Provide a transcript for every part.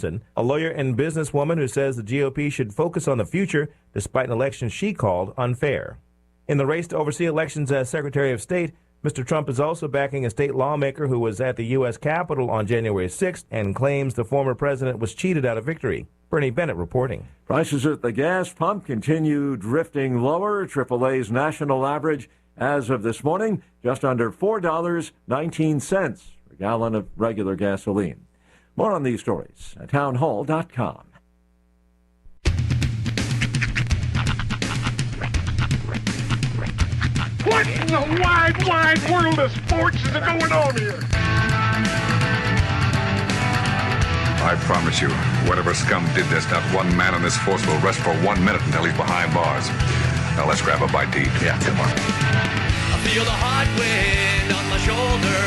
Thompson, a lawyer and businesswoman who says the GOP should focus on the future despite an election she called unfair. In the race to oversee elections as Secretary of State, Mr. Trump is also backing a state lawmaker who was at the U.S. Capitol on January 6th and claims the former president was cheated out of victory. Bernie Bennett reporting. Prices at the gas pump continue drifting lower. AAA's national average as of this morning, just under $4.19 per gallon of regular gasoline. More on these stories at townhall.com. What in the wide, wide world of sports is going on here? I promise you, whatever scum did this, not one man in this force will rest for 1 minute until he's behind bars. Now let's grab a bite to eat. Yeah, come on. I feel the hot wind on my shoulder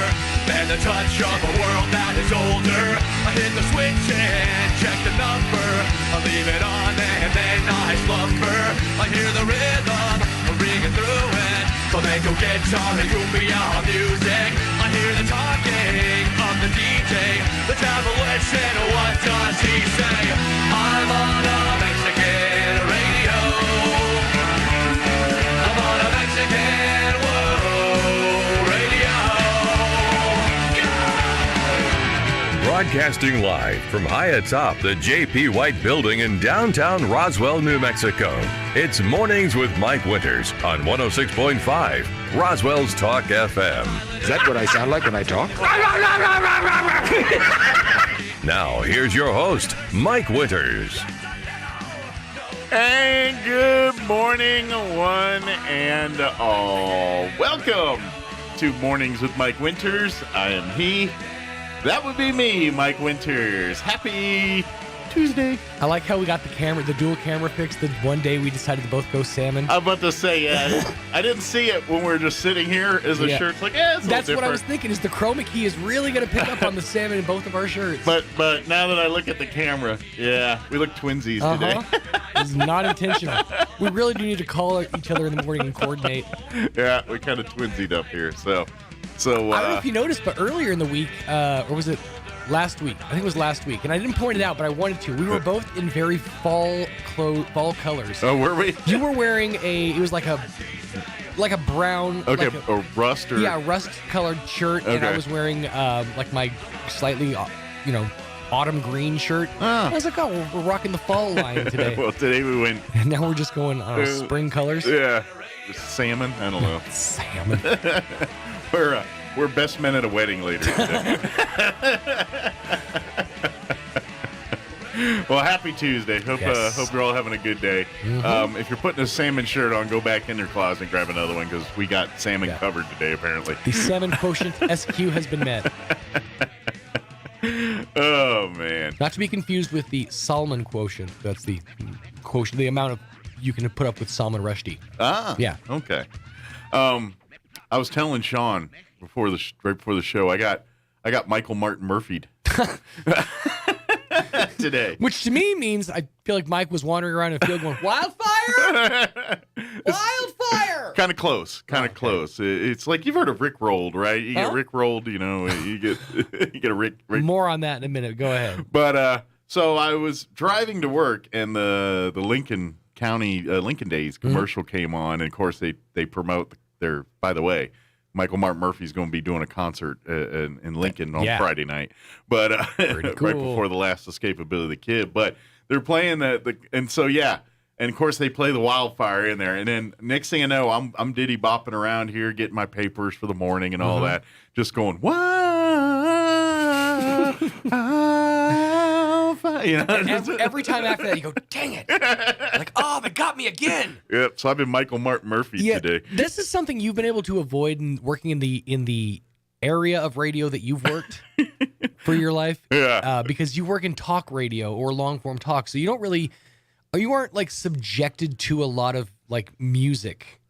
and the touch of a world that is older. I hit the switch and check the number. I leave it on and then I slumber. I hear the rhythm ringing through it. Flamenco guitar and cumbia music. I hear the talking of the DJ. The devil listen, what does he say? I'm on a Mexican radio. I'm on a Mexican radio. Broadcasting live from high atop the J.P. White Building in downtown Roswell, New Mexico. It's Mornings with Mike Winters on 106.5 Roswell's Talk FM. Is that what I sound like when I talk? Now, here's your host, Mike Winters. And good morning, one and all. Welcome to Mornings with Mike Winters. I am he. That would be me, Mike Winters. Happy Tuesday. I like how we got the dual camera fixed. That one day we decided to both go salmon. I'm about to say, yeah. I didn't see it when we were just sitting here as a shirt. It's like, it's a That's little what I was different. thinking, is the chroma key is really going to pick up on the salmon in both of our shirts. But now that I look at the camera, yeah, we look twinsies today. It's not intentional. We really do need to call each other in the morning and coordinate. Yeah, we kind of twinsied up here. So I don't know if you noticed, but earlier in the week, or was it last week? I think it was last week, and I didn't point it out, but I wanted to. We were both in very fall colors. Oh, were we? You were wearing it was like a brown. Okay, like a rust or? Yeah, rust-colored shirt, and I was wearing like my slightly, autumn green shirt. I was like, oh, we're rocking the fall line today. Well, today we went. And now we're just going spring colors. Yeah, just salmon. I don't know. Salmon. We're best men at a wedding later today. Well, happy Tuesday. Hope you're all having a good day. Mm-hmm. If you're putting a salmon shirt on, go back in your closet and grab another one because we got salmon covered today, apparently. The salmon quotient SQ has been met. Oh, man. Not to be confused with the salmon quotient. That's the quotient, the amount of you can put up with salmon rushdie. Ah, yeah. Okay. I was telling Sean right before the show, I got Michael Martin Murphy'd today. Which to me means I feel like Mike was wandering around in a field going, wildfire? Wildfire! Kind of close. Close. It's like you've heard of Rick Rolled, right? You get Rick Rolled, you get a Rick. More on that in a minute. Go ahead. But so I was driving to work, and the Lincoln County Lincoln Days commercial came on, and of course they promote their. By the way, Michael Martin Murphy's going to be doing a concert in Lincoln on Friday night, but cool. Right before the last Escapability of the Kid. But they're playing and so and of course they play the Wildfire in there, and then next thing I know, I'm diddy bopping around here getting my papers for the morning and all that, just going And every time after that, you go, dang it. Like, oh, they got me again. Yep, so I've been Michael Martin Murphy today. This is something you've been able to avoid in working in the area of radio that you've worked for your life. Yeah. Because you work in talk radio or long-form talk, so you aren't like subjected to a lot of like music,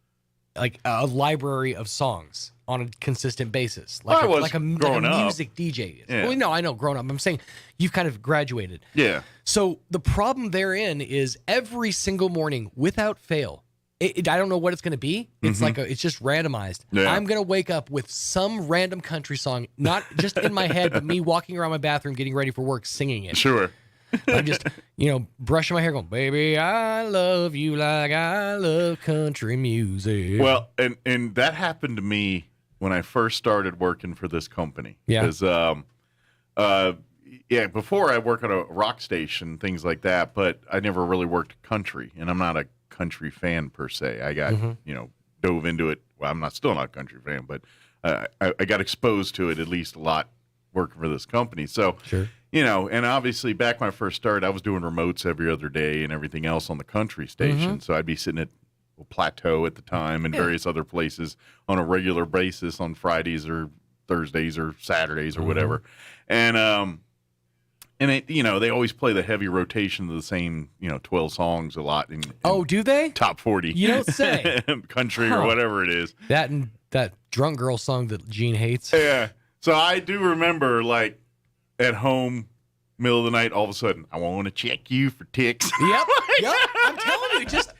like a library of songs on a consistent basis, like a music DJ. Yeah. Well, no, I know, grown up. I'm saying you've kind of graduated. Yeah. So the problem therein is every single morning, without fail, I don't know what it's going to be. It's it's just randomized. Yeah. I'm going to wake up with some random country song, not just in my head, but me walking around my bathroom, getting ready for work, singing it. Sure. I'm just, brushing my hair going, baby, I love you like I love country music. Well, and that happened to me when I first started working for this company. Yeah. Because, before I work at a rock station, things like that, but I never really worked country, and I'm not a country fan per se. I got, dove into it. Well, I'm still not a country fan, but I got exposed to it at least a lot working for this company. So, Sure. And obviously back when I first started, I was doing remotes every other day and everything else on the country station. So I'd be sitting at Plateau at the time and various other places on a regular basis on Fridays or Thursdays or Saturdays or whatever. And they always play the heavy rotation of the same, 12 songs a lot. In Do they? Top 40. You don't say. Country or whatever it is. That and that drunk girl song that Gene hates. Yeah. So I do remember, like, at home, middle of the night, all of a sudden, I want to check you for ticks. Yep. I'm telling you, just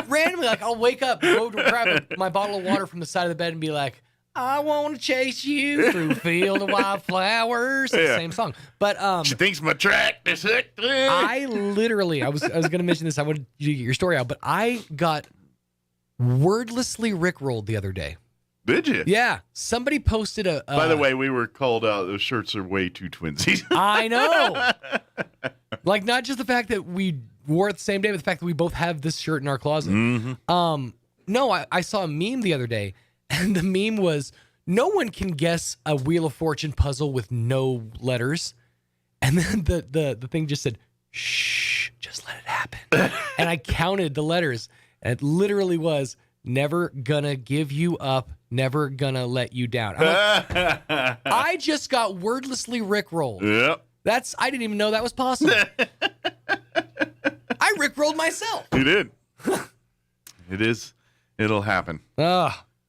randomly, like, I'll wake up, go to grab my bottle of water from the side of the bed and be like, I want to chase you through a field of wildflowers. It's the same song. But she thinks my track is hooked. I literally, I was going to mention this. I wanted you to get your story out, but I got wordlessly rickrolled the other day. Did you? Yeah. Somebody posted a... By the way, we were called out. Those shirts are way too twinsies. I know. Like, not just the fact that we wore it the same day, but the fact that we both have this shirt in our closet. No, I saw a meme the other day, and the meme was, no one can guess a Wheel of Fortune puzzle with no letters. And then the thing just said, shh, just let it happen. And I counted the letters, and it literally was, never gonna give you up, never gonna let you down. I'm like, I just got wordlessly rickrolled. Yep. I didn't even know that was possible. I rickrolled myself. You did. It'll happen.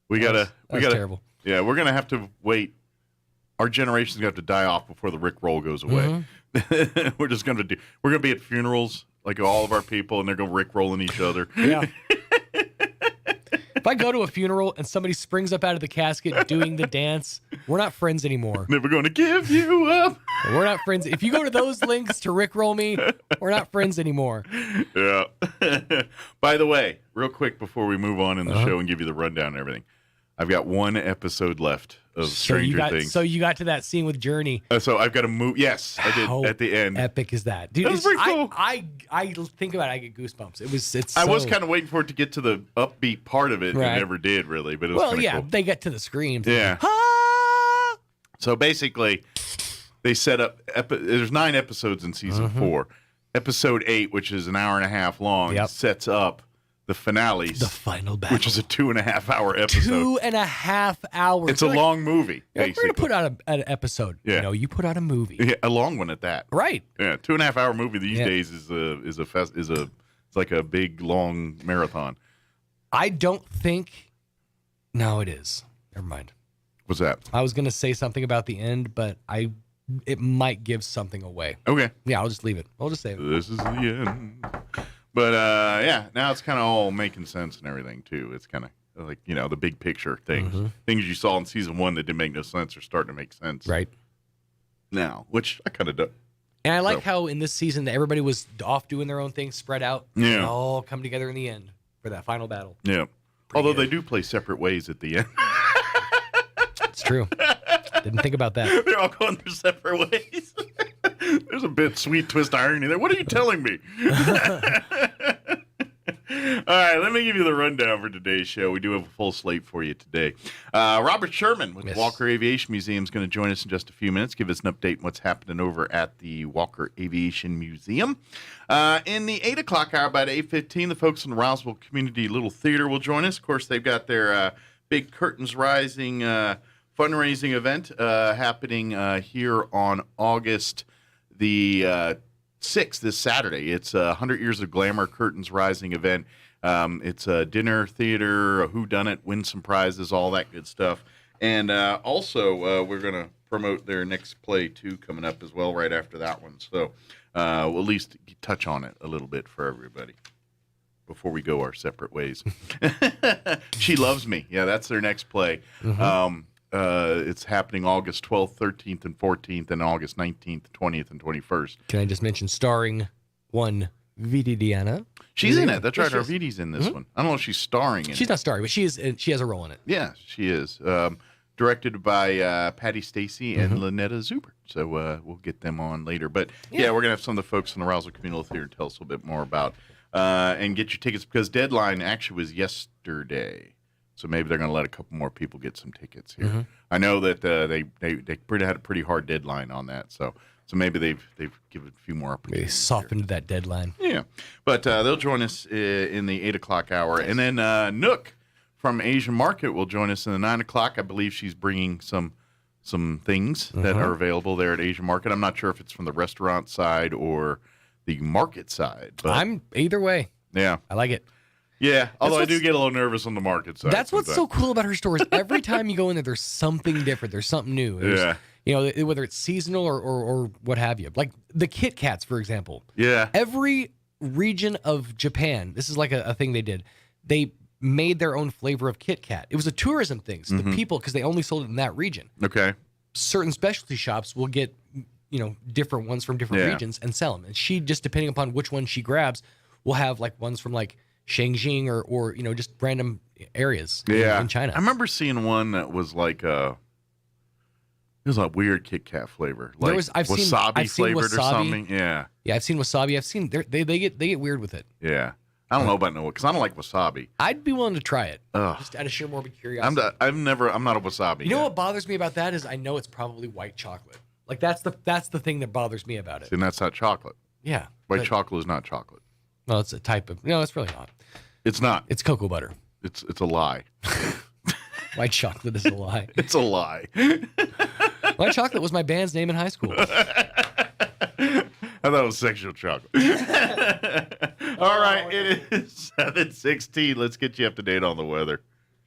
We gotta terrible. Yeah, we're gonna have to wait. Our generation's gonna have to die off before the rickroll goes away. We're gonna be at funerals, like all of our people, and they're gonna rickrolling each other. Yeah. If I go to a funeral and somebody springs up out of the casket doing the dance, we're not friends anymore. Never gonna give you up. We're not friends. If you go to those links to rickroll me, we're not friends anymore. Yeah. By the way, real quick before we move on in the show and give you the rundown and everything, I've got one episode left of Stranger Things. So you got to that scene with Journey. So I've got to move. Yes, I did at the end. Epic is that, dude? That's pretty cool. I think about it, I get goosebumps. I was kind of waiting for it to get to the upbeat part of it. Right. It never did really, but it was yeah, cool. they get to the screams. Yeah. So basically, they set up. There's 9 episodes in season 4. Episode 8, which is an hour and a half long, sets up the finales, the final battle, which is a 2.5-hour episode. 2.5 hours. It's a long movie. We're Basically, gonna put out an episode. Yeah. You put out a movie. Yeah, a long one at that. Right. Yeah, 2.5-hour movie these days is it's like a big long marathon. I don't think. No, it is. Never mind. What's that? I was gonna say something about the end, but it might give something away. Okay. Yeah, I'll just leave it. I'll just save it. This is the end. But now it's kind of all making sense and everything too. It's kind of like the big picture things, things you saw in season 1 that didn't make no sense are starting to make sense right now, which I kind of do. And I like how in this season that everybody was off doing their own thing, spread out, and all come together in the end for that final battle. Yeah. Although they do play separate ways at the end. It's true. Didn't think about that. They're all going their separate ways. There's a bit sweet twist irony there. What are you telling me? All right, let me give you the rundown for today's show. We do have a full slate for you today. Robert Sherman with the Walker Aviation Museum is going to join us in just a few minutes, give us an update on what's happening over at the Walker Aviation Museum. In the 8 o'clock hour, about 8:15, the folks in the Roswell Community Little Theater will join us. Of course, they've got their big Curtains Rising fundraising event happening here on August the 6th, this Saturday. It's 100 Years of Glamour Curtains Rising event. It's a dinner, theater, a whodunit, win some prizes, all that good stuff. And also, we're going to promote their next play, too, coming up as well right after that one. So we'll at least touch on it a little bit for everybody before we go our separate ways. She Loves Me. Yeah, that's their next play. It's happening August 12th, 13th, and 14th, and August 19th, 20th, and 21st. Can I just mention starring one Vidi Diana? She's in it. That's right. Arvidi's in this one. I don't know if she's starring in it. She's not starring, but she has a role in it. Yeah, she is. Directed by Patty Stacy and Lynetta Zuber. So we'll get them on later. But yeah, we're going to have some of the folks in the Roswell Communal Theater tell us a little bit more about and get your tickets, because deadline actually was yesterday. So maybe they're going to let a couple more people get some tickets here. I know that they had a pretty hard deadline on that. So maybe they've given a few more opportunities. They softened that deadline. Yeah. But they'll join us in the 8 o'clock hour. And then Nook from Asian Market will join us in the 9 o'clock. I believe she's bringing some things that are available there at Asian Market. I'm not sure if it's from the restaurant side or the market side. But I'm either way. Yeah. I like it. Yeah, although I do get a little nervous on the market side. That's what's so cool about her stores. Every time you go in there, there's something different. There's something new. There's, you know, whether it's seasonal or what have you. Like the Kit Kats, for example. Yeah. Every region of Japan, this is like a thing they did. They made their own flavor of Kit Kat. It was a tourism thing. So the people, because they only sold it in that region. Okay. Certain specialty shops will get, you know, different ones from different regions and sell them. And she, just depending upon which one she grabs, will have like ones from like Shangjing or you know, just random areas in China. I remember seeing one that was like it was a weird Kit Kat flavor, like I've seen flavored wasabi. Or something. Yeah, I've seen wasabi. I've seen they get weird with it. Yeah, I don't know about no, because I don't like wasabi. I'd be willing to try it, just out of sheer morbid curiosity. I'm not a wasabi. You know what bothers me about that is I know it's probably white chocolate. Like that's the thing that bothers me about it. And that's not chocolate. Yeah, white chocolate is not chocolate. Well, it's a type of it's really not. It's not. It's cocoa butter. It's a lie. White chocolate is a lie. It's a lie. White chocolate was my band's name in high school. I thought it was sexual chocolate. All right, it is 7:16. Let's get you up to date on the weather.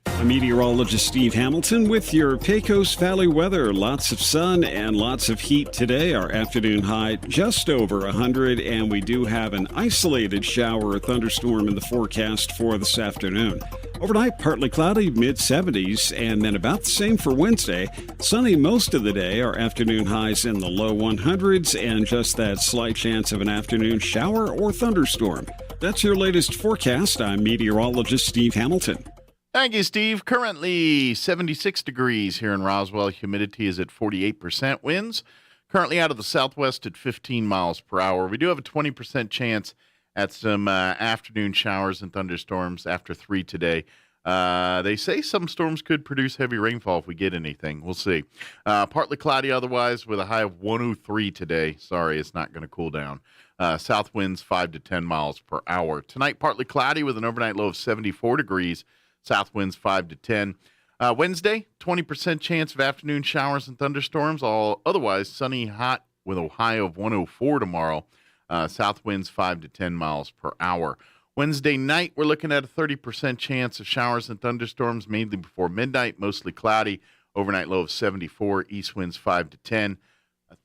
I'm meteorologist Steve Hamilton with your Pecos Valley weather. Lots of sun and lots of heat today. Our afternoon high just over 100, and we do have an isolated shower or thunderstorm in the forecast for this afternoon. Overnight, partly cloudy, mid-70s, and then about the same for Wednesday. Sunny most of the day. Our afternoon highs in the low 100s, and just that slight chance of an afternoon shower or thunderstorm. That's your latest forecast. I'm meteorologist Steve Hamilton. Thank you, Steve. Currently 76 degrees here in Roswell. Humidity is at 48%. Winds currently out of the southwest at 15 miles per hour. We do have a 20% chance at some afternoon showers and thunderstorms after 3 today. They say some storms could produce heavy rainfall if we get anything. We'll see. Partly cloudy otherwise with a high of 103 today. Sorry, it's not going to cool down. South winds 5 to 10 miles per hour. Tonight, partly cloudy with an overnight low of 74 degrees. South winds 5 to 10. Wednesday, 20% chance of afternoon showers and thunderstorms. All otherwise sunny, hot with a high of 104 tomorrow. South winds 5 to 10 miles per hour. Wednesday night, we're looking at a 30% chance of showers and thunderstorms, mainly before midnight, mostly cloudy. Overnight low of 74. East winds 5 to 10.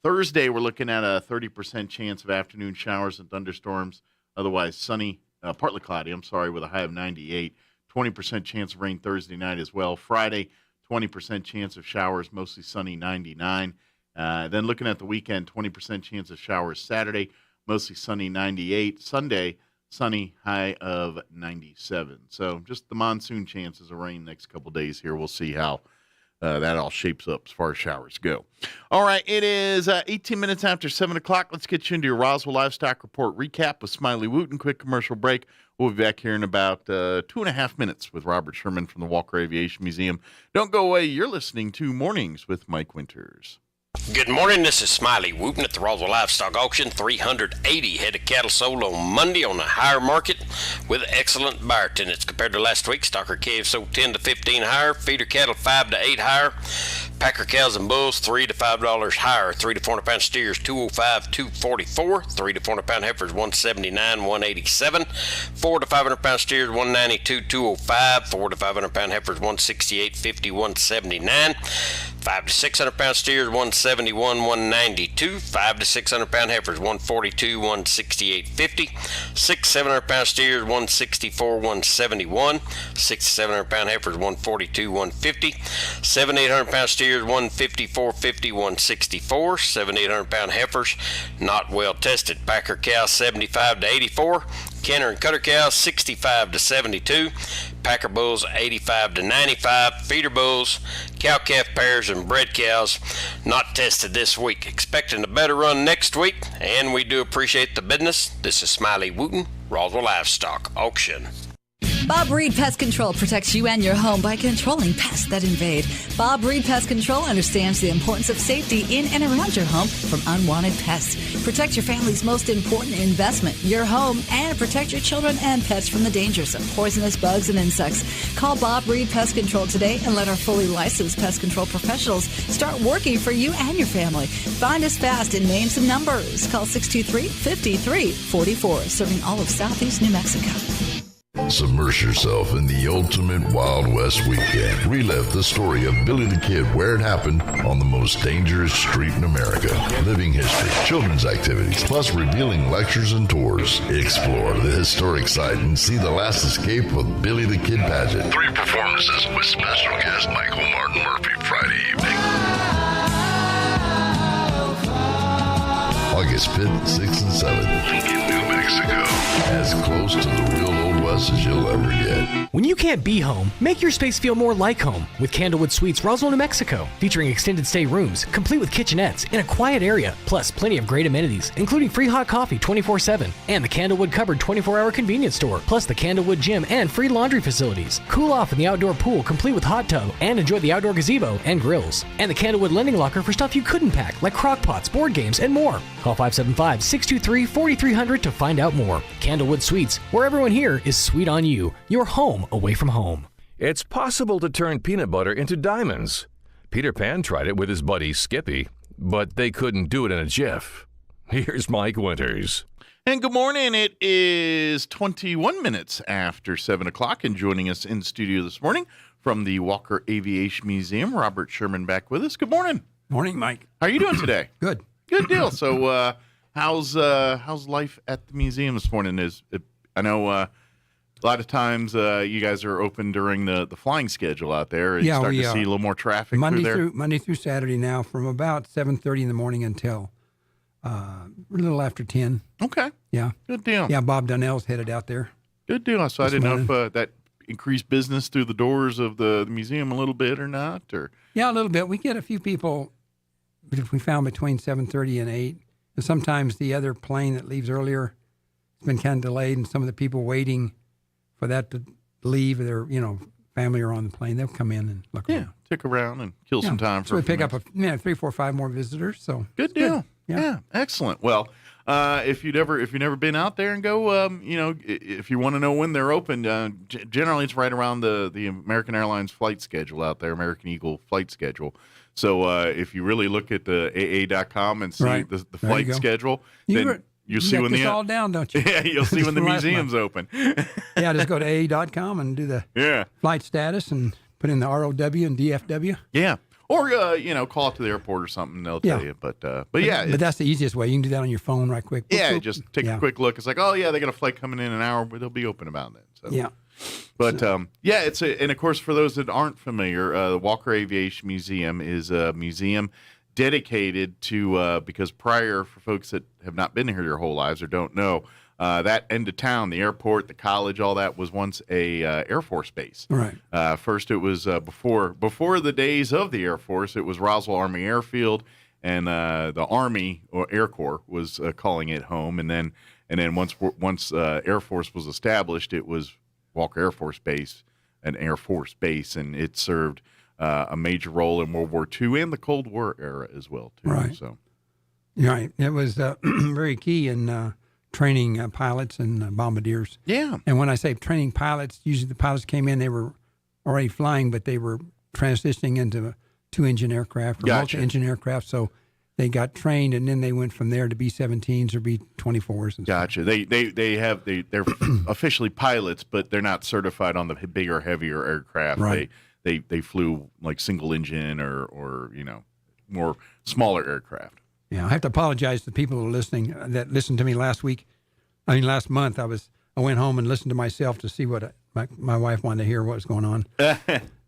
Thursday, we're looking at a 30% chance of afternoon showers and thunderstorms. Otherwise sunny, partly cloudy, with a high of 98. 20% chance of rain Thursday night as well. Friday, 20% chance of showers, mostly sunny, 99. Then looking at the weekend, 20% chance of showers Saturday, mostly sunny, 98. Sunday, sunny, high of 97. So just the monsoon chances of rain next couple days here. We'll see how that all shapes up as far as showers go. All right, it is 18 minutes after 7 o'clock. Let's get you into your Roswell Livestock Report recap with Smiley Wooten. Quick commercial break. We'll be back here in about 2.5 minutes with Robert Sherman from the Walker Aviation Museum. Don't go away. You're listening to Mornings with Mike Winters. Good morning, this is Smiley Wooten at the Roswell Livestock Auction. 380 head of cattle sold on Monday on the higher market with excellent buyer attendance compared to last week. Stocker calves sold 10 to 15 higher, feeder cattle 5 to 8 higher, packer cows and bulls $3 to $5 higher, 3 to 400 pound steers $205, $244, 3 to 400 pound heifers $179, $187, 4 to 500 pound steers $192, $205, 4 to 500 pound heifers $168, $50, $179. 5 to 600 pound steers, 171, 192. 5 to 600 pound heifers, 142, 168.50. 6 700 pound steers, 164, 171. 6 to 700 pound heifers, 142, 150. 7 800 pound steers, 154, 50, 164. 7 800 pound heifers, not well tested. Packer cows, 75 to 84. Canner and cutter cows, 65 to 72. Packer bulls, 85 to 95. Feeder bulls, cow-calf pairs, and bred cows not tested this week. Expecting a better run next week, and we do appreciate the business. This is Smiley Wooten, Roswell Livestock Auction. Bob Reed Pest Control protects you and your home by controlling pests that invade. Bob Reed Pest Control understands the importance of safety in and around your home from unwanted pests. Protect your family's most important investment, your home, and protect your children and pets from the dangers of poisonous bugs and insects. Call Bob Reed Pest Control today and let our fully licensed pest control professionals start working for you and your family. Find us fast in names and numbers. Call 623-5344, serving all of Southeast New Mexico. Submerge yourself in the ultimate Wild West weekend. Relive the story of Billy the Kid, where it happened on the most dangerous street in America. Living history, children's activities, plus revealing lectures and tours. Explore the historic site and see the last escape of Billy the Kid pageant. 3 performances with special guest Michael Martin Murphy Friday evening. August 5th, 6th, and 7th in New Mexico. As close to the real Old West as you'll ever get. When you can't be home, make your space feel more like home with Candlewood Suites, Roswell, New Mexico. Featuring extended stay rooms, complete with kitchenettes, in a quiet area, plus plenty of great amenities, including free hot coffee 24/7, and the Candlewood Cupboard 24-hour convenience store, plus the Candlewood Gym and free laundry facilities. Cool off in the outdoor pool, complete with hot tub, and enjoy the outdoor gazebo and grills. And the Candlewood Lending Locker for stuff you couldn't pack, like crock pots, board games, and more. Call 575-623-4300 to find out more. Candlewood Suites, where everyone here is sweet on you. Your home away from home. It's possible to turn peanut butter into diamonds. Peter Pan tried it with his buddy Skippy, but they couldn't do it in a jiff. Here's Mike Winters. And good morning. It is 21 minutes after 7 o'clock, and joining us in studio this morning from the Walker Aviation Museum, Robert Sherman back with us. Good morning. Morning, Mike. How are you doing today? Good. Good deal. So, how's life at the museum this morning? I know a lot of times you guys are open during the flying schedule out there. Yeah, starting to see a little more traffic Monday through there. Monday through Saturday now, from about 7:30 in the morning until a little after 10. Okay. Yeah. Good deal. Yeah, Bob Donnell's headed out there. Good deal. So I didn't know if that increased business through the doors of the museum a little bit or not. Or yeah, a little bit. We get a few people. We found between 7:30 and 8. And sometimes the other plane that leaves earlier has been kind of delayed, and some of the people waiting for that to leave, their family are on the plane. They'll come in and look around. Stick around and kill some time. So we pick up 3, 4, 5 more visitors. So good deal. Good. Yeah, excellent. Well, if you've never been out there and go, if you want to know when they're open, generally it's right around the American Airlines flight schedule out there, American Eagle flight schedule. So if you really look at the AA.com and see the flight schedule, then you'll see when the all down, don't you? Yeah, you'll see when the museum's open. Yeah, just go to AA.com and do the flight status and put in the ROW and DFW. Yeah. Or call up to the airport or something. They'll tell you. But yeah, but that's the easiest way. You can do that on your phone right quick. Yeah, just take a quick look. It's like, oh yeah, they got a flight coming in an hour, but they'll be open about that. So. Yeah. But and of course, for those that aren't familiar, the Walker Aviation Museum is a museum dedicated to because prior, for folks that have not been here their whole lives or don't know, that end of town, the airport, the college, all that was once a Air Force base. Right. First, it was before the days of the Air Force, it was Roswell Army Airfield, and the Army or Air Corps was calling it home, and then once Air Force was established, it was Walker Air Force Base, an Air Force base, and it served a major role in World War II and the Cold War era as well, too. Right. So, right. It was very key in training pilots and bombardiers. Yeah. And when I say training pilots, usually the pilots came in, they were already flying, but they were transitioning into 2-engine aircraft or multi-engine aircraft. So they got trained, and then they went from there to B-17s or B-24s. And gotcha. They're officially pilots, but they're not certified on the bigger, heavier aircraft. Right. they flew like single engine or more smaller aircraft. Yeah, I have to apologize to the people who are listening that listened to me last month. I went home and listened to myself to see what my wife wanted to hear what was going on.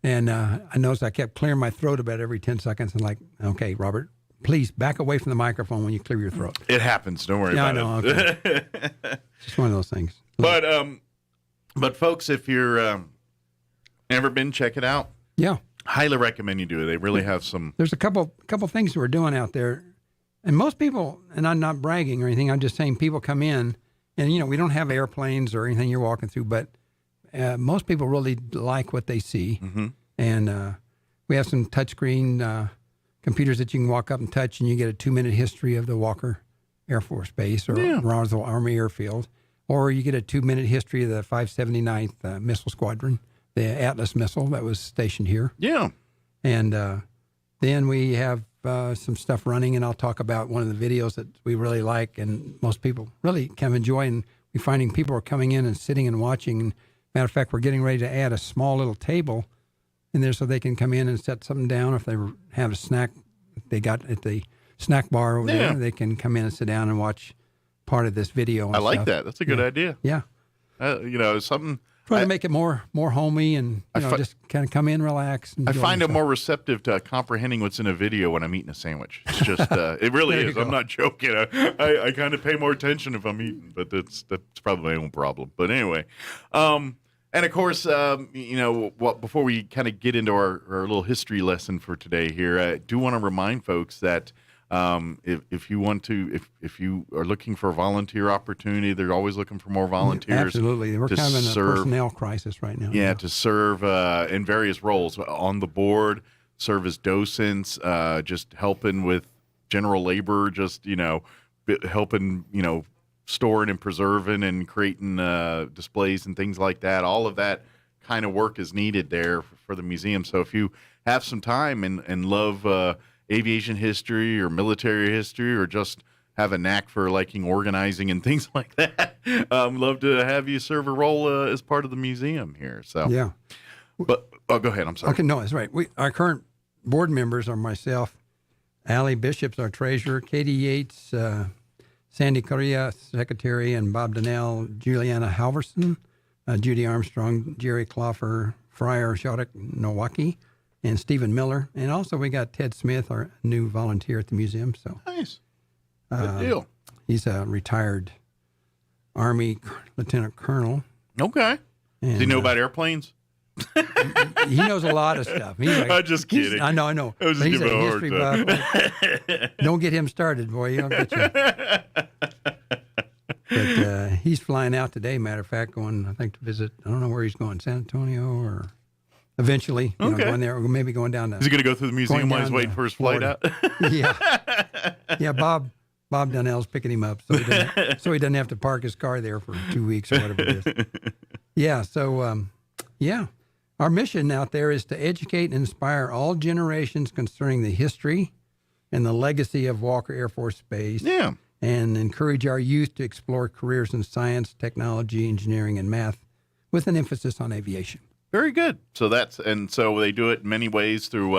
And I noticed I kept clearing my throat about every 10 seconds. And like, okay, Robert, please back away from the microphone when you clear your throat. It happens. Don't worry about it. Okay. Just one of those things. But folks, if you're never been, check it out. Yeah. Highly recommend you do it. They really have some. There's a couple things we're doing out there. And most people, and I'm not bragging or anything, I'm just saying people come in and, we don't have airplanes or anything you're walking through, but most people really like what they see. Mm-hmm. And we have some touchscreen computers that you can walk up and touch, and you get a 2-minute history of the Walker Air Force Base or Roswell Army Airfield. Or you get a 2-minute history of the 579th Missile Squadron, the Atlas missile that was stationed here. Yeah. And then we have some stuff running, and I'll talk about one of the videos that we really like and most people really kind of enjoy. And we're finding people are coming in and sitting and watching. And matter of fact, we're getting ready to add a small little table in there so they can come in and set something down. If they have a snack they got at the snack bar over there, they can come in and sit down and watch part of this video. I like that. That's a good idea. Yeah. Something. Try to make it more homey and just kind of come in, relax. I find it more receptive to comprehending what's in a video when I'm eating a sandwich. It's just, it really is. I'm not joking. I kind of pay more attention if I'm eating, but that's probably my own problem. But anyway, and of course, before we kind of get into our little history lesson for today here, I do want to remind folks that if you are looking for a volunteer opportunity, they're always looking for more volunteers. Absolutely. We're kind of in a personnel crisis right now. Yeah, to serve in various roles on the board, serve as docents, just helping with general labor, just, helping, storing and preserving and creating displays and things like that. All of that kind of work is needed there for the museum. So if you have some time and love aviation history or military history, or just have a knack for liking organizing and things like that, love to have you serve a role as part of the museum here. So yeah, but go ahead. I'm sorry. Okay, no, that's right. Our current board members are myself, Allie Bishop's our treasurer, Katie Yates, Sandy Correa, secretary, and Bob Donnell, Juliana Halverson, Judy Armstrong, Jerry Cloffer, Friar Shodek Nowaki, and Stephen Miller. And also we got Ted Smith, our new volunteer at the museum. So nice. Good deal. He's a retired Army lieutenant colonel. Okay. And, does he know about airplanes? He knows a lot of stuff. I'm just kidding. I know. I was just He's giving a a hard history buff. Don't get him started, boy. I'll get you. But he's flying out today, matter of fact, going, I think, to visit, I don't know where he's going, San Antonio or eventually, going there, or maybe going down to. Is he going to go through the museum while he's waiting for his flight out? Yeah, Bob Donnell's picking him up, so he doesn't have to park his car there for 2 weeks or whatever it is. Yeah, so, our mission out there is to educate and inspire all generations concerning the history and the legacy of Walker Air Force Base. Yeah. And encourage our youth to explore careers in science, technology, engineering, and math with an emphasis on aviation. Very good. So they do it in many ways through,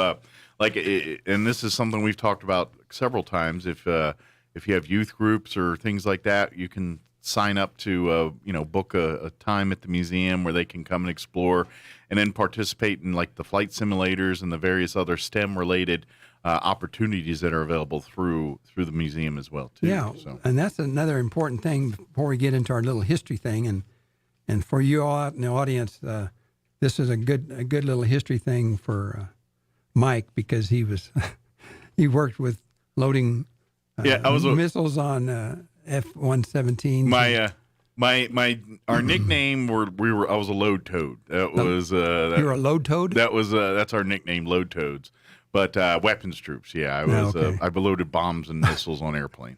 and this is something we've talked about several times. If you have youth groups or things like that, you can sign up to, book a time at the museum where they can come and explore and then participate in like the flight simulators and the various other STEM related opportunities that are available through the museum as well, too. Yeah, and that's another important thing before we get into our little history thing. And for you all out in the audience, this is a good little history thing for Mike, because he worked with loading missiles on F-117. Our nickname I was a load toad. That was you were a load toad? That's our nickname, load toads. But weapons troops, I was. Okay. I loaded bombs and missiles on airplanes.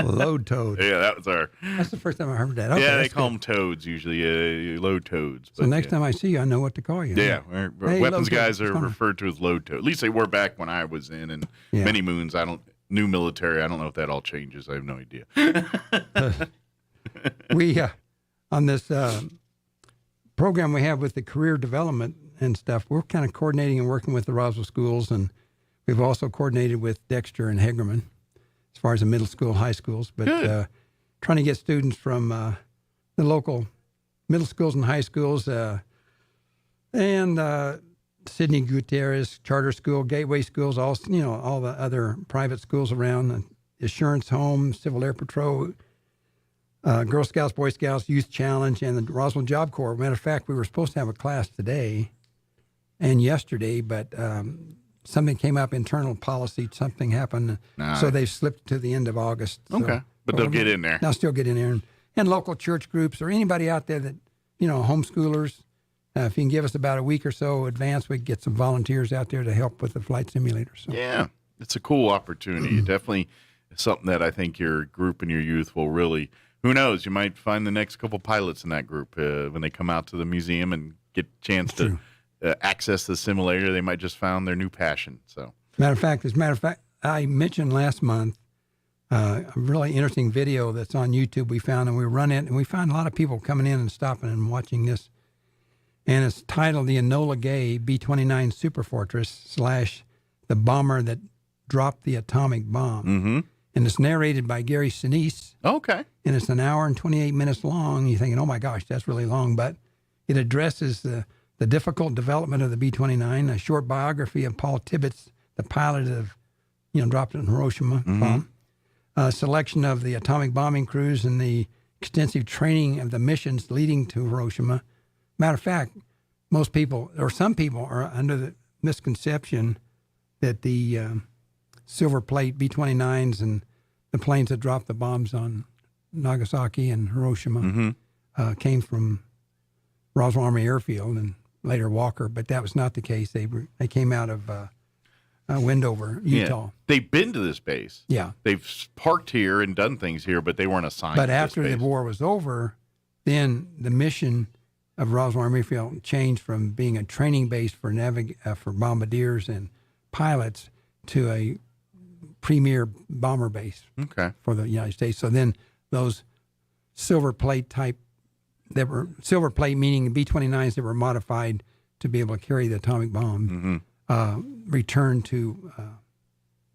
Load toad. Yeah, that was our. That's the first time I heard that. Okay, they call them toads usually. Load toads. So next time I see you, I know what to call you. Yeah, hey, weapons guys are referred to as load toad. At least they were back when I was in, and many moons. New military. I don't know if that all changes. I have no idea. We on this program we have with the career development and stuff. We're kind of coordinating and working with the Roswell schools, and we've also coordinated with Dexter and Hegerman as far as the middle school, high schools. But trying to get students from the local middle schools and high schools, and Sidney Gutierrez Charter School, Gateway Schools, all the other private schools around, Assurance Home, Civil Air Patrol, Girl Scouts, Boy Scouts, Youth Challenge, and the Roswell Job Corps. Matter of fact, we were supposed to have a class today and yesterday, but something came up, internal policy, something happened, so they've slipped to the end of August. Okay, so, but they'll get in there. They'll still get in there. And local church groups or anybody out there that, homeschoolers, if you can give us about a week or so advance, we can get some volunteers out there to help with the flight simulator. So. Yeah, it's a cool opportunity. Definitely something that I think your group and your youth will really, who knows, you might find the next couple pilots in that group when they come out to the museum and get a chance to access the simulator. They might just found their new passion. So, as a matter of fact, I mentioned last month a really interesting video that's on YouTube we found, and we run it, and we find a lot of people coming in and stopping and watching this. And it's titled The Enola Gay B-29 Superfortress / The Bomber That Dropped the Atomic Bomb. Mm-hmm. And it's narrated by Gary Sinise. Okay. And it's an hour and 28 minutes long. You're thinking, oh my gosh, that's really long. But it addresses the difficult development of the B-29, a short biography of Paul Tibbets, the pilot of, dropped it in Hiroshima bomb. A selection of the atomic bombing crews and the extensive training of the missions leading to Hiroshima. Matter of fact, most people, or some people, are under the misconception that the silver plate B-29s and the planes that dropped the bombs on Nagasaki and Hiroshima came from Roswell Army Airfield and later Walker, but that was not the case. They came out of Wendover, Utah. Yeah. They've been to this base. Yeah. They've parked here and done things here, but they weren't assigned But to after this the base. war was over, then the mission of Roswell Army Airfield changed from being a training base for for bombardiers and pilots to a premier bomber base for the United States. So then those silver plate silver plate meaning B-29s that were modified to be able to carry the atomic bomb, returned to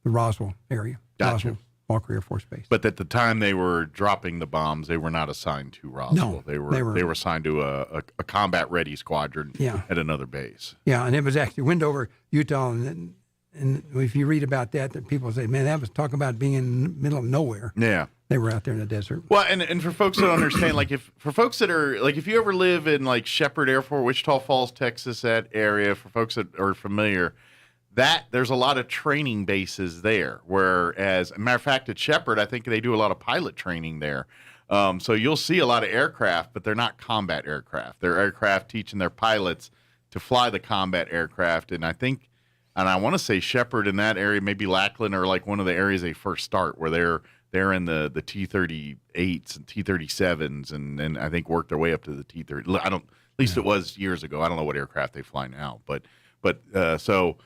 the Roswell area, Roswell Walker Air Force Base. But at the time they were dropping the bombs, they were not assigned to Roswell. No, they were assigned to a combat ready squadron at another base. Yeah, and it was actually Wendover, Utah, and if you read about that people say, man, that was talking about being in the middle of nowhere. Yeah. They were out there in the desert. Well, and for folks that don't understand, for folks that are, if you ever live in, Shepherd Airport, Wichita Falls, Texas, that area, for folks that are familiar, there's a lot of training bases there. Whereas, as a matter of fact, at Shepherd, I think they do a lot of pilot training there. So you'll see a lot of aircraft, but they're not combat aircraft. They're aircraft teaching their pilots to fly the combat aircraft. And I want to say Shepherd in that area, maybe Lackland, or one of the areas they first start, where they're in the T-38s and T-37s, and I think worked their way up to the T-30. At least it was years ago. I don't know what aircraft they fly now, but so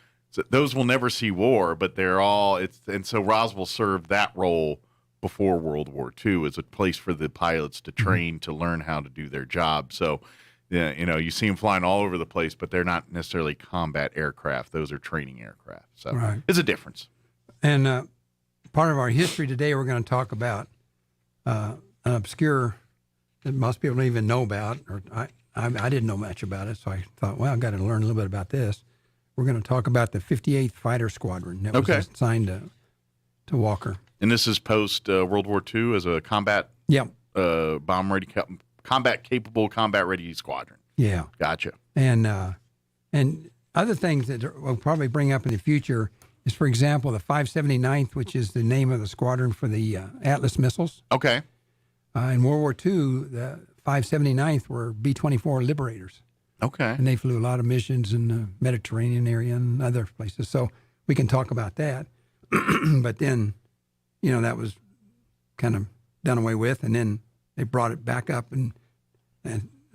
those will never see war, but they're all and so Roswell served that role before World War II as a place for the pilots to train to learn how to do their job. So. Yeah, you see them flying all over the place, but they're not necessarily combat aircraft. Those are training aircraft. So it's a difference. And part of our history today, we're going to talk about an obscure that most people don't even know about, or I didn't know much about it, so I thought, well, I've got to learn a little bit about this. We're going to talk about the 58th Fighter Squadron that was assigned to Walker. And this is post World War II as a combat bomb ready. Combat-capable, combat-ready squadron. Yeah. Gotcha. And other things that we'll probably bring up in the future is, for example, the 579th, which is the name of the squadron for the Atlas missiles. Okay. In World War II, the 579th were B-24 Liberators. Okay. And they flew a lot of missions in the Mediterranean area and other places. So we can talk about that. But then, that was kind of done away with, and then they brought it back up and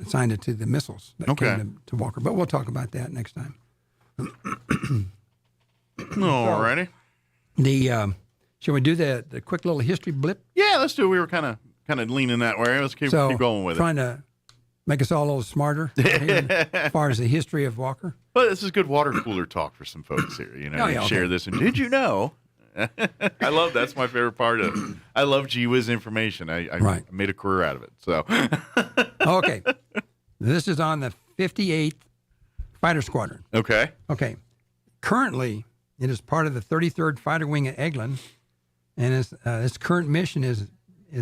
assigned it to the missiles that came to Walker. But we'll talk about that next time. Alrighty. Shall we do the quick little history blip? Yeah, let's do it. We were kind of leaning that way. Let's keep going with trying to make us all a little smarter as far as the history of Walker. Well, this is good water cooler talk for some folks here. You know, share this. And did you know? I love that's my favorite part of it. I love gee whiz information. I made a career out of it. So okay, this is on the 58th Fighter Squadron. Okay. Currently, it is part of the 33rd Fighter Wing at Eglin, and its current mission is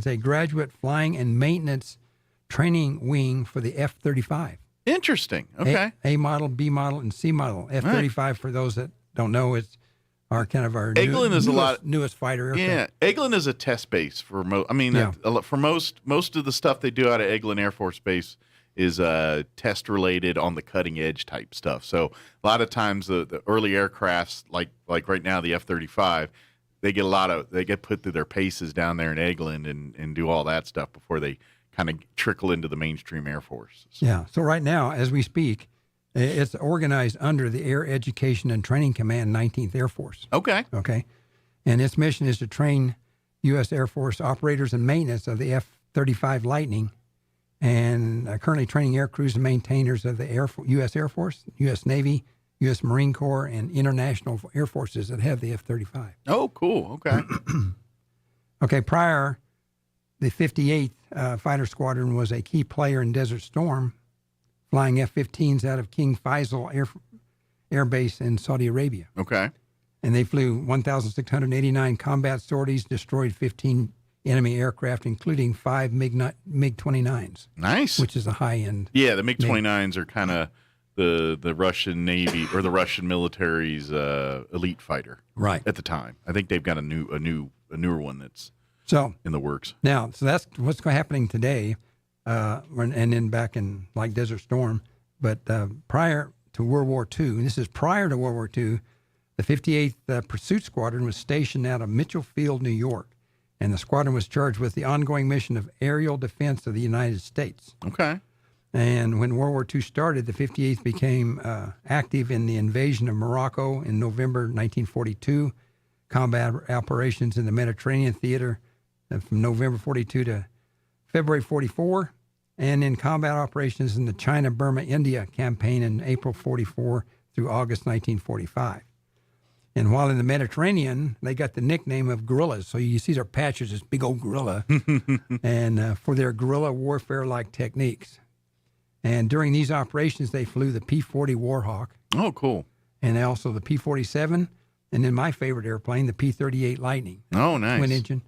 a graduate flying and maintenance training wing for the F-35. Interesting. Okay. A model, B model, and C model. F-35, for those that don't know, is our kind of our newest fighter aircraft. Yeah, Eglin is a test base for most. I mean, for most of the stuff they do out of Eglin Air Force Base is test related on the cutting edge type stuff. So a lot of times the early aircrafts, like right now the F-35, they get put through their paces down there in Eglin and do all that stuff before they kind of trickle into the mainstream Air Force. Yeah. So right now, as we speak, it's organized under the Air Education and Training Command, 19th Air Force. Okay. And its mission is to train U.S. Air Force operators and maintenance of the F-35 Lightning, and currently training air crews and maintainers of the U.S. Air Force, U.S. Navy, U.S. Marine Corps, and international air forces that have the F-35. Oh, cool. Okay. Prior, the 58th Fighter Squadron was a key player in Desert Storm, flying F-15s out of King Faisal Air Base in Saudi Arabia. Okay. And they flew 1,689 combat sorties, destroyed 15 enemy aircraft, including 5 MiG-29s. Nice. Which is a high-end. Yeah, the MiG-29s are kind of the Russian Navy or the Russian military's elite fighter. Right. At the time. I think they've got a newer one that's in the works. Now, so that's what's happening today. And then back in like Desert Storm. But prior to World War II, and this is prior to World War II, the 58th Pursuit Squadron was stationed out of Mitchell Field, New York. And the squadron was charged with the ongoing mission of aerial defense of the United States. Okay. And when World War II started, the 58th became active in the invasion of Morocco in November 1942, combat operations in the Mediterranean theater from November 42 to February 44, and in combat operations in the China, Burma, India campaign in April 44 through August 1945. And while in the Mediterranean, they got the nickname of guerrillas. So you see their patches, this big old gorilla, and for their guerrilla warfare-like techniques. And during these operations, they flew the P-40 Warhawk. Oh, cool. And also the P-47, and then my favorite airplane, the P-38 Lightning. Oh, nice. Twin engine.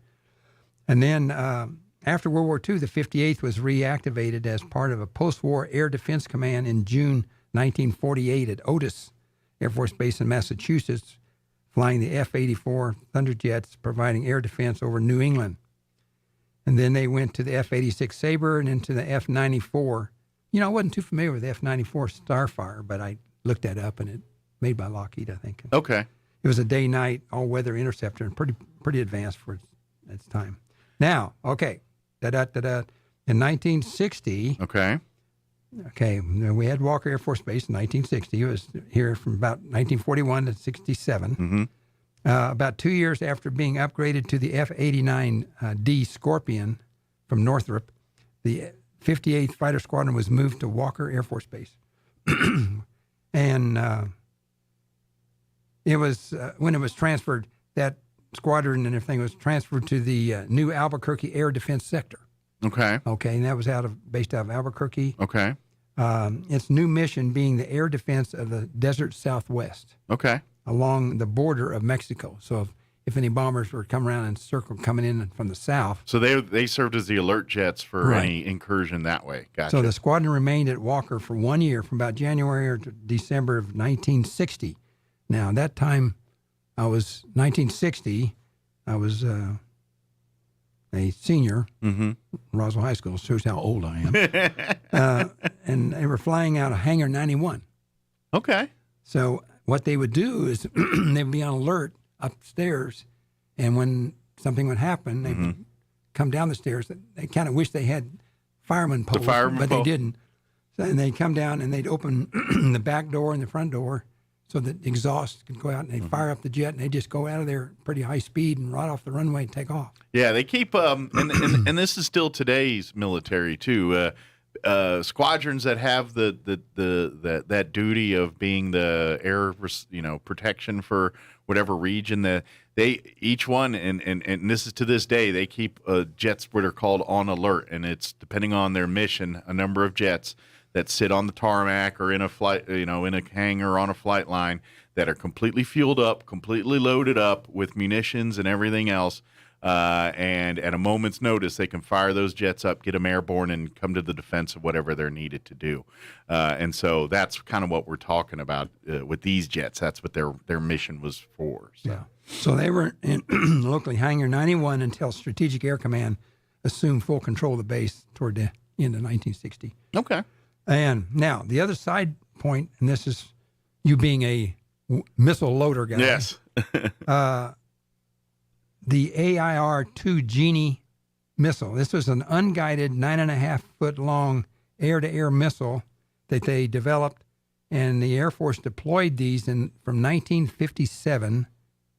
And then after World War II, the 58th was reactivated as part of a post-war Air Defense Command in June 1948 at Otis Air Force Base in Massachusetts, flying the F-84 Thunderjets, providing air defense over New England. And then they went to the F-86 Sabre and into the F-94. You know, I wasn't too familiar with the F-94 Starfire, but I looked that up, and it made by Lockheed, I think. Okay. It was a day-night all-weather interceptor and pretty advanced for its time. Now, okay, in 1960. Okay, we had Walker Air Force Base in 1960. It was here from about 1941 to 67. Mm-hmm. About 2 years after being upgraded to the F-89D Scorpion from Northrop, the 58th Fighter Squadron was moved to Walker Air Force Base. And it was when it was transferred, that squadron and everything was transferred to the new Albuquerque Air Defense Sector. Okay, and that was based out of Albuquerque. Okay. Its new mission being the air defense of the desert Southwest. Okay. Along the border of Mexico. So if any bombers were coming around and coming in from the south. So they served as the alert jets for any incursion that way. Gotcha. So the squadron remained at Walker for 1 year, from about January to December of 1960. Now, at that time, 1960, I was a senior, Roswell High School, shows how old I am. And they were flying out of Hangar 91. Okay. So what they would do is they would be on alert upstairs, and when something would happen, they would come down the stairs. They kind of wish they had fireman poles, but they didn't. So, and they'd come down and they'd open the back door and the front door so that exhaust could go out, and they'd fire up the jet, and they'd just go out of there pretty high speed and right off the runway and take off. Yeah, they keep and this is still today's military too. squadrons that have that duty of being the air, protection for whatever region, each one, and this is to this day, they keep jets what are called on alert, and it's depending on their mission, a number of jets that sit on the tarmac or in a flight, in a hangar on a flight line that are completely fueled up, completely loaded up with munitions and everything else. And at a moment's notice, they can fire those jets up, get them airborne, and come to the defense of whatever they're needed to do. And so that's kind of what we're talking about with these jets. That's what their mission was for. So. Yeah. So they were in locally Hangar 91 until Strategic Air Command assumed full control of the base toward the end of 1960. Okay. And now the other side point, and this is you being a missile loader guy. Yes. The AIR-2 Genie missile. This was an unguided 9.5-foot long air-to-air missile that they developed, and the Air Force deployed these from 1957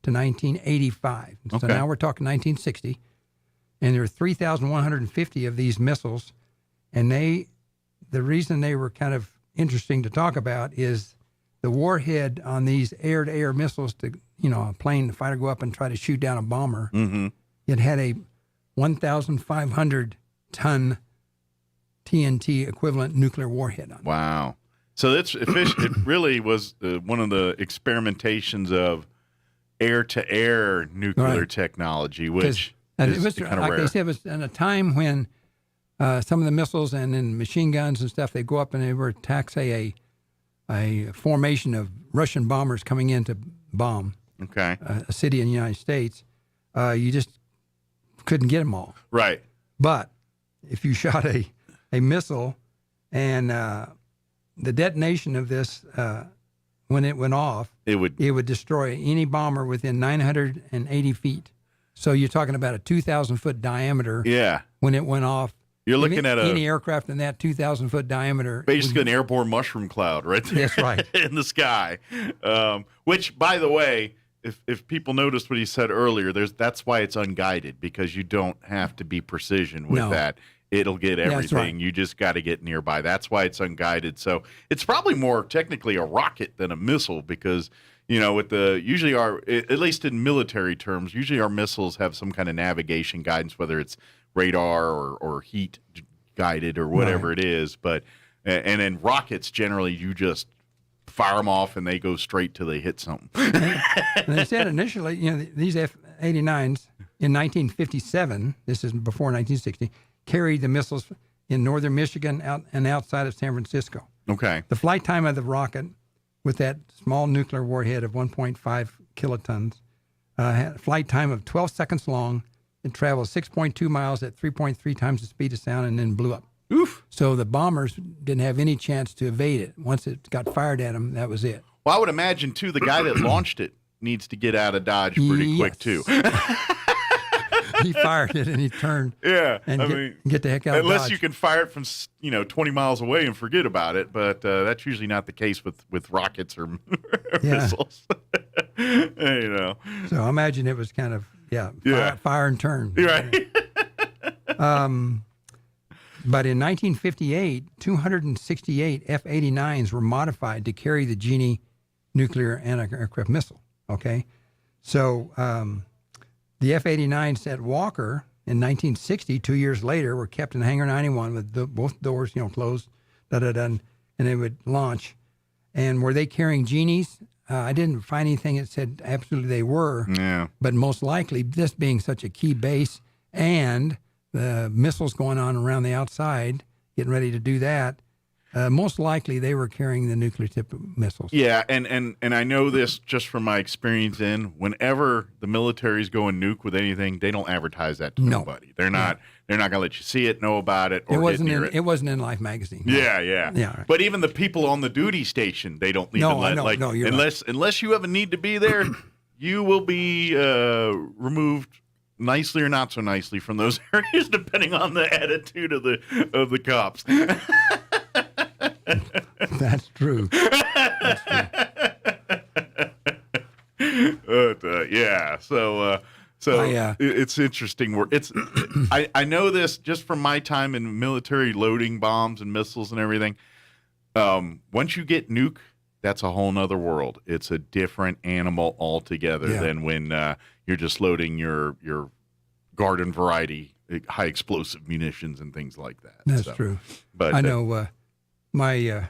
to 1985. So Okay. now we're talking 1960, and there are 3,150 of these missiles, and the reason they were kind of interesting to talk about is the warhead on these air-to-air missiles to, a plane, the fighter go up and try to shoot down a bomber. Mm-hmm. It had a 1,500 ton TNT equivalent nuclear warhead on it. Wow. So it really was one of the experimentations of air-to-air nuclear technology, which it is was, kind of like rare. I said, it was in a time when some of the missiles and then machine guns and stuff, they go up and they were attack, say, a formation of Russian bombers coming in to bomb a city in the United States. You just couldn't get them all. Right. But if you shot a missile and the detonation of this, when it went off, it would destroy any bomber within 980 feet. So you're talking about a 2,000-foot diameter. Yeah. When it went off. You're looking at any aircraft in that 2,000-foot diameter. Basically an airborne mushroom cloud right there. That's right. In the sky. Which, by the way, if people noticed what he said earlier, that's why it's unguided, because you don't have to be precision with that. It'll get everything. That's right. You just got to get nearby. That's why it's unguided. So it's probably more technically a rocket than a missile, because with usually at least in military terms, usually our missiles have some kind of navigation guidance, whether it's radar or heat guided or whatever it is. But and then rockets, generally you just fire them off and they go straight till they hit something. And they said initially, these F-89s in 1957, this is before 1960, carried the missiles in northern Michigan and outside of San Francisco. Okay. The flight time of the rocket with that small nuclear warhead of 1.5 kilotons had a flight time of 12 seconds long. It traveled 6.2 miles at 3.3 times the speed of sound and then blew up. Oof. So the bombers didn't have any chance to evade it. Once it got fired at them, that was it. Well, I would imagine, too, the guy that launched it needs to get out of Dodge pretty quick, too. He fired it and he turned. Yeah. And get the heck out of Dodge. Unless you can fire it from 20 miles away and forget about it, but that's usually not the case with rockets or missiles. So I imagine it was kind of fire and turn. Right. But in 1958, 268 F-89s were modified to carry the Genie nuclear anti-aircraft missile. Okay, so the F-89s at Walker in 1960, 2 years later, were kept in Hangar 91 with both doors, closed, and they would launch. And were they carrying Genies? I didn't find anything that said absolutely they were. Yeah. But most likely, this being such a key base and the missiles going on around the outside, getting ready to do that, most likely they were carrying the nuclear tip missiles. Yeah, and I know this just from my experience whenever the military's going nuke with anything, they don't advertise that to nobody. They're not gonna let you see it, know about it, or it wasn't in Life magazine. No. Yeah. Right. But even the people on the duty station, they don't even let unless you have a need to be there, you will be removed nicely or not so nicely from those areas, depending on the attitude of the cops. That's true. But, yeah. So it's interesting work. It's I know this just from my time in military loading bombs and missiles and everything. Once you get nuke, that's a whole nother world. It's a different animal altogether than when you're just loading your garden variety high explosive munitions and things like that. That's true. But I know my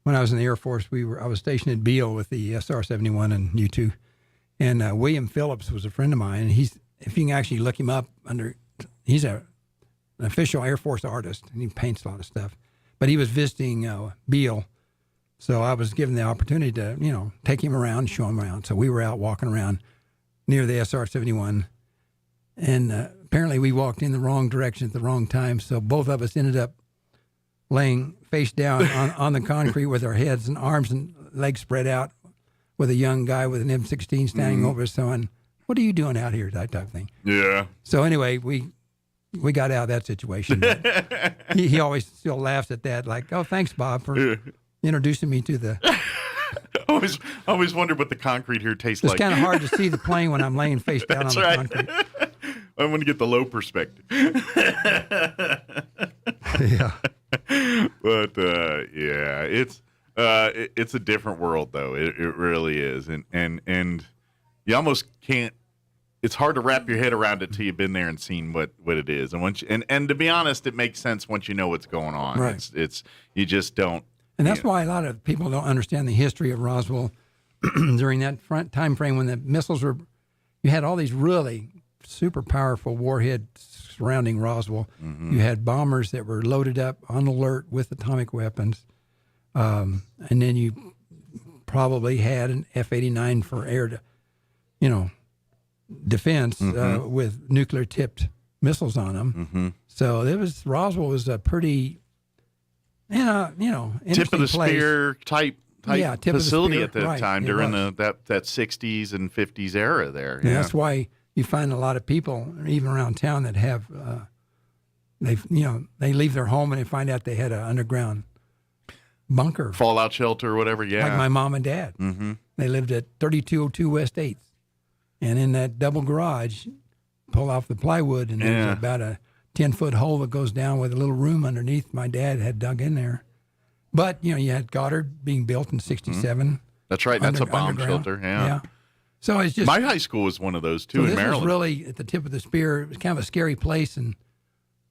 when I was in the Air Force, I was stationed at Beale with the SR-71 and U-2, and William Phillips was a friend of mine. And if you can actually look him up he's an official Air Force artist, and he paints a lot of stuff. But he was visiting Beale, so I was given the opportunity to take him around, show him around. So we were out walking around near the SR-71, and apparently we walked in the wrong direction at the wrong time. So both of us ended up laying face down on the concrete with our heads and arms and legs spread out, with a young guy with an M16 standing over us saying, "What are you doing out here?" That type of thing. Yeah. So anyway, we got out of that situation. he always still laughs at that, like, "Oh, thanks, Bob, for introducing me to the." I always wondered what the concrete here tastes It's like. It's kind of hard to see the plane when I'm laying face down on the concrete. I want to get the low perspective. Yeah. But it's a different world though. It really is, and you almost can't. It's hard to wrap your head around it till you've been there and seen what it is. And once and to be honest, it makes sense once you know what's going on. Right. It's you just don't. And that's why a lot of people don't understand the history of Roswell during that time frame when the missiles were. You had all these really super powerful warheads surrounding Roswell. Mm-hmm. You had bombers that were loaded up on alert with atomic weapons. And then you probably had an F-89 for air, defense with nuclear-tipped missiles on them. Mm-hmm. So Roswell was a pretty, interesting tip of the place. spear type facility at the right, time during that 60s and 50s era there. And that's why you find a lot of people, even around town, that have they leave their home and they find out they had an underground bunker, fallout shelter or whatever. Yeah, like my mom and dad. Mm-hmm. They lived at 3202 West 8th, and in that double garage, pull off the plywood, and there's about a 10-foot hole that goes down with a little room underneath. My dad had dug in there, but you had Goddard being built in '67. Mm-hmm. That's right. That's a bomb shelter. Yeah. So it's just my high school was one of those too in Maryland. This was really at the tip of the spear. It was kind of a scary place, and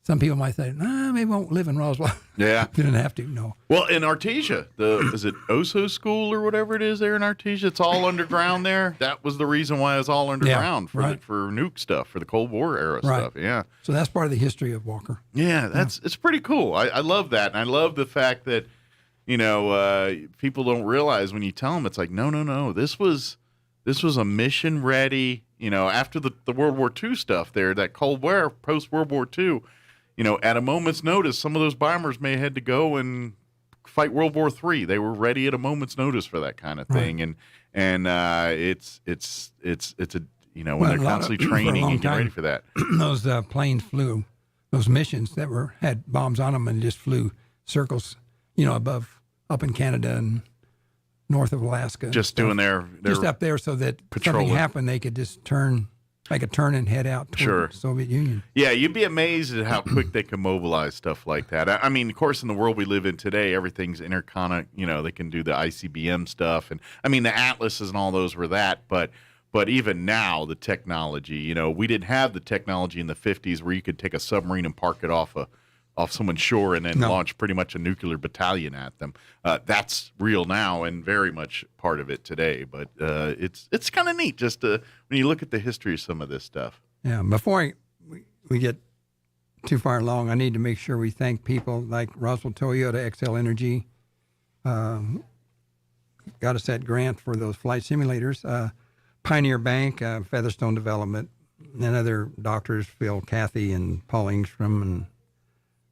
some people might say, maybe we won't live in Roswell. Yeah. You didn't have to, no. Well, in Artesia, is it Oso School or whatever it is there in Artesia? It's all underground there. That was the reason why it was all underground for nuke stuff, for the Cold War era stuff. Yeah. So that's part of the history of Walker. Yeah, it's pretty cool. I love that. And I love the fact that, people don't realize when you tell them, it's like, no. This was a mission ready, after the World War II stuff there, that Cold War, post World War II, at a moment's notice, some of those bombers may have had to go and fight World War III. They were ready at a moment's notice for that kind of thing. And it's a, when they're constantly training and getting ready for that. Those planes flew, those missions that had bombs on them and just flew circles, up in Canada and north of Alaska. Just doing their just up there so that patrolling. Something happened, they could just make a turn and head out toward the Soviet Union. Yeah, you'd be amazed at how quick they can mobilize stuff like that. I mean, of course, in the world we live in today, everything's interconnect. They can do the ICBM stuff, and I mean the Atlases and all those were that. But even now, the technology. We didn't have the technology in the 50s where you could take a submarine and park it off someone's shore and then launch pretty much a nuclear battalion at them. That's real now and very much part of it today. But it's kind of neat just when you look at the history of some of this stuff. Yeah. Before we get too far along, I need to make sure we thank people like Roswell Toyota, XL Energy, got us that grant for those flight simulators, Pioneer Bank, Featherstone Development, and other doctors, Phil, Kathy, and Paul Ingstrom, and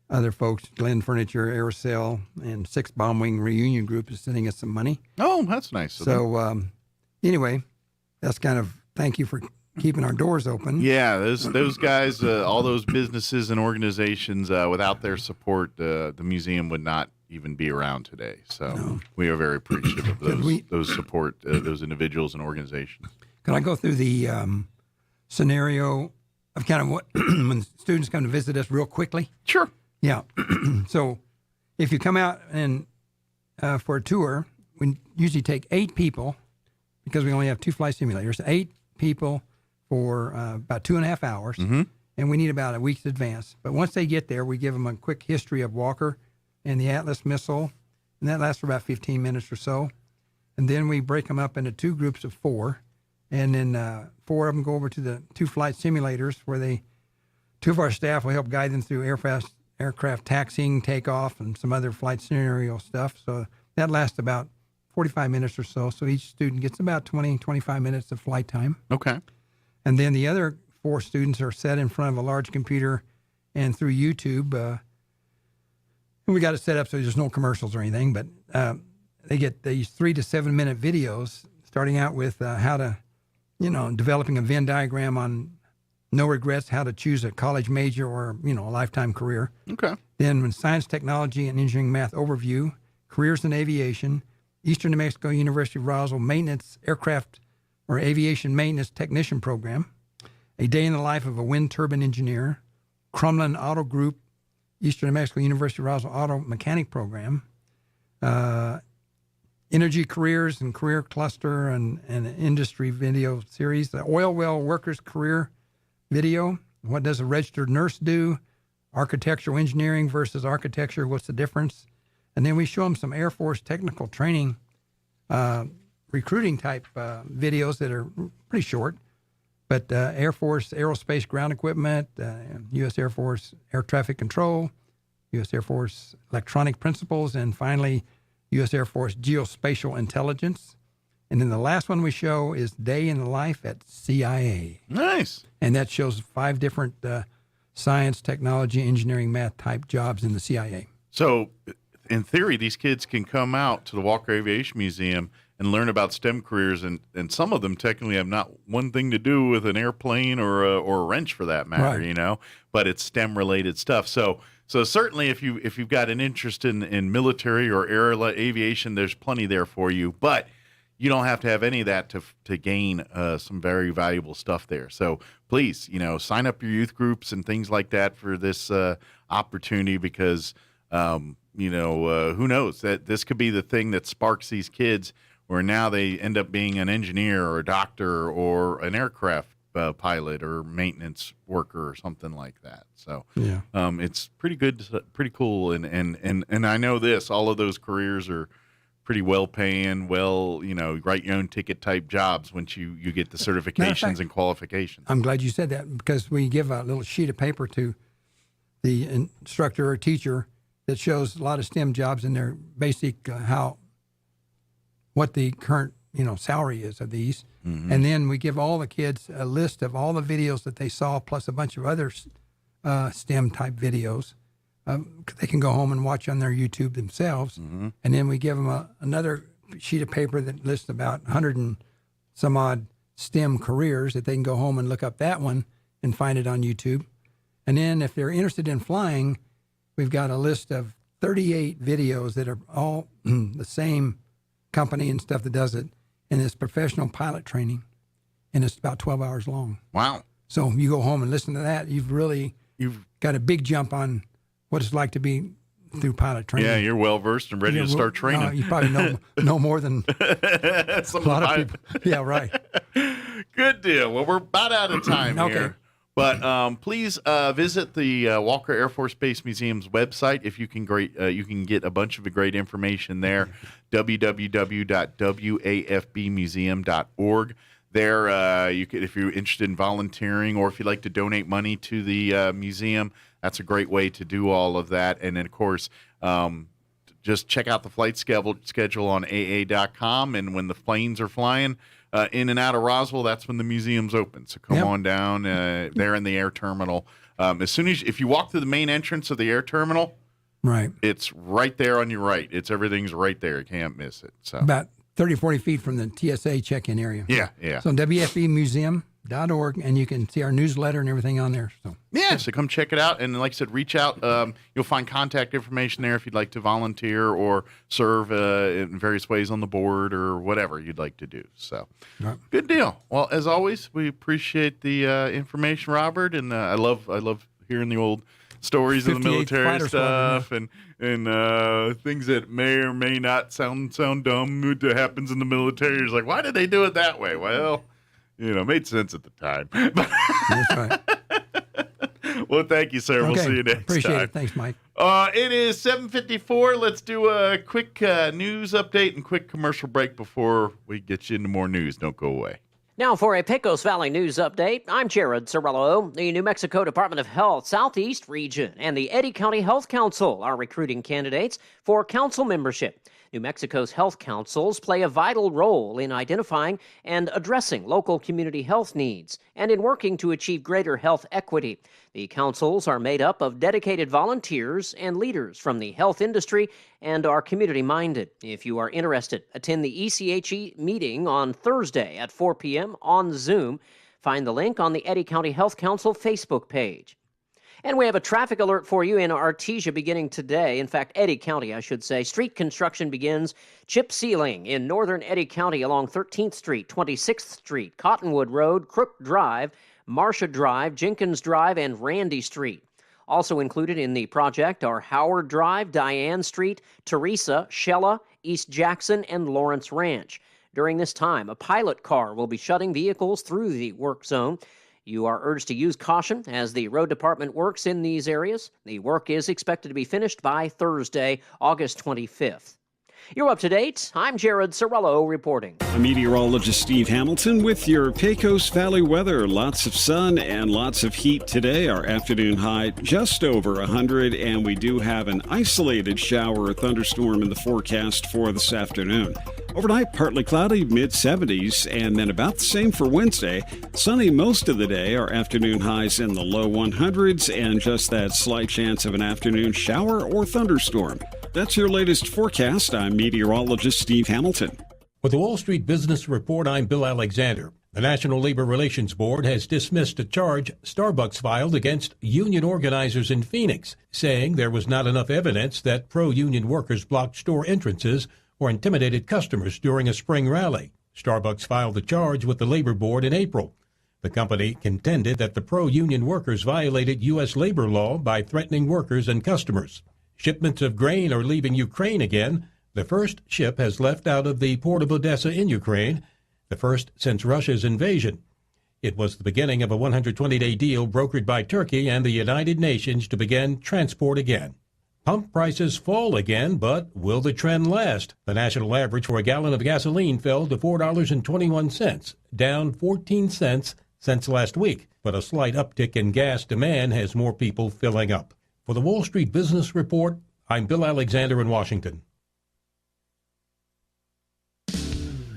other folks, Glenn Furniture, Aerocell, and Six Bomb Wing Reunion Group is sending us some money. Oh, that's nice. So anyway, that's kind of thank you for keeping our doors open. Yeah, those guys, all those businesses and organizations, without their support, the museum would not even be around today. So we are very appreciative of those support, those individuals and organizations. Can I go through the scenario of kind of what when students come to visit us real quickly. Sure. Yeah. So if you come out and for a tour, we usually take 8 people because we only have 2 flight simulators, 8 people for about 2.5 hours. Mm-hmm. And we need about a week's advance. But once they get there, we give them a quick history of Walker and the Atlas missile, and that lasts for about 15 minutes or so. And then we break them up into 2 groups of 4, and then 4 of them go over to the 2 flight simulators where 2 of our staff will help guide them through aircraft taxiing, takeoff, and some other flight scenario stuff. So that lasts about 45 minutes or so. So each student gets about 20, 25 minutes of flight time. Okay. And then the other 4 students are set in front of a large computer and through YouTube. And we got it set up so there's no commercials or anything, but they get these 3 to 7 minute videos starting out with how to, developing a Venn diagram on no regrets, how to choose a college major or, a lifetime career. Okay. Then when science, technology, and engineering math overview, careers in aviation, Eastern New Mexico University of Roswell maintenance aircraft or aviation maintenance technician program, a day in the life of a wind turbine engineer, Crumlin Auto Group, Eastern New Mexico University of Roswell Auto Mechanic Program, energy careers and career cluster and industry video series, the oil well workers career video, what does a registered nurse do, architectural engineering versus architecture, what's the difference? And then we show them some Air Force technical training, recruiting type videos that are pretty short. But Air Force aerospace ground equipment, U.S. Air Force air traffic control, U.S. Air Force electronic principles, and finally, U.S. Air Force geospatial intelligence. And then the last one we show is Day in the Life at CIA. Nice. And that shows 5 different science, technology, engineering, math type jobs in the CIA. So, in theory, these kids can come out to the Walker Aviation Museum and learn about STEM careers, and some of them technically have not one thing to do with an airplane or a wrench for that matter, Right. but it's STEM related stuff. So certainly if you've got an interest in military or aviation, there's plenty there for you, but you don't have to have any of that to gain some very valuable stuff there. So please, sign up your youth groups and things like that for this opportunity because, who knows that this could be the thing that sparks these kids where now they end up being an engineer or a doctor or an aircraft pilot or maintenance worker or something like that. So yeah, it's pretty good, pretty cool. And I know all of those careers are pretty well paying, write your own ticket type jobs once you get the certifications and qualifications. I'm glad you said that because we give a little sheet of paper to the instructor or teacher that shows a lot of STEM jobs in their basic what the current salary is of these. Mm-hmm. And then we give all the kids a list of all the videos that they saw plus a bunch of other STEM type videos. They can go home and watch on their YouTube themselves. Mm-hmm. And then we give them another sheet of paper that lists about 100 and some odd STEM careers that they can go home and look up that one and find it on YouTube. And then if they're interested in flying, we've got a list of 38 videos that are all the same company and stuff that does it, and it's professional pilot training, and it's about 12 hours long. Wow. So you go home and listen to that, you've got a big jump on what it's like to be through pilot training. Yeah, you're well versed and ready to start training. You probably know more than a lot of people. Yeah, right. Good deal. Well, we're about out of time here. But please visit the Walker Air Force Base Museum's website if you can get a bunch of great information there. www.wafbmuseum.org. There, you could, if you're interested in volunteering or if you'd like to donate money to the museum, that's a great way to do all of that. And then, of course, just check out the flight schedule on AA.com. And when the planes are flying in and out of Roswell, that's when the museum's open. So come on down there in the air terminal. If you walk through the main entrance of the air terminal, right, it's right there on your right. Everything's right there. You can't miss it. So about 30, 40 feet from the TSA check-in area. Yeah. So WFBmuseum.org. .org, and you can see our newsletter and everything on there. So come check it out. And like I said, reach out. You'll find contact information there if you'd like to volunteer or serve in various ways on the board or whatever you'd like to do. So good deal. Well, as always, we appreciate the information, Robert. And I love hearing the old stories of the military stuff and things that may or may not sound dumb that happens in the military. It's like, why did they do it that way? Well, it made sense at the time. That's right. Well, thank you, sir. Okay. We'll see you next time. Appreciate it. Thanks, Mike. It is 7:54. Let's do a quick news update and quick commercial break before we get you into more news. Don't go away. Now for a Pecos Valley news update, I'm Jared Cirillo. The New Mexico Department of Health Southeast Region and the Eddy County Health Council are recruiting candidates for council membership. New Mexico's health councils play a vital role in identifying and addressing local community health needs and in working to achieve greater health equity. The councils are made up of dedicated volunteers and leaders from the health industry and are community-minded. If you are interested, attend the ECHE meeting on Thursday at 4 p.m. on Zoom. Find the link on the Eddy County Health Council Facebook page. And we have a traffic alert for you in Artesia beginning today. In fact, Eddy County, I should say. Street construction begins chip sealing in northern Eddy County along 13th Street, 26th Street, Cottonwood Road, Crook Drive, Marcia Drive, Jenkins Drive, and Randy Street. Also included in the project are Howard Drive, Diane Street, Teresa, Shella, East Jackson, and Lawrence Ranch. During this time, a pilot car will be shutting vehicles through the work zone. You are urged to use caution as the road department works in these areas. The work is expected to be finished by Thursday, August 25th. You're up to date. I'm Jared Cirillo reporting. I'm meteorologist Steve Hamilton with your Pecos Valley weather. Lots of sun and lots of heat today. Our afternoon high just over 100, and we do have an isolated shower or thunderstorm in the forecast for this afternoon. Overnight, partly cloudy, mid-70s, and then about the same for Wednesday. Sunny most of the day. Our afternoon highs in the low 100s, and just that slight chance of an afternoon shower or thunderstorm. That's your latest forecast. I'm meteorologist Steve Hamilton. With the Wall Street Business Report, I'm Bill Alexander. The National Labor Relations Board has dismissed a charge Starbucks filed against union organizers in Phoenix, saying there was not enough evidence that pro-union workers blocked store entrances or intimidated customers during a spring rally. Starbucks filed the charge with the Labor Board in April. The company contended that the pro-union workers violated U.S. labor law by threatening workers and customers. Shipments of grain are leaving Ukraine again. The first ship has left out of the port of Odessa in Ukraine, the first since Russia's invasion. It was the beginning of a 120-day deal brokered by Turkey and the United Nations to begin transport again. Pump prices fall again, but will the trend last? The national average for a gallon of gasoline fell to $4.21, down 14 cents since last week, but a slight uptick in gas demand has more people filling up. For the Wall Street Business Report, I'm Bill Alexander in Washington.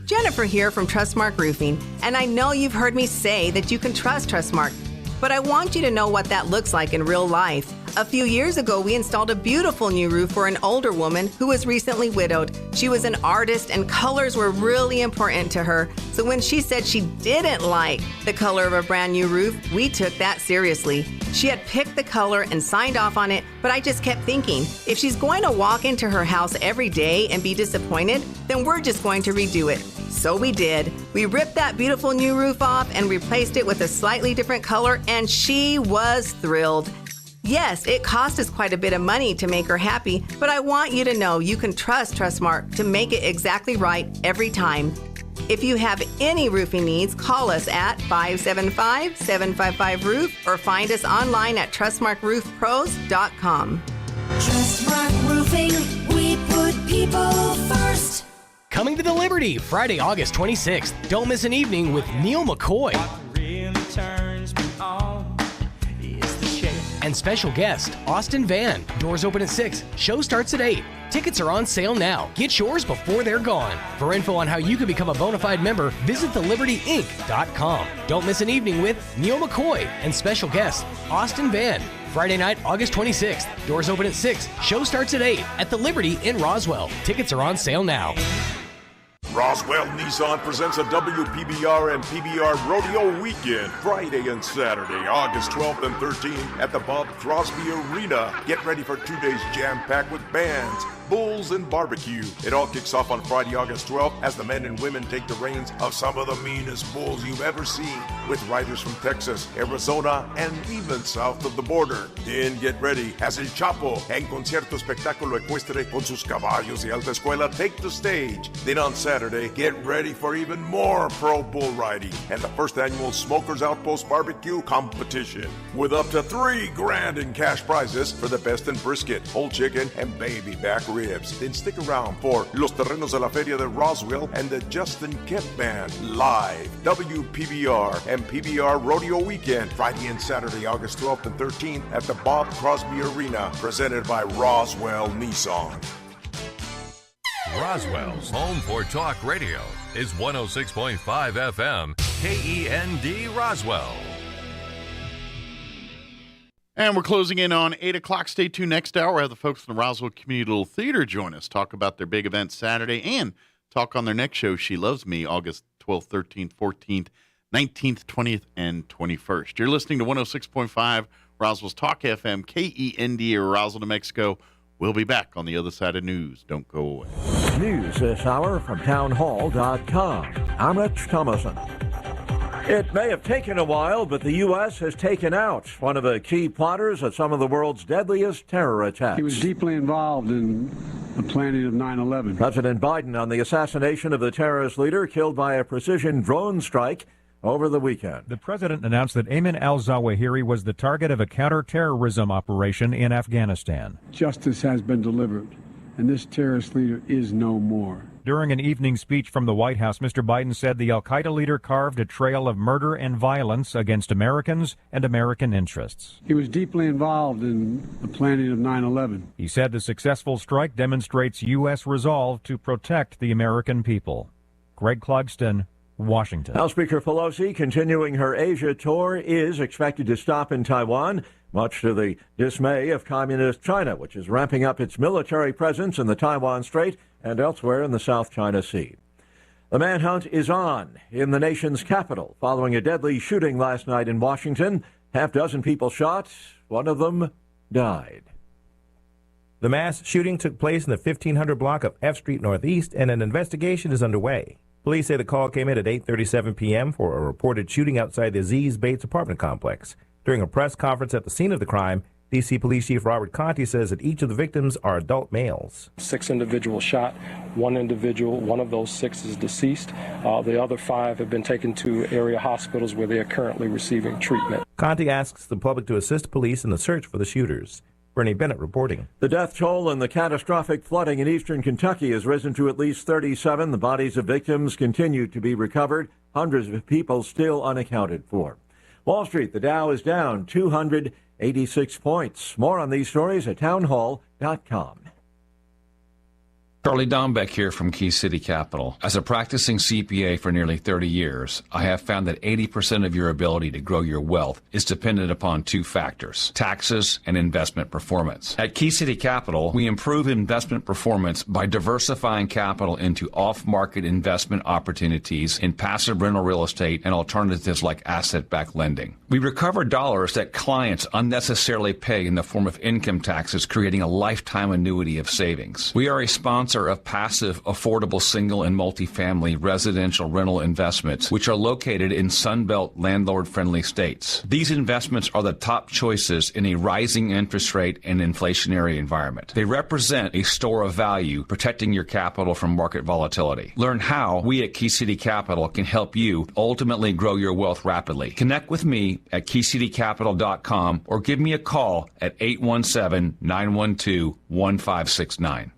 Jennifer here from Trustmark Roofing, and I know you've heard me say that you can trust Trustmark, but I want you to know what that looks like in real life. A few years ago, we installed a beautiful new roof for an older woman who was recently widowed. She was an artist and colors were really important to her. So when she said she didn't like the color of a brand new roof, we took that seriously. She had picked the color and signed off on it, but I just kept thinking, if she's going to walk into her house every day and be disappointed, then we're just going to redo it. So we did. We ripped that beautiful new roof off and replaced it with a slightly different color, and she was thrilled. Yes, it cost us quite a bit of money to make her happy, but I want you to know you can trust Trustmark to make it exactly right every time. If you have any roofing needs, call us at 575-755-ROOF or find us online at trustmarkroofpros.com. Trustmark Roofing, we put people first. Coming to the Liberty, Friday, August 26th. Don't miss an evening with Neil McCoy. And special guest, Austin Van. Doors open at 6. Show starts at 8. Tickets are on sale now. Get yours before they're gone. For info on how you can become a bona fide member, visit thelibertyinc.com. Don't miss an evening with Neil McCoy and special guest, Austin Van. Friday night, August 26th. Doors open at 6. Show starts at 8 at the Liberty in Roswell. Tickets are on sale now. Roswell Nissan presents a WPBR and PBR Rodeo Weekend, Friday and Saturday, August 12th and 13th at the Bob Crosby Arena. Get ready for 2 days jam-packed with bands, bulls, and barbecue. It all kicks off on Friday, August 12th as the men and women take the reins of some of the meanest bulls you've ever seen, with riders from Texas, Arizona, and even south of the border. Then get ready as El Chapo en concierto espectáculo ecuestre con sus caballos de alta escuela take the stage. Then on Saturday, get ready for even more pro bull riding and the first annual Smokers Outpost Barbecue Competition, with up to $3 grand in cash prizes for the best in brisket, whole chicken, and baby back ribs. Then stick around for Los Terrenos de la Feria de Roswell and the Justin Kemp Band live. WPBR and PBR Rodeo Weekend, Friday and Saturday, August 12th and 13th at the Bob Crosby Arena, presented by Roswell Nissan. Roswell's home for talk radio is 106.5 FM, KEND Roswell. And we're closing in on 8 o'clock. Stay tuned next hour. We'll have the folks from the Roswell Community Theater join us, talk about their big event Saturday, and talk on their next show, She Loves Me, August 12th, 13th, 14th, 19th, 20th, and 21st. You're listening to 106.5 Roswell's Talk FM, KEND, Roswell, New Mexico. We'll be back on the other side of news. Don't go away. News this hour from townhall.com. I'm Rich Thomason. It may have taken a while, but the U.S. has taken out one of the key plotters of some of the world's deadliest terror attacks. He was deeply involved in the planning of 9/11. President Biden on the assassination of the terrorist leader killed by a precision drone strike over the weekend. The president announced that Ayman al-Zawahiri was the target of a counterterrorism operation in Afghanistan. Justice has been delivered, and this terrorist leader is no more. During an evening speech from the White House, Mr. Biden said the al-Qaeda leader carved a trail of murder and violence against Americans and American interests. He was deeply involved in the planning of 9/11. He said the successful strike demonstrates U.S. resolve to protect the American people. Greg Clugston, Washington. House Speaker Pelosi, continuing her Asia tour, is expected to stop in Taiwan, much to the dismay of Communist China, which is ramping up its military presence in the Taiwan Strait and elsewhere in the South China Sea. The manhunt is on in the nation's capital following a deadly shooting last night in Washington. Half dozen people shot. One of them died. The mass shooting took place in the 1500 block of F Street Northeast, and an investigation is underway. Police say the call came in at 8:37 p.m. for a reported shooting outside the Aziz Bates apartment complex. During a press conference at the scene of the crime, D.C. Police Chief Robert Conti says that each of the victims are adult males. 6 individuals shot. One of those 6 is deceased. The other 5 have been taken to area hospitals where they are currently receiving treatment. Conti asks the public to assist police in the search for the shooters. Bernie Bennett reporting. The death toll in the catastrophic flooding in eastern Kentucky has risen to at least 37. The bodies of victims continue to be recovered. Hundreds of people still unaccounted for. Wall Street, the Dow is down 286 points. More on these stories at townhall.com. Charlie Dombeck here from Key City Capital. As a practicing CPA for nearly 30 years, I have found that 80% of your ability to grow your wealth is dependent upon 2 factors: taxes and investment performance. At Key City Capital, we improve investment performance by diversifying capital into off-market investment opportunities in passive rental real estate and alternatives like asset-backed lending. We recover dollars that clients unnecessarily pay in the form of income taxes, creating a lifetime annuity of savings. We are a sponsor of passive, affordable single and multifamily residential rental investments, which are located in Sunbelt landlord-friendly states. These investments are the top choices in a rising interest rate and inflationary environment. They represent a store of value, protecting your capital from market volatility. Learn how we at Key City Capital can help you ultimately grow your wealth rapidly. Connect with me at keycitycapital.com or give me a call at 817-912-1569.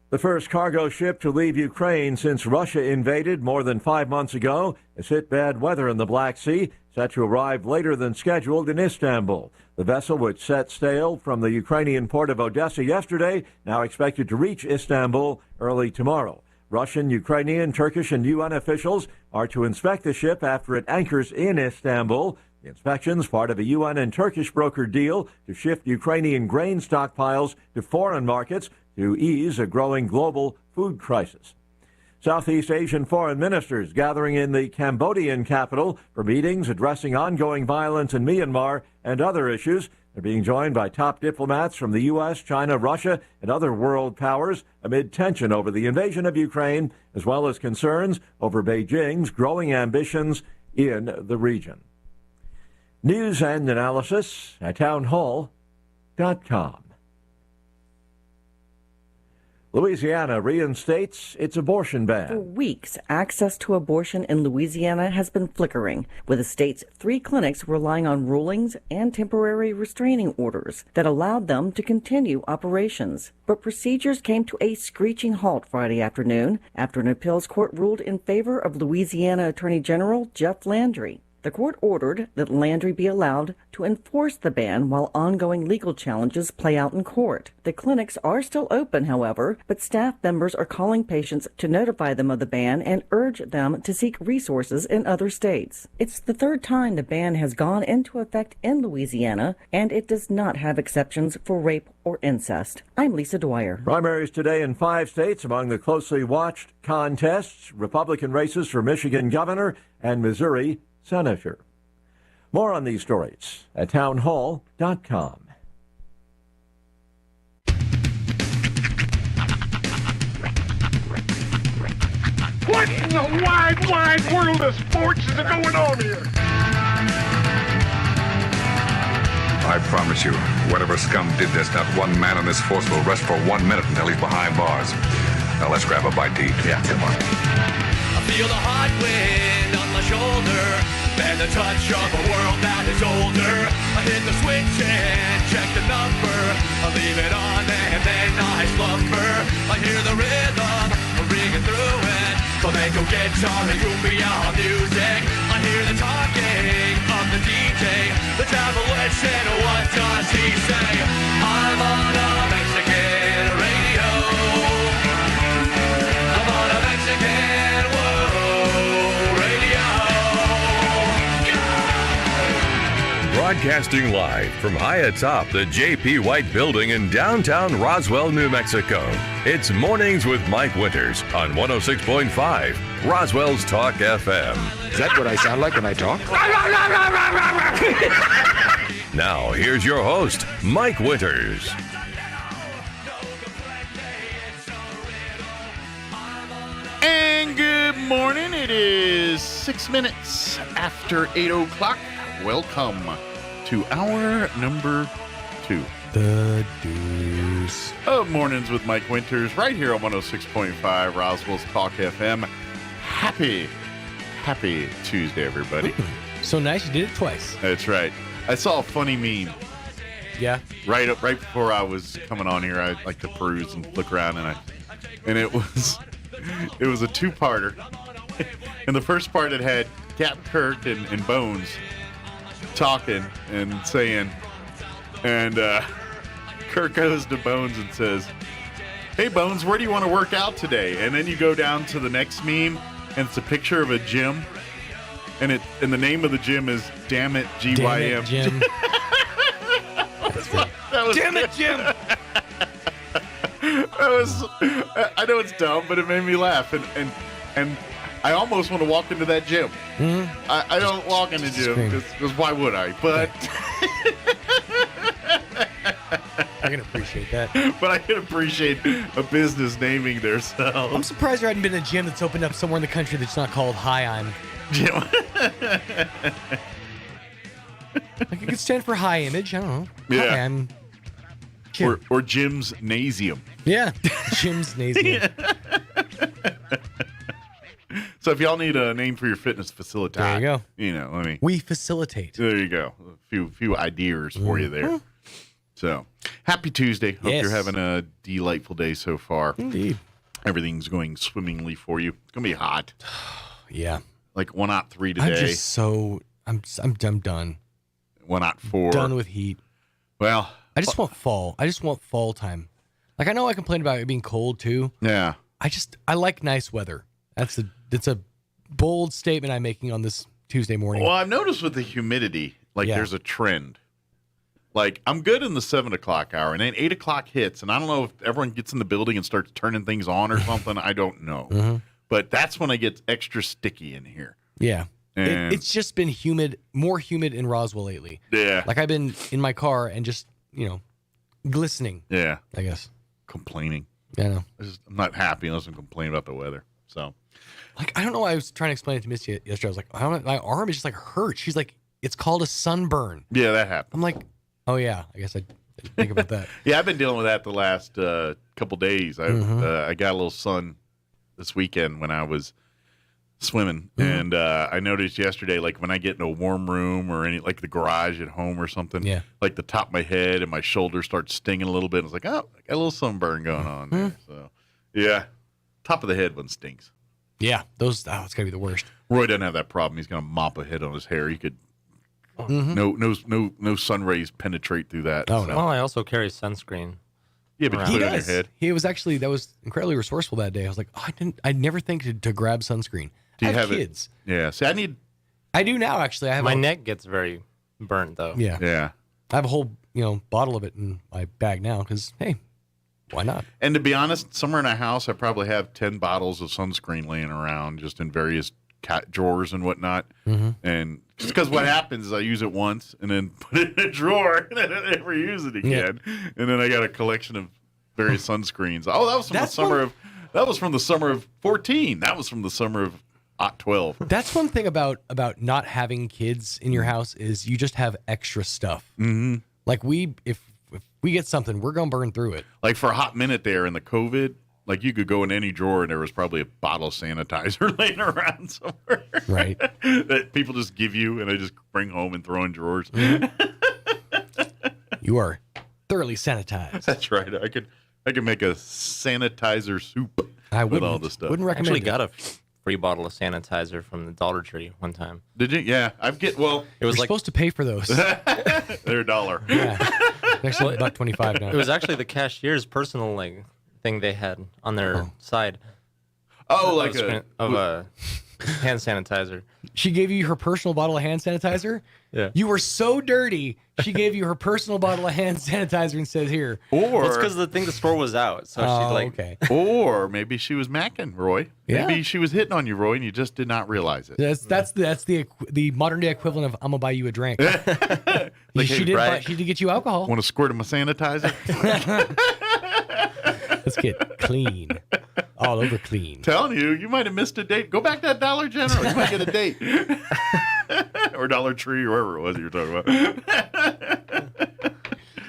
The first cargo ship to leave Ukraine since Russia invaded more than 5 months ago has hit bad weather in the Black Sea, set to arrive later than scheduled in Istanbul. The vessel, which set sail from the Ukrainian port of Odessa yesterday, now expected to reach Istanbul early tomorrow. Russian, Ukrainian, Turkish, and UN officials are to inspect the ship after it anchors in Istanbul. The inspection's part of a UN and Turkish brokered deal to shift Ukrainian grain stockpiles to foreign markets to ease a growing global food crisis. Southeast Asian foreign ministers gathering in the Cambodian capital for meetings addressing ongoing violence in Myanmar and other issues. They're being joined by top diplomats from the U.S., China, Russia, and other world powers amid tension over the invasion of Ukraine, as well as concerns over Beijing's growing ambitions in the region. News and analysis at townhall.com. Louisiana reinstates its abortion ban. For weeks, access to abortion in Louisiana has been flickering, with the state's 3 clinics relying on rulings and temporary restraining orders that allowed them to continue operations. But procedures came to a screeching halt Friday afternoon after an appeals court ruled in favor of Louisiana Attorney General Jeff Landry. The court ordered that Landry be allowed to enforce the ban while ongoing legal challenges play out in court. The clinics are still open, however, but staff members are calling patients to notify them of the ban and urge them to seek resources in other states. It's the 3rd time the ban has gone into effect in Louisiana, and it does not have exceptions for rape or incest. I'm Lisa Dwyer. Primaries today in 5 states. Among the closely watched contests, Republican races for Michigan governor and Missouri senator. More on these stories at townhall.com. What in the wide, wide world of sports is going on here? I promise you, whatever scum did this, not one man on this force will rest for 1 minute until he's behind bars. Now let's grab a bite to eat. Yeah, come on. I feel the hot wind on my shoulder and the touch of a world that is older. I hit the switch and check the number. I leave it on and then I slumber. I hear the rhythm ringing through it. Flamenco guitar and cumbia music. I hear the talking of the DJ. The Travelician, what does he say? I'm on a Mexican radio. I'm on a Mexican radio. Broadcasting live from high atop the J.P. White Building in downtown Roswell, New Mexico. It's Mornings with Mike Winters on 106.5 Roswell's Talk FM. Is that what I sound like when I talk? Now, here's your host, Mike Winters. And good morning. It is 6 minutes after 8 o'clock. Welcome to hour number 2. The Deuce. Of Mornings with Mike Winters, right here on 106.5 Roswell's Talk FM. Happy Tuesday, everybody. So nice you did it twice. That's right. I saw a funny meme. Yeah. Right before I was coming on here, I like to peruse and look around, and it was a 2-parter. And the first part, it had Cap Kirk and Bones talking and saying, and Kirk goes to Bones and says, "Hey Bones, where do you want to work out today?" And then you go down to the next meme, and it's a picture of a gym, and the name of the gym is Damn It GYM. Damn it, Jim. Damn it, Jim. I know it's dumb, but it made me laugh, and I almost want to walk into that gym. Mm-hmm. I don't walk in the gym because why would I? But I can appreciate that. But I can appreciate a business naming themselves. I'm surprised there hadn't been a gym that's opened up somewhere in the country that's not called Hi I'm. Gym. Like it could stand for high image. I don't know. Yeah. Hi, I'm Jim. Or Jim's Nasium. Yeah. Jim's Nasium. So if y'all need a name for your fitness facility, there you go. You know, we facilitate. There you go. A few ideas for you there. So happy Tuesday. Hope you're having a delightful day so far. Indeed. Everything's going swimmingly for you. It's gonna be hot. Yeah. Like 103 today. I'm done. 104. Done with heat. Well, I just want fall. I just want fall time. Like I know I complain about it being cold too. Yeah. I like nice weather. That's a bold statement I'm making on this Tuesday morning. Well, I've noticed with the humidity, there's a trend. Like, I'm good in the 7 o'clock hour, and then 8 o'clock hits, and I don't know if everyone gets in the building and starts turning things on or something. I don't know. But that's when I get extra sticky in here. Yeah. And It's just been more humid in Roswell lately. Yeah. Like I've been in my car and just, glistening. Yeah. I guess. Complaining. Yeah, I know. I'm not happy unless I'm complaining about the weather. So, like, I don't know why I was trying to explain it to Missy yesterday. I was like, I don't know, my arm is just like hurt. She's like, it's called a sunburn. Yeah, that happened. I'm like, oh, yeah. I guess I didn't think about that. Yeah, I've been dealing with that the last couple days. I got a little sun this weekend when I was swimming, and I noticed yesterday, like when I get in a warm room or any like the garage at home or something, like the top of my head and my shoulder starts stinging a little bit. It's like, oh, I got a little sunburn going on there. So, yeah, top of the head one stinks. Yeah, it's gotta be the worst. Roy doesn't have that problem. He's gonna mop a head on his hair. He could. No sun rays penetrate through that. Oh no! Well, I also carry sunscreen. Yeah, but he you put it on does. your head. He was actually that was incredibly resourceful that day. I was like, I'd never think to grab sunscreen. Do you I have have kids. It? Yeah. See, I do now. Actually, I have my neck gets very burnt though. Yeah. Yeah. I have a whole bottle of it in my bag now because hey, why not? And to be honest, somewhere in a house, I probably have 10 bottles of sunscreen laying around, just in various drawers and whatnot. And just because what happens is I use it once and then put it in a drawer and then I never use it again. And then I got a collection of various sunscreens. Oh, that was from the summer of 14. That was from the summer of 12. That's one thing about not having kids in your house is you just have extra stuff. Like if we get something, we're gonna burn through it. Like for a hot minute there in the COVID, like you could go in any drawer and there was probably a bottle of sanitizer laying around somewhere. Right. That people just give you and they just bring home and throw in drawers. You are thoroughly sanitized. That's right. I could make a sanitizer soup with all the stuff. Wouldn't recommend Actually got a free bottle of sanitizer from the Dollar Tree one time. Did you? Yeah. It was You're supposed to pay for those. They're $1. Yeah. Actually, about $25 now. It was actually the cashier's personal thing they had on their side. Oh, like a hand sanitizer. She gave you her personal bottle of hand sanitizer? Yeah. You were so dirty, she gave you her personal bottle of hand sanitizer and said, here. Or it's because the store was out. So okay. Or maybe she was macking, Roy. Yeah. Maybe she was hitting on you, Roy, and you just did not realize it. That's the modern day equivalent of I'm gonna buy you a drink. She did get you alcohol. Want to squirt him a sanitizer? Let's get clean. All over clean. Telling you might have missed a date. Go back to that Dollar General. You might get a date. Or Dollar Tree, or wherever it was you were talking about.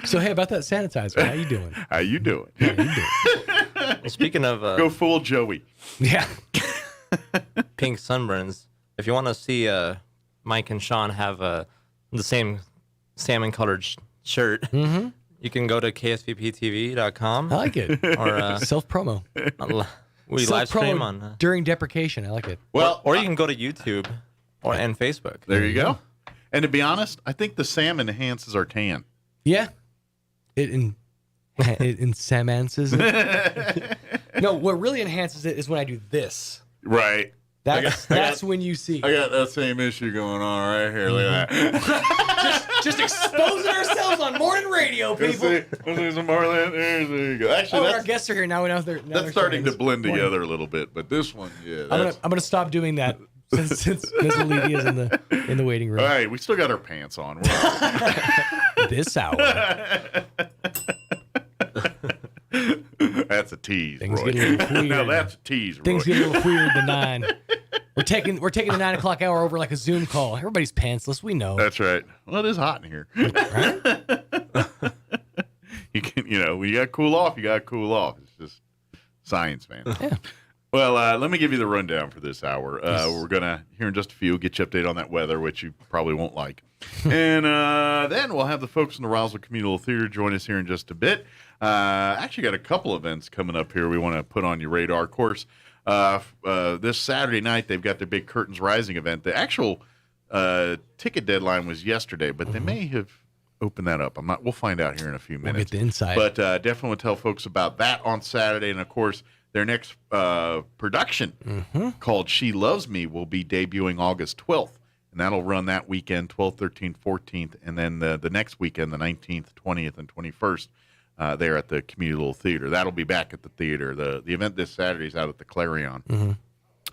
So, hey, about that sanitizer, how you doing? How you doing? Well, speaking of... Go fool Joey. Yeah. Pink sunburns. If you want to see Mike and Sean have the same salmon-colored shirt, you can go to ksvptv.com. I like it. Or self-promo. We live stream on... during deprecation. I like it. Well, or you can go to YouTube and Facebook. There you go. And to be honest, I think the salmon enhances our tan. Yeah. It enhances it. No, what really enhances it is when I do this. Right. That's when you see. I got that same issue going on right here. Look at that. just exposing ourselves on morning radio, people. Let's see some more. There you go. Actually, our guests are here now. That's starting to blend together a little bit, but this one, yeah. I'm gonna stop doing that since Ms. Olivia is in the waiting room. All right, we still got our pants on. This hour. That's a tease. Things Roy. get a little weird. Now that's a tease. Roy. Things get a little weird. The 9. We're taking the 9 o'clock hour over like a Zoom call. Everybody's pantsless. We know. That's right. Well, it is hot in here. Right? When you got to cool off, you got to cool off. It's just science, man. Yeah. Well, let me give you the rundown for this hour. We're going to, here in just a few, get you updated on that weather, which you probably won't like. And then we'll have the folks in the Roswell Communal Theater join us here in just a bit. Actually got a couple events coming up here we want to put on your radar. Of course, this Saturday night, they've got their big Curtains Rising event. The actual ticket deadline was yesterday, but they may have opened that up. We'll find out here in a few minutes. We'll get the inside. But definitely will tell folks about that on Saturday. And, of course, their next production called She Loves Me will be debuting August 12th and that'll run that weekend, 12th, 13th, 14th, and then the next weekend, the 19th, 20th, and 21st, there at the Community Little Theater. That'll be back at the theater. The event this Saturday is out at the Clarion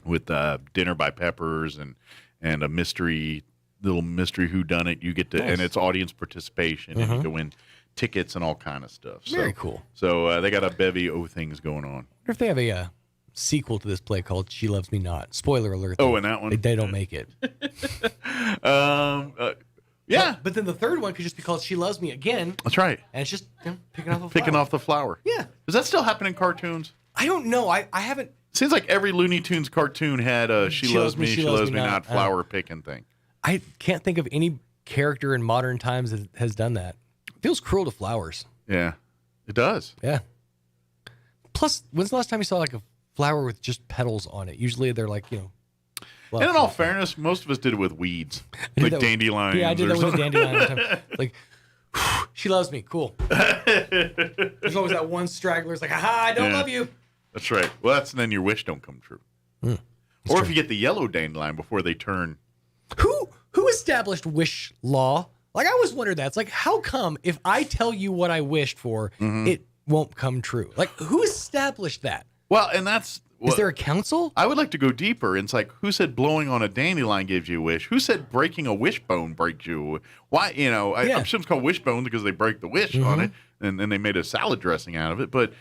with dinner by Peppers and a little mystery whodunit. You get to, and it's audience participation, and you can win tickets and all kind of stuff. Very cool. So they got a bevy of things going on. I wonder if they have a sequel to this play called "She Loves Me Not." Spoiler alert. Oh, and that one they don't make it. Yeah, but then the third one could just be called "She Loves Me Again." That's right. And it's just picking off off the flower. Yeah. Does that still happen in cartoons? I don't know. I haven't. Seems like every Looney Tunes cartoon had a "She Loves Me, She Loves Me Not" flower picking thing. I can't think of any character in modern times that has done that. It feels cruel to flowers. Yeah, it does. Yeah. Plus, when's the last time you saw like a flower with just petals on it? Usually they're like, And in all fairness, most of us did it with weeds, like dandelions. Yeah, I did that with a dandelion one time. Like, she loves me. Cool. There's always that one straggler. It's like, aha, I don't love you. That's right. Well, then your wish don't come true. Or if you get the yellow dandelion before they turn. Who established wish law? Like, I always wondered that. It's like, how come if I tell you what I wished for, it won't come true? Like, who established that? Well, and that's... Is there a council? I would like to go deeper. It's like, who said blowing on a dandelion gives you a wish? Who said breaking a wishbone breaks you a wish? Why, I'm sure it's called wishbone because they break the wish on it, and then they made a salad dressing out of it. But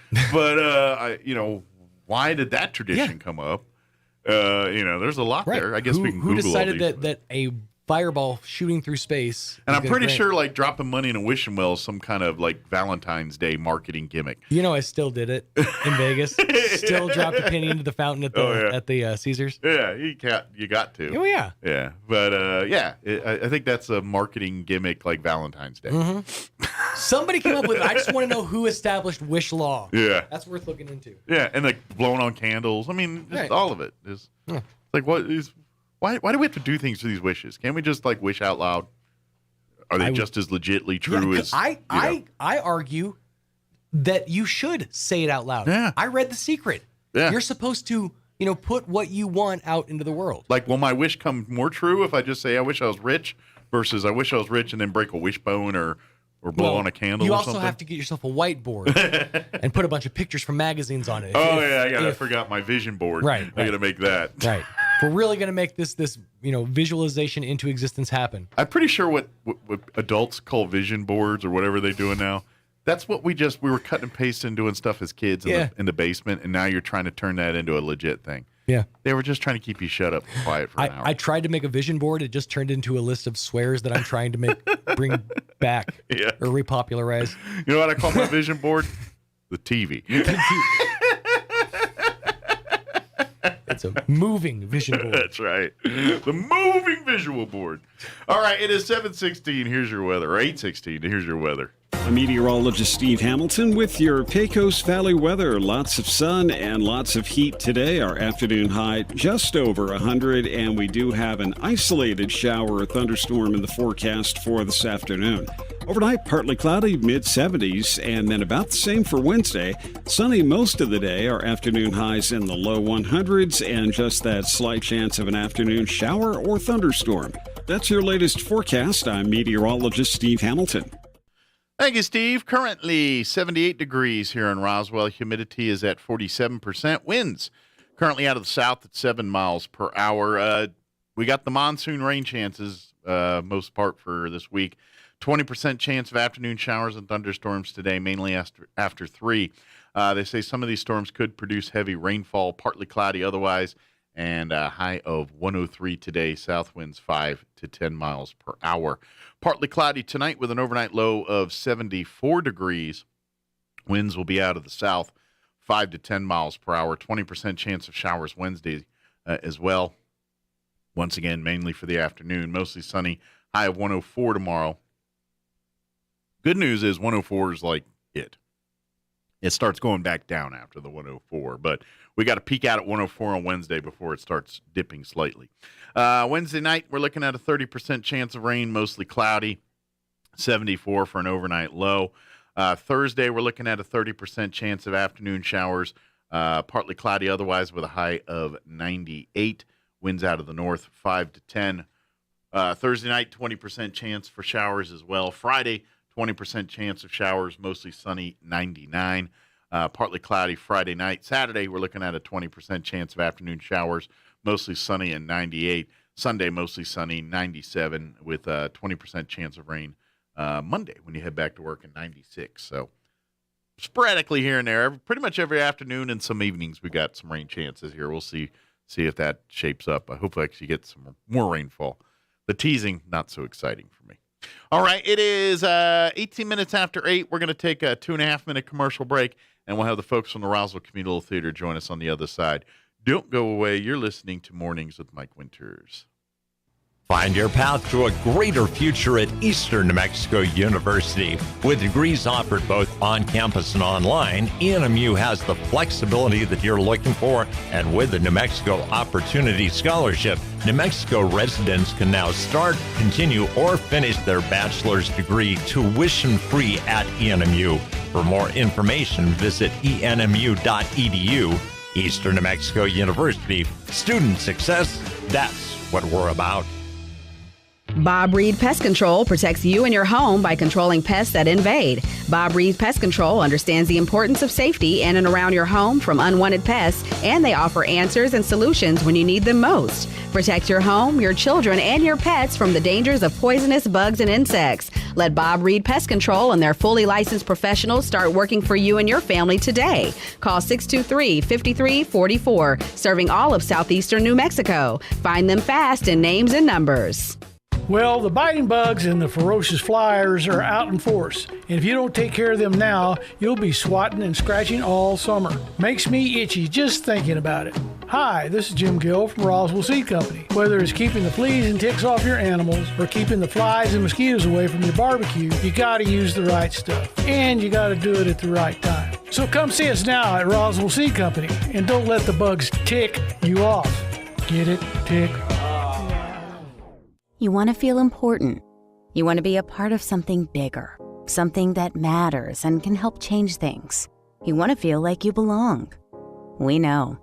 why did that tradition come up? There's a lot there. I guess we can Google who decided all these. that a fireball shooting through space? And I'm pretty sure like dropping money in a wishing well is some kind of like Valentine's Day marketing gimmick. I still did it in Vegas. Still dropped a penny into the fountain at the Caesars. Yeah, you got to. Oh yeah. Yeah, but I think that's a marketing gimmick like Valentine's Day. Somebody came up with it. I just want to know who established wish law. Yeah, that's worth looking into. Yeah, and like blowing on candles. I mean, just all of it is like what is. Why do we have to do things to these wishes? Can't we just like wish out loud? Are they just as legitly true as I argue that you should say it out loud. Yeah. I read The Secret. Yeah. You're supposed to, put what you want out into the world. Like, will my wish come more true if I just say I wish I was rich versus I wish I was rich and then break a wishbone or blow on a candle you or also something? have to get yourself a whiteboard and put a bunch of pictures from magazines on it. I forgot my vision board. Right. I got to make that. Right. If we're really going to make this visualization into existence happen. I'm pretty sure what adults call vision boards or whatever they're doing now, that's what we were cutting and pasting and doing stuff as kids in the basement, and now you're trying to turn that into a legit thing. Yeah. They were just trying to keep you shut up and quiet for an hour. I tried to make a vision board. It just turned into a list of swears that I'm trying to bring back or repopularize. You know what I call my vision board? The TV. It's a moving vision board. That's right. The moving visual board. All right, it is 7:16. Here's your weather. Or 8:16. Here's your weather. I'm meteorologist Steve Hamilton with your Pecos Valley weather. Lots of sun and lots of heat today. Our afternoon high just over 100, and we do have an isolated shower or thunderstorm in the forecast for this afternoon. Overnight, partly cloudy, mid-70s, and then about the same for Wednesday. Sunny most of the day. Our afternoon highs in the low 100s, and just that slight chance of an afternoon shower or thunderstorm. That's your latest forecast. I'm meteorologist Steve Hamilton. Thank you, Steve. Currently 78 degrees here in Roswell. Humidity is at 47%. Winds currently out of the south at 7 miles per hour. We got the monsoon rain chances, most part for this week. 20% chance of afternoon showers and thunderstorms today, mainly after 3. They say some of these storms could produce heavy rainfall, partly cloudy otherwise, and a high of 103 today. South winds 5 to 10 miles per hour. Partly cloudy tonight with an overnight low of 74 degrees. Winds will be out of the south, 5 to 10 miles per hour. 20% chance of showers Wednesday as well. Once again, mainly for the afternoon. Mostly sunny, high of 104 tomorrow. Good news is 104 is like it. It starts going back down after the 104, but we got to peak out at 104 on Wednesday before it starts dipping slightly. Wednesday night, we're looking at a 30% chance of rain, mostly cloudy, 74 for an overnight low. Thursday, we're looking at a 30% chance of afternoon showers, partly cloudy otherwise with a high of 98. Winds out of the north, 5 to 10. Thursday night, 20% chance for showers as well. Friday, 20% chance of showers, mostly sunny, 99. Partly cloudy Friday night. Saturday, we're looking at a 20% chance of afternoon showers, mostly sunny, and 98. Sunday, mostly sunny, 97, with a 20% chance of rain Monday when you head back to work, and 96. So sporadically here and there, pretty much every afternoon and some evenings, we got some rain chances here. We'll see if that shapes up. I hope we actually get some more rainfall. The teasing, not so exciting for me. All right, it is 18 minutes after 8. We're going to take a 2.5-minute commercial break, and we'll have the folks from the Roswell Community Theater join us on the other side. Don't go away. You're listening to Mornings with Mike Winters. Find your path to a greater future at Eastern New Mexico University. With degrees offered both on campus and online, ENMU has the flexibility that you're looking for, and with the New Mexico Opportunity Scholarship, New Mexico residents can now start, continue, or finish their bachelor's degree tuition-free at ENMU. For more information, visit enmu.edu. Eastern New Mexico University. Student success, that's what we're about. Bob Reed Pest Control protects you and your home by controlling pests that invade. Bob Reed Pest Control understands the importance of safety in and around your home from unwanted pests, and they offer answers and solutions when you need them most. Protect your home, your children, and your pets from the dangers of poisonous bugs and insects. Let Bob Reed Pest Control and their fully licensed professionals start working for you and your family today. Call 623-5344, serving all of southeastern New Mexico. Find them fast in names and numbers. Well, the biting bugs and the ferocious flies are out in force, and if you don't take care of them now, you'll be swatting and scratching all summer. Makes me itchy just thinking about it. Hi, this is Jim Gill from Roswell Seed Company. Whether it's keeping the fleas and ticks off your animals or keeping the flies and mosquitoes away from your barbecue, you gotta use the right stuff, and you gotta do it at the right time. So come see us now at Roswell Seed Company, and don't let the bugs tick you off. Get it? Tick. You want to feel important. You want to be a part of something bigger, something that matters and can help change things. You want to feel like you belong. We know.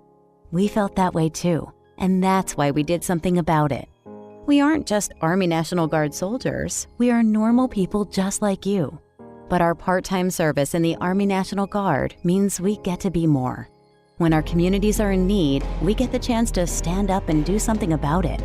We felt that way too, and that's why we did something about it. We aren't just Army National Guard soldiers. We are normal people just like you. But our part-time service in the Army National Guard means we get to be more. When our communities are in need, we get the chance to stand up and do something about it.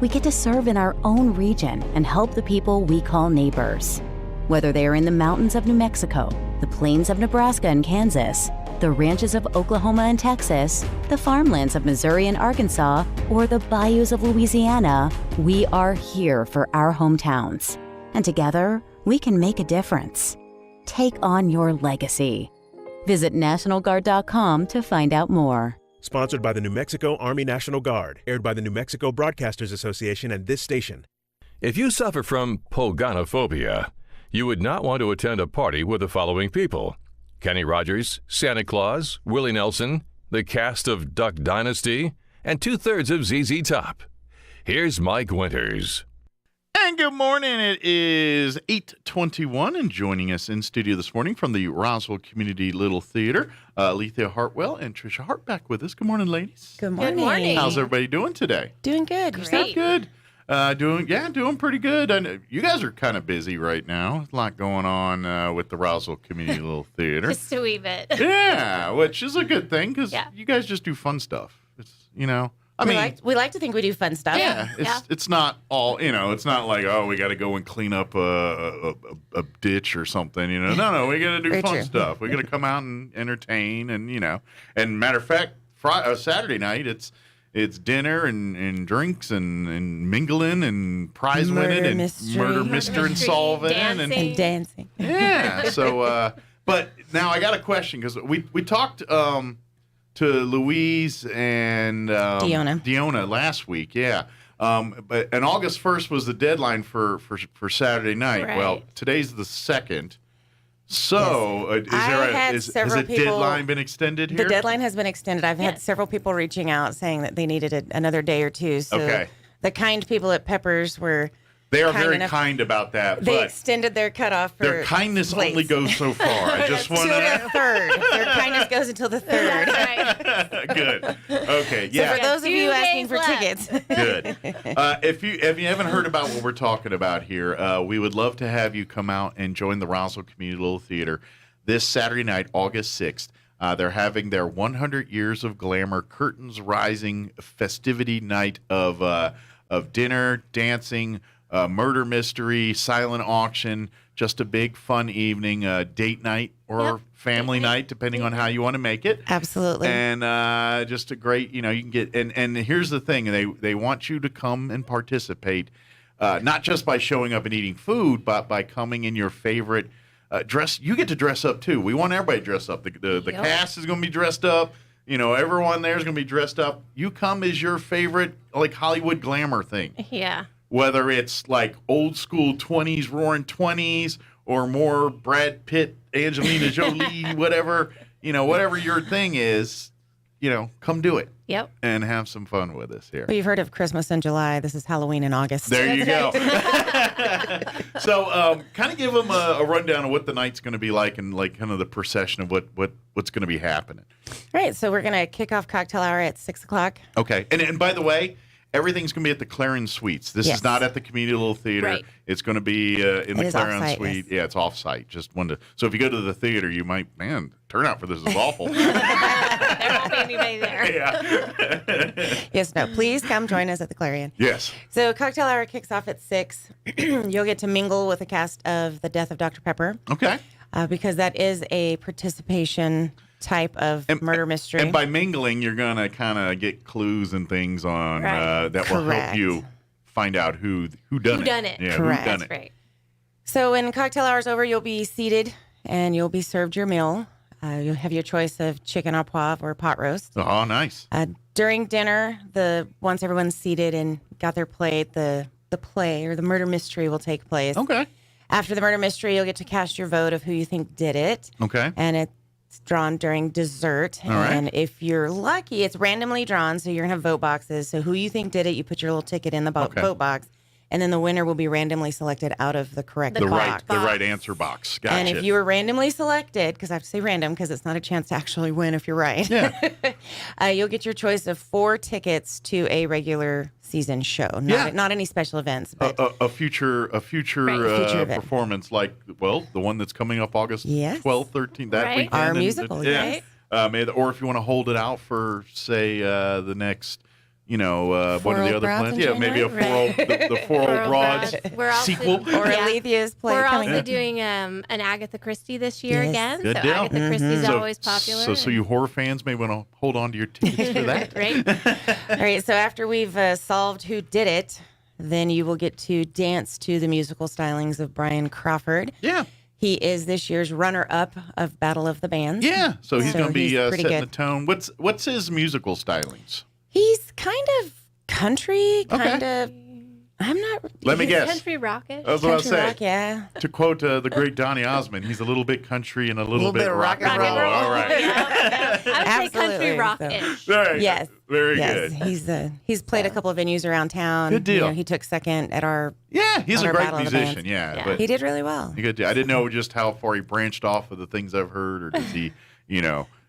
We get to serve in our own region and help the people we call neighbors. Whether they are in the mountains of New Mexico, the plains of Nebraska and Kansas, the ranches of Oklahoma and Texas, the farmlands of Missouri and Arkansas, or the bayous of Louisiana, we are here for our hometowns. And together, we can make a difference. Take on your legacy. Visit NationalGuard.com to find out more. Sponsored by the New Mexico Army National Guard. Aired by the New Mexico Broadcasters Association and this station. If you suffer from pogonophobia, you would not want to attend a party with the following people: Kenny Rogers, Santa Claus, Willie Nelson, the cast of Duck Dynasty, and 2/3 of ZZ Top. Here's Mike Winters. And good morning. It is 8:21, and joining us in studio this morning from the Roswell Community Little Theater, Alethea Hartwell and Trisha Hart back with us. Good morning, ladies. Good morning. Good morning. How's everybody doing today? Doing good. Yourself? Good. Doing pretty good. I know you guys are kind of busy right now. There's a lot going on with the Roswell Community Little Theater. Just a wee bit. Yeah, which is a good thing because you guys just do fun stuff. It's we like to think we do fun stuff. Yeah, it's not all, it's not like, oh, we got to go and clean up a ditch or something, No, we got to do Very fun true. stuff. We got to come out and entertain and, And matter of fact, Saturday night, it's dinner and drinks and mingling and prize winning and murder, mystery, and solving. And dancing. Yeah, so, but now I got a question because we talked to Louise and Deanna last week, yeah. But August 1st was the deadline for Saturday night. Right. Well, today's the 2nd. So has a deadline been extended here? The deadline has been extended. I've had several people reaching out saying that they needed another day or two. So the kind people at Peppers were They are very kind about that. They but extended their cutoff for their kindness plates. only goes so far. I just want Till the third. Their kindness goes until the third. Good. Okay. Yeah. So for those of you asking for tickets. Good. If you haven't heard about what we're talking about here, we would love to have you come out and join the Roswell Community Little Theater this Saturday night, August 6th. They're having their 100 Years of Glamour Curtains Rising festivity night of dinner, dancing, murder mystery, silent auction, just a big fun evening, date night or family night, depending on how you want to make it. Absolutely. And just a great, you can get, and here's the thing, they want you to come and participate, not just by showing up and eating food, but by coming in your favorite dress. You get to dress up too. We want everybody to dress up. The cast is going to be dressed up. Everyone there is going to be dressed up. You come as your favorite, like Hollywood glamour thing. Yeah. Whether it's like old school 20s, roaring 20s, or more Brad Pitt, Angelina Jolie, whatever your thing is, come do it. Yep. And have some fun with us here. Well, you've heard of Christmas in July. This is Halloween in August. There you go. So kind of give them a rundown of what the night's going to be like and like kind of the procession of what's going to be happening. Right. So we're going to kick off cocktail hour at 6 o'clock. Okay. And by the way, everything's going to be at the Clarion Suites. This is not at the Community Little Theater. Right. It's going to be in the Clarion Suite. Yes. Yeah, it's off-site. Just wanted to. So if you go to the theater, you might, turnout for this is awful. There won't be anybody there. Yeah. Yes, no. Please come join us at the Clarion. Yes. So cocktail hour kicks off at 6. You'll get to mingle with the cast of The Death of Dr. Pepper. Okay. Because that is a participation type of murder mystery. And by mingling, you're going to kind of get clues and things on that will help you find out who done it. Yeah, Correct. who done it. Right. So when cocktail hour is over, you'll be seated and you'll be served your meal. You'll have your choice of chicken au poivre or pot roast. Oh, nice. During dinner, once everyone's seated and got their plate, the play or the murder mystery will take place. Okay. After the murder mystery, you'll get to cast your vote of who you think did it. Okay. And it's drawn during dessert. All right. And if you're lucky, it's randomly drawn, so you're going to have vote boxes. So who you think did it, you put your little ticket in the vote box. And then the winner will be randomly selected out of the correct box. The right answer box. Gotcha. And if you were randomly selected, because I have to say random because it's not a chance to actually win if you're right. Yeah. You'll get your choice of 4 tickets to a regular season show. Not any special events, but a future performance like the one that's coming up August 12th, 13th, that weekend. Our musical, right? Or if you want to hold it out for say the next. One of the other plans. Yeah, maybe a the 4 Broads sequel. Or Alethia's play. We're coming also doing an Agatha Christie this year again. Good so deal. Agatha Christie's always popular. So you horror fans may want to hold on to your tickets for that. Right. All right, so after we've solved who did it, then you will get to dance to the musical stylings of Brian Crawford. Yeah. He is this year's runner-up of Battle of the Bands. Yeah, so he's going to be setting good. the tone. What's his musical stylings? He's kind of country, kind of. I'm not. Let me guess. Country rockish. I was about to say. Rock, yeah. To quote the great Donny Osmond, he's a little bit country and a little bit rock and roll. All right. I would say country rockish. Right. Yes. Very good. He's played a couple of venues around town. Good deal. He took second at our. Yeah, he's a great Battle of the musician. Bands. Yeah, but he did really well. I didn't know just how far he branched off of the things I've heard, or does he,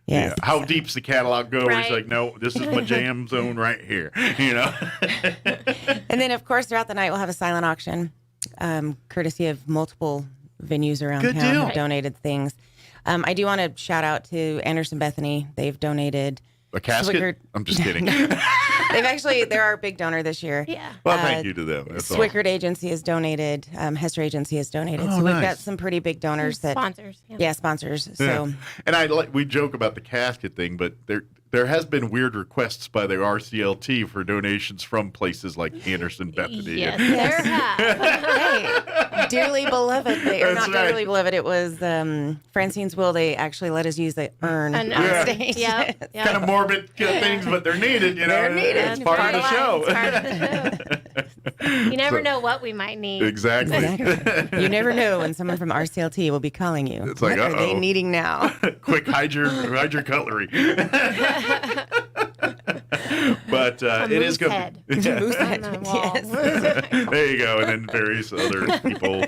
Yes. Yeah. How deep's the catalog go? Right. He's like, no, this is my jam zone right here. And then, of course, throughout the night, we'll have a silent auction, courtesy of multiple venues around Good town deal. who donated things. I do want to shout out to Anderson Bethany. They've donated a casket. Swickard. I'm just kidding. They're our big donor this year. Yeah. Well, thank you to them. That's Swickard awesome. Agency has donated. Hester Agency has donated. Oh, so we've nice. got some pretty big donors Sponsors. sponsors. So Yeah. And we joke about the casket thing, but there has been weird requests by the RCLT for donations from places like Anderson Bethany. Yes, there have. hey, dearly beloved. That's Not right. dearly beloved. It was Francine's will. They actually let us use the urn on stage. Yep. Kind of morbid things, but they're needed. They're needed. It's part of the show. It's part of the show. You never know what we might need. Exactly. You never know when someone from RCLT will be calling you. It's like, what are they uh-oh. needing now? Quick, hide your cutlery. But it is going head. to be. Moose head. On the wall. Yes. There you go, and then various other people.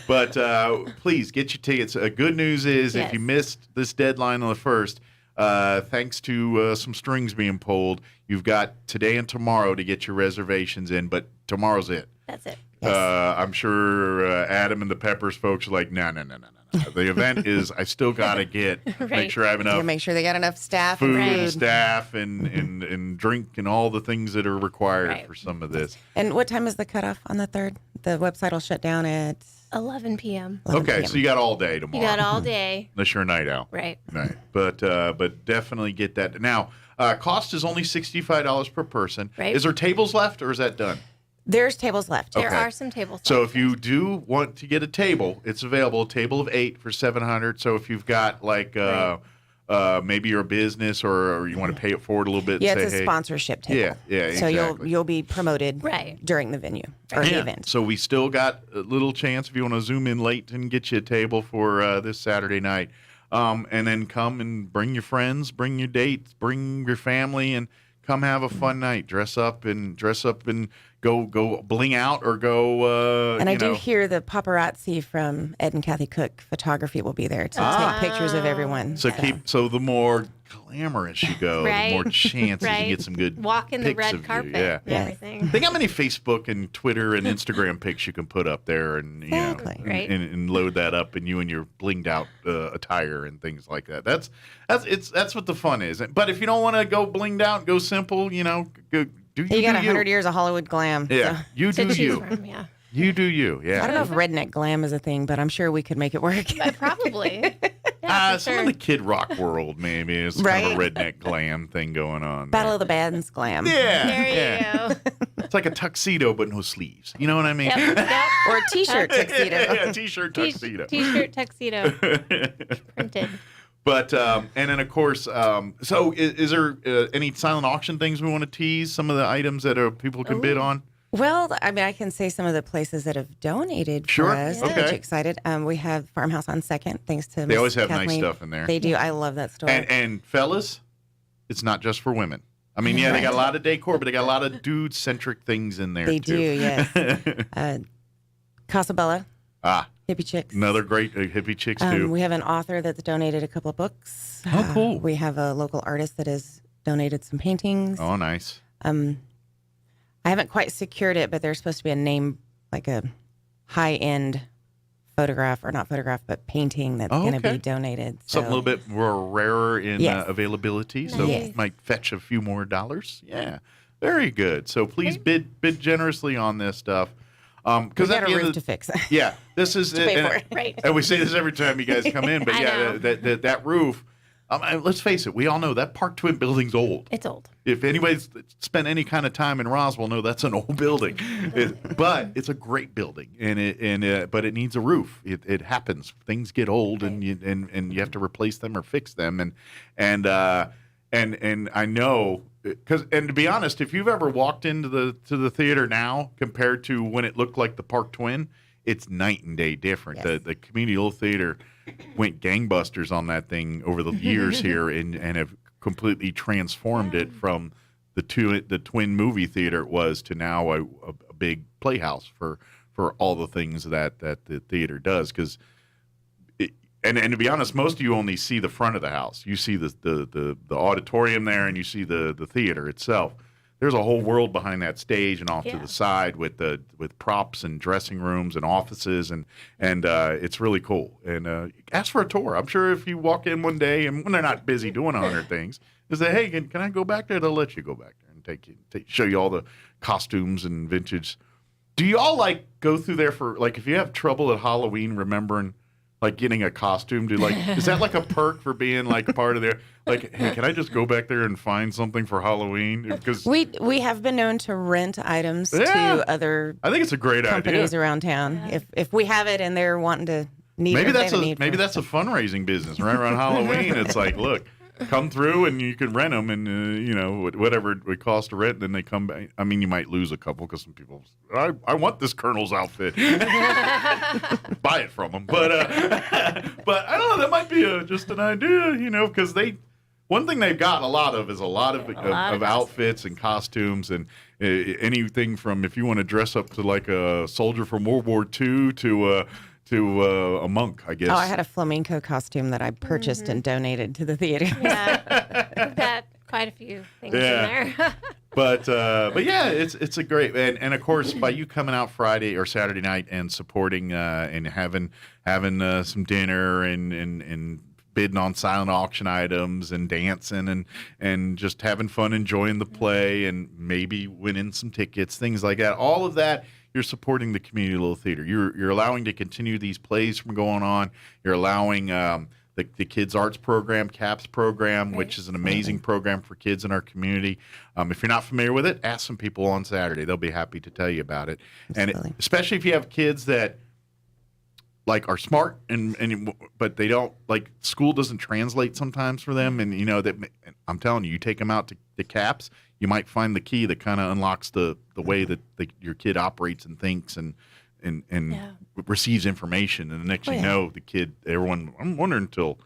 But please get your tickets. Good news is if you missed this deadline on the 1st, thanks to some strings being pulled, you've got today and tomorrow to get your reservations in, but tomorrow's it. That's it. I'm sure Adam and the Peppers folks are like, no. The event is, I still got to make sure I have enough. Make sure they got enough staff, food, and staff, and drink, and all the things that are required for some of this. And what time is the cutoff on the 3rd? The website will shut down at 11 p.m. Okay, so you got all day tomorrow. You got all day. Unless you're a night owl. Right. But definitely get that. Now, cost is only $65 per person. Right. Is there tables left, or is that done? There's tables left. There are some tables left. So if you do want to get a table, it's available. A table of 8 for $700. So if you've got like maybe you're a business or you want to pay it forward a little bit. Yeah, and it's say, a hey, sponsorship table. Yeah. So exactly. you'll be promoted during the venue or the event. So we still got a little chance if you want to zoom in late and get you a table for this Saturday night. And then come and bring your friends, bring your dates, bring your family, and come have a fun night. Dress up and go bling out or go. And I do hear the paparazzi from Ed and Kathy Cook Photography will be there to take pictures of everyone. So the more glamorous you go, the more chances you get some good walk in the pics red of carpet. You. Yeah. And everything. Think how many Facebook and Twitter and Instagram pics you can put up there, and and load that up, and you and your blinged out attire and things like that. That's what the fun is. But if you don't want to go blinged out, go simple. Go. You got 100 years of Hollywood glam. Yeah, so. you do you. You do you. Yeah. I don't know if redneck glam is a thing, but I'm sure we could make it work. Probably. Some of the Kid Rock world maybe is kind of a redneck glam thing going on. Battle of the Bands glam. Yeah. There you go. It's like a tuxedo but no sleeves. You know what I mean? Yep. Or a t-shirt tuxedo. Yeah, t-shirt tuxedo. T-shirt tuxedo. Printed. But and then of course, so is there any silent auction things we want to tease? Some of the items that people can bid on. Well, I mean, I can say some of the places that have donated for us. Sure. Okay. Get you excited. We have Farmhouse on 2nd, thanks to They always have Kathleen. nice stuff in there. They do. I love that store. And fellas, it's not just for women. I mean, yeah, they got a lot of decor, but they got a lot of dude-centric things in there, They too. do, yes. Casabella. Hippie Chicks. Another great hippie chicks, too. We have an author that's donated a couple of books. Oh, cool. We have a local artist that has donated some paintings. Oh, nice. I haven't quite secured it, but there's supposed to be a name, like a high-end photograph, or not photograph, but painting that's going to be donated. So. Something a little bit more rarer in availability, so Yes. might fetch a few more dollars. Yeah, very good. So please bid generously on this stuff. Because we got a roof to fix. Yeah, this is to pay for it. Right. And we say this every time you guys come in, but yeah, that roof. Let's face it, we all know that Park Twin building's old. It's old. If anybody's spent any kind of time in Roswell, know that's an old building. But it's a great building, but it needs a roof. It happens. Things get old, and you have to replace them or fix them. And I know, and to be honest, if you've ever walked into the theater now compared to when it looked like the Park Twin, it's night and day different. Yes. The Community Old Theater went gangbusters on that thing over the years here, and have completely transformed it from the twin movie theater it was to now a big playhouse for all the things that the theater does. Because and to be honest, most of you only see the front of the house. You see the auditorium there, and you see the theater itself. There's a whole world behind that stage and off to the side with props and dressing rooms and offices, and it's really cool. And ask for a tour. I'm sure if you walk in one day, and when they're not busy doing 100 things, they say, "Hey, can I go back there?" They'll let you go back there and show you all the costumes and vintage. Do you all go through there for if you have trouble at Halloween remembering? Getting a costume, is that like a perk for being part of their hey, can I just go back there and find something for Halloween? Because we have been known to rent items to other I think it's a great companies idea. around town. If we have it and they're wanting to need maybe it, that's a fundraising business right around Halloween. It's look, come through and you can rent them, and whatever it would cost to rent. Then they come back. I mean, you might lose a couple because some people, I want this Colonel's outfit. Buy it from them, but I don't know. That might be just an idea, because one thing they've got a lot of is a lot of outfits and costumes and anything from if you want to dress up to like a soldier from World War II to a monk, I guess. Oh, I had a flamenco costume that I purchased and donated to the theater. Yeah, we've got quite a few things in there. But yeah, it's a great and of course by you coming out Friday or Saturday night and supporting and having some dinner and bidding on silent auction items and dancing and just having fun, enjoying the play and maybe winning some tickets, things like that. All of that, you're supporting the community little theater. You're allowing to continue these plays from going on. You're allowing the Kids Arts Program, CAPS program, which is an amazing program for kids in our community. If you're not familiar with it, ask some people on Saturday. They'll be happy to tell you about it. Absolutely. And especially if you have kids that like are smart but they don't like school doesn't translate sometimes for them. And that I'm telling you take them out to the CAPS, you might find the key that kind of unlocks the way that your kid operates and thinks and receives information, and the next you know, the kid, I'm wondering until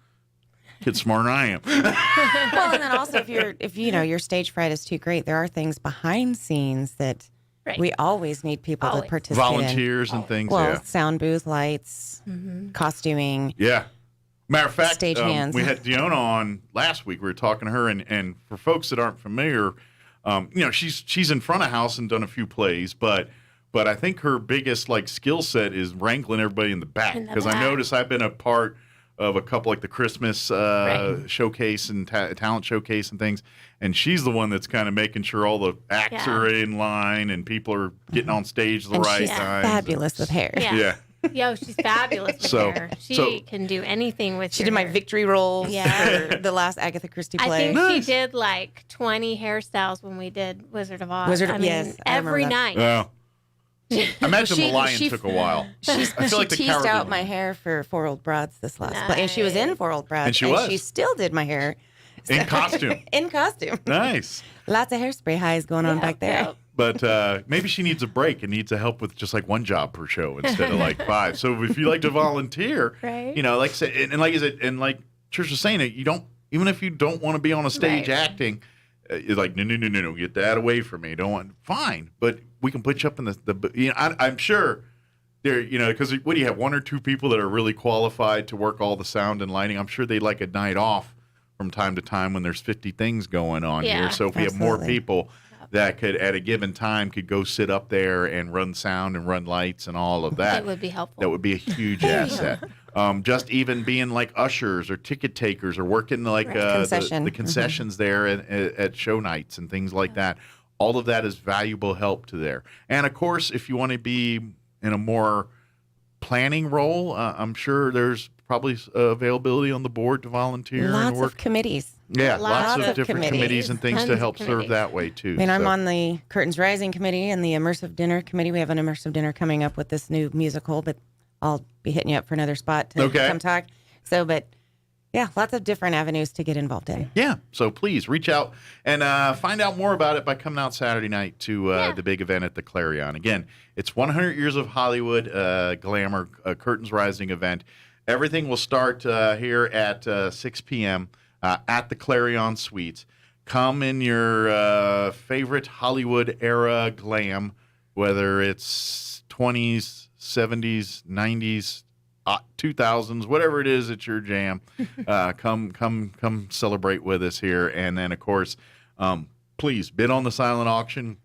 kid's smarter than I am. Well, and then also if your stage fright is too great, there are things behind scenes that we always need people to participate volunteers in. and things. Well, sound booth, lights, costuming. Yeah. Matter of fact, stage hands. We had Deanna on last week. We were talking to her, and for folks that aren't familiar, she's in front of house and done a few plays, but I think her biggest skill set is wrangling everybody in the back. Because I noticed I've been a part of a couple like the Christmas showcase and talent showcase and things, and she's the one that's kind of making sure all the acts are in line and people are getting on stage the right time. Fabulous with hair. Yeah. Yo, she's fabulous with hair. She can do anything with. She did my victory rolls for the last Agatha Christie play. I think she did 20 hairstyles when we did Wizard of Oz. Yes, every night. Yeah. I imagine the lion took a while. She teased out my hair for Four Old Broads this last play. And she was in Four Old Broads. And she still did my hair. In costume. In costume. Nice. Lots of hairspray highs going on back there. But maybe she needs a break and needs a help with just one job per show instead of 5. So if you like to volunteer, like I said, and like I said, and like Trish was saying, you don't, even if you don't want to be on a stage acting, you're like, no, get that away from me. Don't want, fine, but we can put you up in the I'm sure there, because what do you have, 1 or 2 people that are really qualified to work all the sound and lighting? I'm sure they'd like a night off from time to time when there's 50 things going on here. So if we have more people that could, at a given time, could go sit up there and run sound and run lights and all of that. It would be helpful. That would be a huge asset. Just even being like ushers or ticket takers or working the concessions there at show nights and things like that. All of that is valuable help to there. And, of course, if you want to be in a more planning role, I'm sure there's probably availability on the board to volunteer and work. Of committees. Yeah, lots of different committees and things to help serve that way, too. I mean, I'm on the Curtains Rising Committee and the Immersive Dinner Committee. We have an immersive dinner coming up with this new musical, but I'll be hitting you up for another spot to come talk. So, but yeah, lots of different avenues to get involved in. Yeah, so please reach out and find out more about it by coming out Saturday night to the big event at the Clarion. Again, it's 100 Years of Hollywood Glamour Curtains Rising event. Everything will start here at 6 p.m. At the Clarion Suites. Come in your favorite Hollywood era glam, whether it's 20s, 70s, 90s, 2000s, whatever it is, it's your jam. Come celebrate with us here. And then, of course, please bid on the silent auction,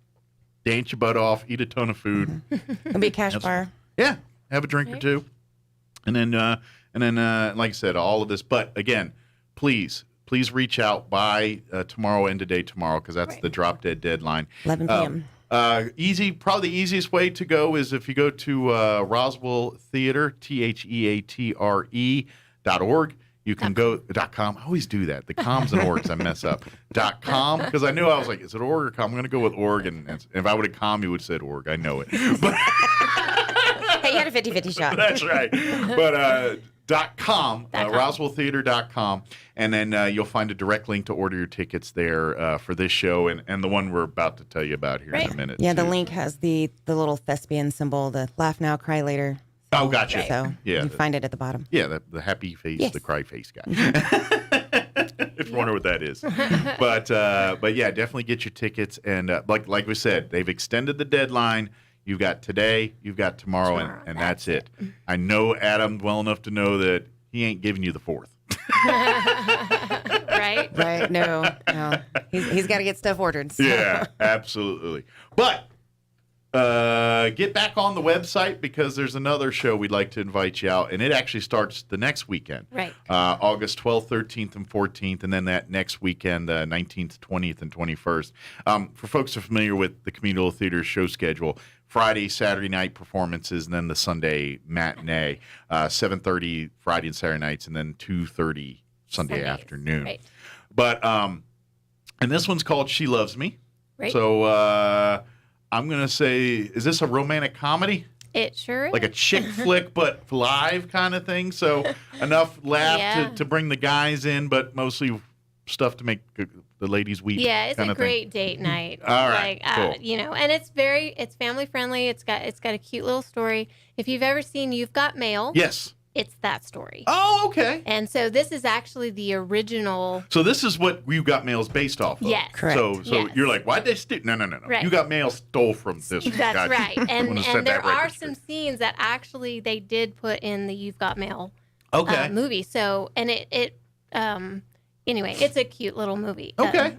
dance your butt off, eat a ton of food. It'll be a cash bar. Yeah, have a drink or two. And then, like I said, all of this. But again, please reach out by tomorrow, end of day tomorrow, because that's the drop dead deadline. 11 p.m. Probably the easiest way to go is if you go to Roswell Theater, theatre.org. You can go .com. I always do that. The coms and orgs I mess up. .com, because I knew I was like, is it org or com? I'm going to go with org. And if I would have com, you would have said org. I know it. But hey, you had a 50-50 shot. That's right. But .com, RoswellTheater.com, and then you'll find a direct link to order your tickets there for this show and the one we're about to tell you about here in a minute. Yeah, the link has the little thespian symbol, the laugh now, cry later. Oh, gotcha. So you can find it at the bottom. Yeah, the happy face, the cry face guy. if you wonder what that is. But yeah, definitely get your tickets. And like we said, they've extended the deadline. You've got today, you've got tomorrow, and that's it. I know Adam well enough to know that he ain't giving you the 4th. Right. No. He's got to get stuff ordered. So. Yeah, absolutely. But get back on the website because there's another show we'd like to invite you out, and it actually starts the next weekend. Right. August 12th, 13th, and 14th, and then that next weekend, 19th, 20th, and 21st. For folks who are familiar with the Communal Theater show schedule, Friday, Saturday night performances, and then the Sunday matinee, 7:30 Friday and Saturday nights, and then 2:30 Sunday afternoon. Right. But and this one's called She Loves Me. Right. So I'm gonna say, is this a romantic comedy? It sure is. Like a chick flick, but live kind of thing. So enough laugh to bring the guys in, but mostly stuff to make the ladies weep. Yeah, it's a great date night. All right, cool. And it's family friendly. It's got a cute little story. If you've ever seen You've Got Mail, yes, it's that story. Oh, okay. And so this is actually the original. So this is what You Got Mail is based off of. Yes, correct. So you're like, why'd they steal? No. Right. You Got Mail stole from this. That's Gotcha. right. I And wanna set and there that record are straight. some scenes that actually they did put in the You've Got Mail movie. So and it anyway, it's a cute little movie. Okay.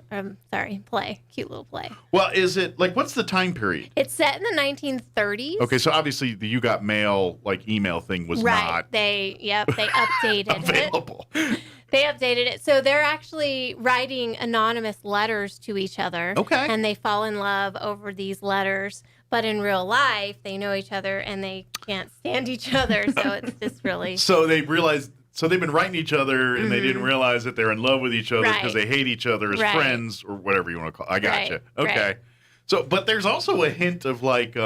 Play. Cute little play. Well, is it like what's the time period? It's set in the 1930s. Okay, so obviously the You Got Mail like email thing was not They updated available. They updated it. So they're actually writing anonymous letters to each other. Okay. And they fall in love over these letters. But in real life, they know each other and they can't stand each other. So it's just really. So they realized. So they've been writing each other, and they didn't realize that they're in love with each other because they hate each other as friends or whatever you want to call it. I gotcha. Right. Okay. Right. So, but there's also a hint of like,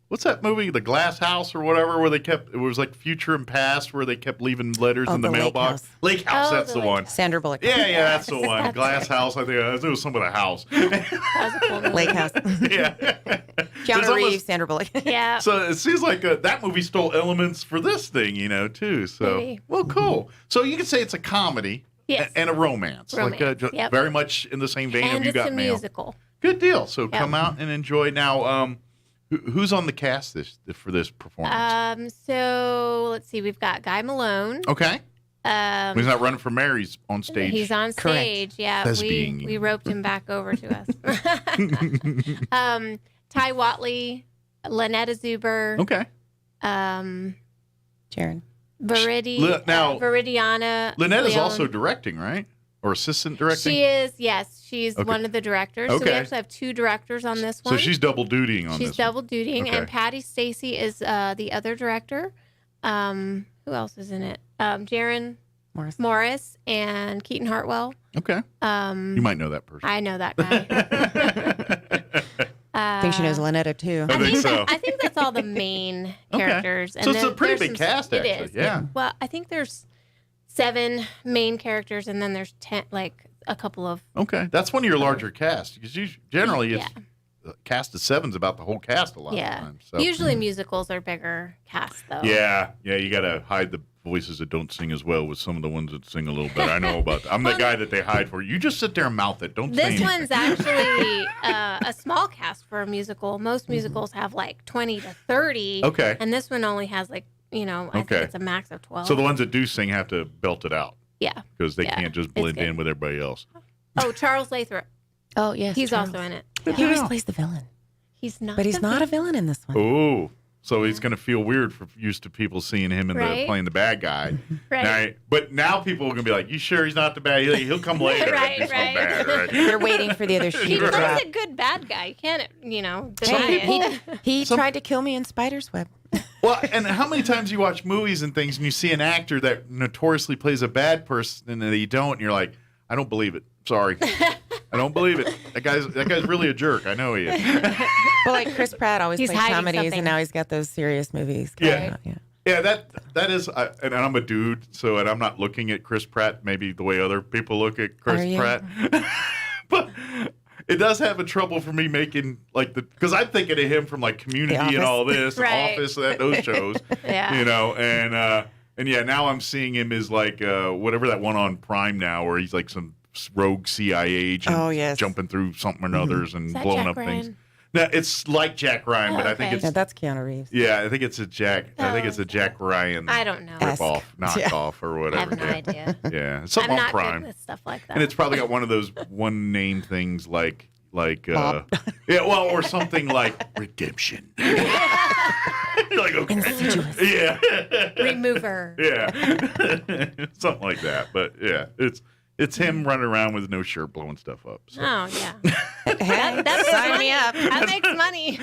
what's that movie, The Glass House or whatever, where it was like future and past, where they kept leaving letters in the mailbox. Lake House, that's the one. Sandra Bullock. Yeah, that's the one. Glass House. I think it was some of the house. Lake House. Yeah. Keanu Reeves, Sandra Bullock. Yeah. So it seems like that movie stole elements for this thing, too. So, Maybe. well, cool. So you could say it's a comedy Yes. and a romance. Romance, Like very much in the same vein And of You it's Got a Mail. musical. Good deal. So come out and enjoy. Now, who's on the cast for this performance? So let's see. We've got Guy Malone. Okay. He's not running for mayor. He's on stage. He's on stage. Yeah. Thespian. We roped him back over to us. Ty Watley, Lynetta Zuber. Okay. Jaron. Viridiana. Lynette is Leon. also directing, right? Or assistant directing? She is, yes. She's Okay. one of the directors. So we Okay. actually have two directors on this one. So she's double dutying on this. She's double dutying. Okay. And Patty Stacy is the other director. Who else is in it? Jaron Morris and Keaton Hartwell. Okay. You might know that person. I know that guy. I think she knows Lynetta too. I think so. I think that's all the main Okay. characters. So it's then a pretty there's big some- cast, It actually. is. Yeah. Well, I think there's 7 main characters, and then there's 10, like a couple of. Okay. That's one of your larger casts. Because generally it's cast of 7's about the whole cast a lot of times. So. Usually musicals are bigger casts, though. Yeah. You got to hide the voices that don't sing as well with some of the ones that sing a little bit. I know about that. I'm the guy that they hide for. You just sit there and mouth it. Don't say This anything. one's actually a small cast for a musical. Most musicals have like 20 to 30. Okay. And this one only has like, I think it's a max of 12. So the ones that do sing have to belt it out. Yeah. Because they Yeah. can't just It's blend good. in with everybody else. Oh, Charles Lathrop. Oh, yes. He's Charles. also in it. He always plays the villain. He's not. But he's not a villain in this one. Oh, so he's going to feel weird for used to people seeing him in Right. playing the bad guy. Right. But now people are going to be like, "You sure he's not the bad? He'll come later. Right, He's not right. bad, right?" They're waiting for the other shoe He to plays drop. a good bad guy. You can't, deny Hey, it. he tried to kill me in Spider's Web. Well, and how many times you watch movies and things and you see an actor that notoriously plays a bad person and you don't, and you're like, "I don't believe it. Sorry, I don't believe it. That guy's really a jerk. I know he is." Well, like Chris Pratt always He's plays hiding comedies, something. and now he's got those serious movies. coming Yeah. out, yeah. Yeah, that is, and I'm a dude, and I'm not looking at Chris Pratt maybe the way other people look at Chris Are you? Pratt, but it does have a trouble for me making because I'm thinking of him from like Community and all this, Right. Office, those shows, Yeah. and And yeah, now I'm seeing him as like whatever that one on Prime now, where he's like some rogue CIA agent jumping through something or others and blowing up things. No, it's like Jack Ryan, but I think it's that's Keanu Reeves. Yeah, I think it's a Jack. I think it's a Jack Ryan. I don't know. Ripoff, knockoff, or whatever. I have no idea. Yeah, it's something I'm on not Prime. good with stuff like that. And it's probably got one of those one name things like yeah, well, or something like redemption. You're like, okay, yeah, remover. Yeah, something like that. But yeah, it's him running around with no shirt, blowing stuff up. So. Oh yeah, that sign me up. That makes money.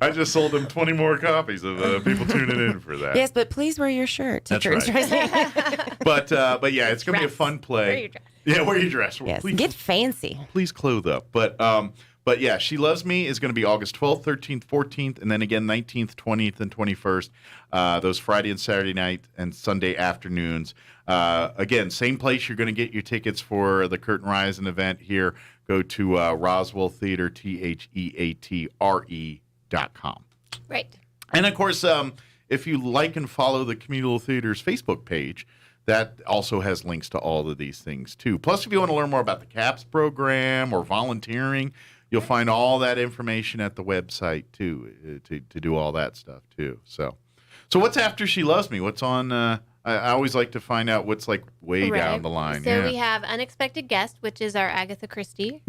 I just sold him 20 more copies of people tuning in for that. Yes, but please wear your shirt. That's right. But yeah, it's gonna be a fun play. Wear your dress. Yeah, wear your dress. Yes, Please, get fancy. Please clothe up. But yeah, She Loves Me is going to be August 12th, 13th, 14th, and then again 19th, 20th, and 21st. Those Friday and Saturday night and Sunday afternoons. Again, same place you're going to get your tickets for the Curtain Rising event here. Go to Roswell Theater, TheatreRE.com. Right. And of course, if you like and follow the Communal Theater's Facebook page, that also has links to all of these things, too. Plus, if you want to learn more about the CAPS program or volunteering, you'll find all that information at the website, too, to do all that stuff, too. So what's after She Loves Me? What's on? I always like to find out what's, like, way down the line. So we have Unexpected Guest, which is our Agatha Christie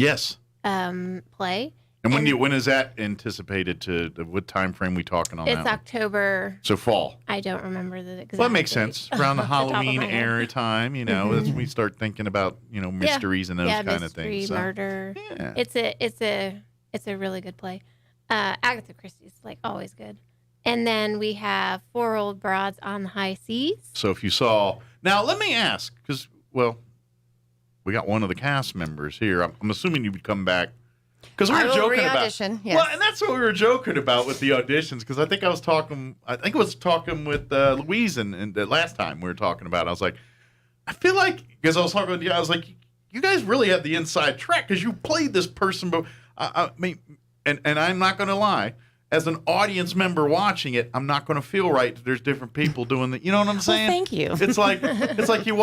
play. And when is that anticipated to? What time frame we talking on? It's that October. So fall. I don't remember the exact. Well, that makes sense. Around the off the top of Halloween my head. era time, as we start thinking about mysteries and those kind of things. So. Murder. Yeah. It's a really good play. Agatha Christie's like always good. And then we have Four Old Broads on the High Seas. So if you saw, now let me ask, because we got one of the cast members here. I'm assuming you would come back. Because we were joking about, yes. well, and that's what we were joking about with the auditions. Because I was talking with Louise, and the last time we were talking about, I was like, I feel like, because I was talking with you, I was like, you guys really have the inside track because you played this person, but I mean, and I'm not going to lie. As an audience member watching it, I'm not going to feel right that there's different people doing that. You know what I'm saying? Well, thank you. It's like you're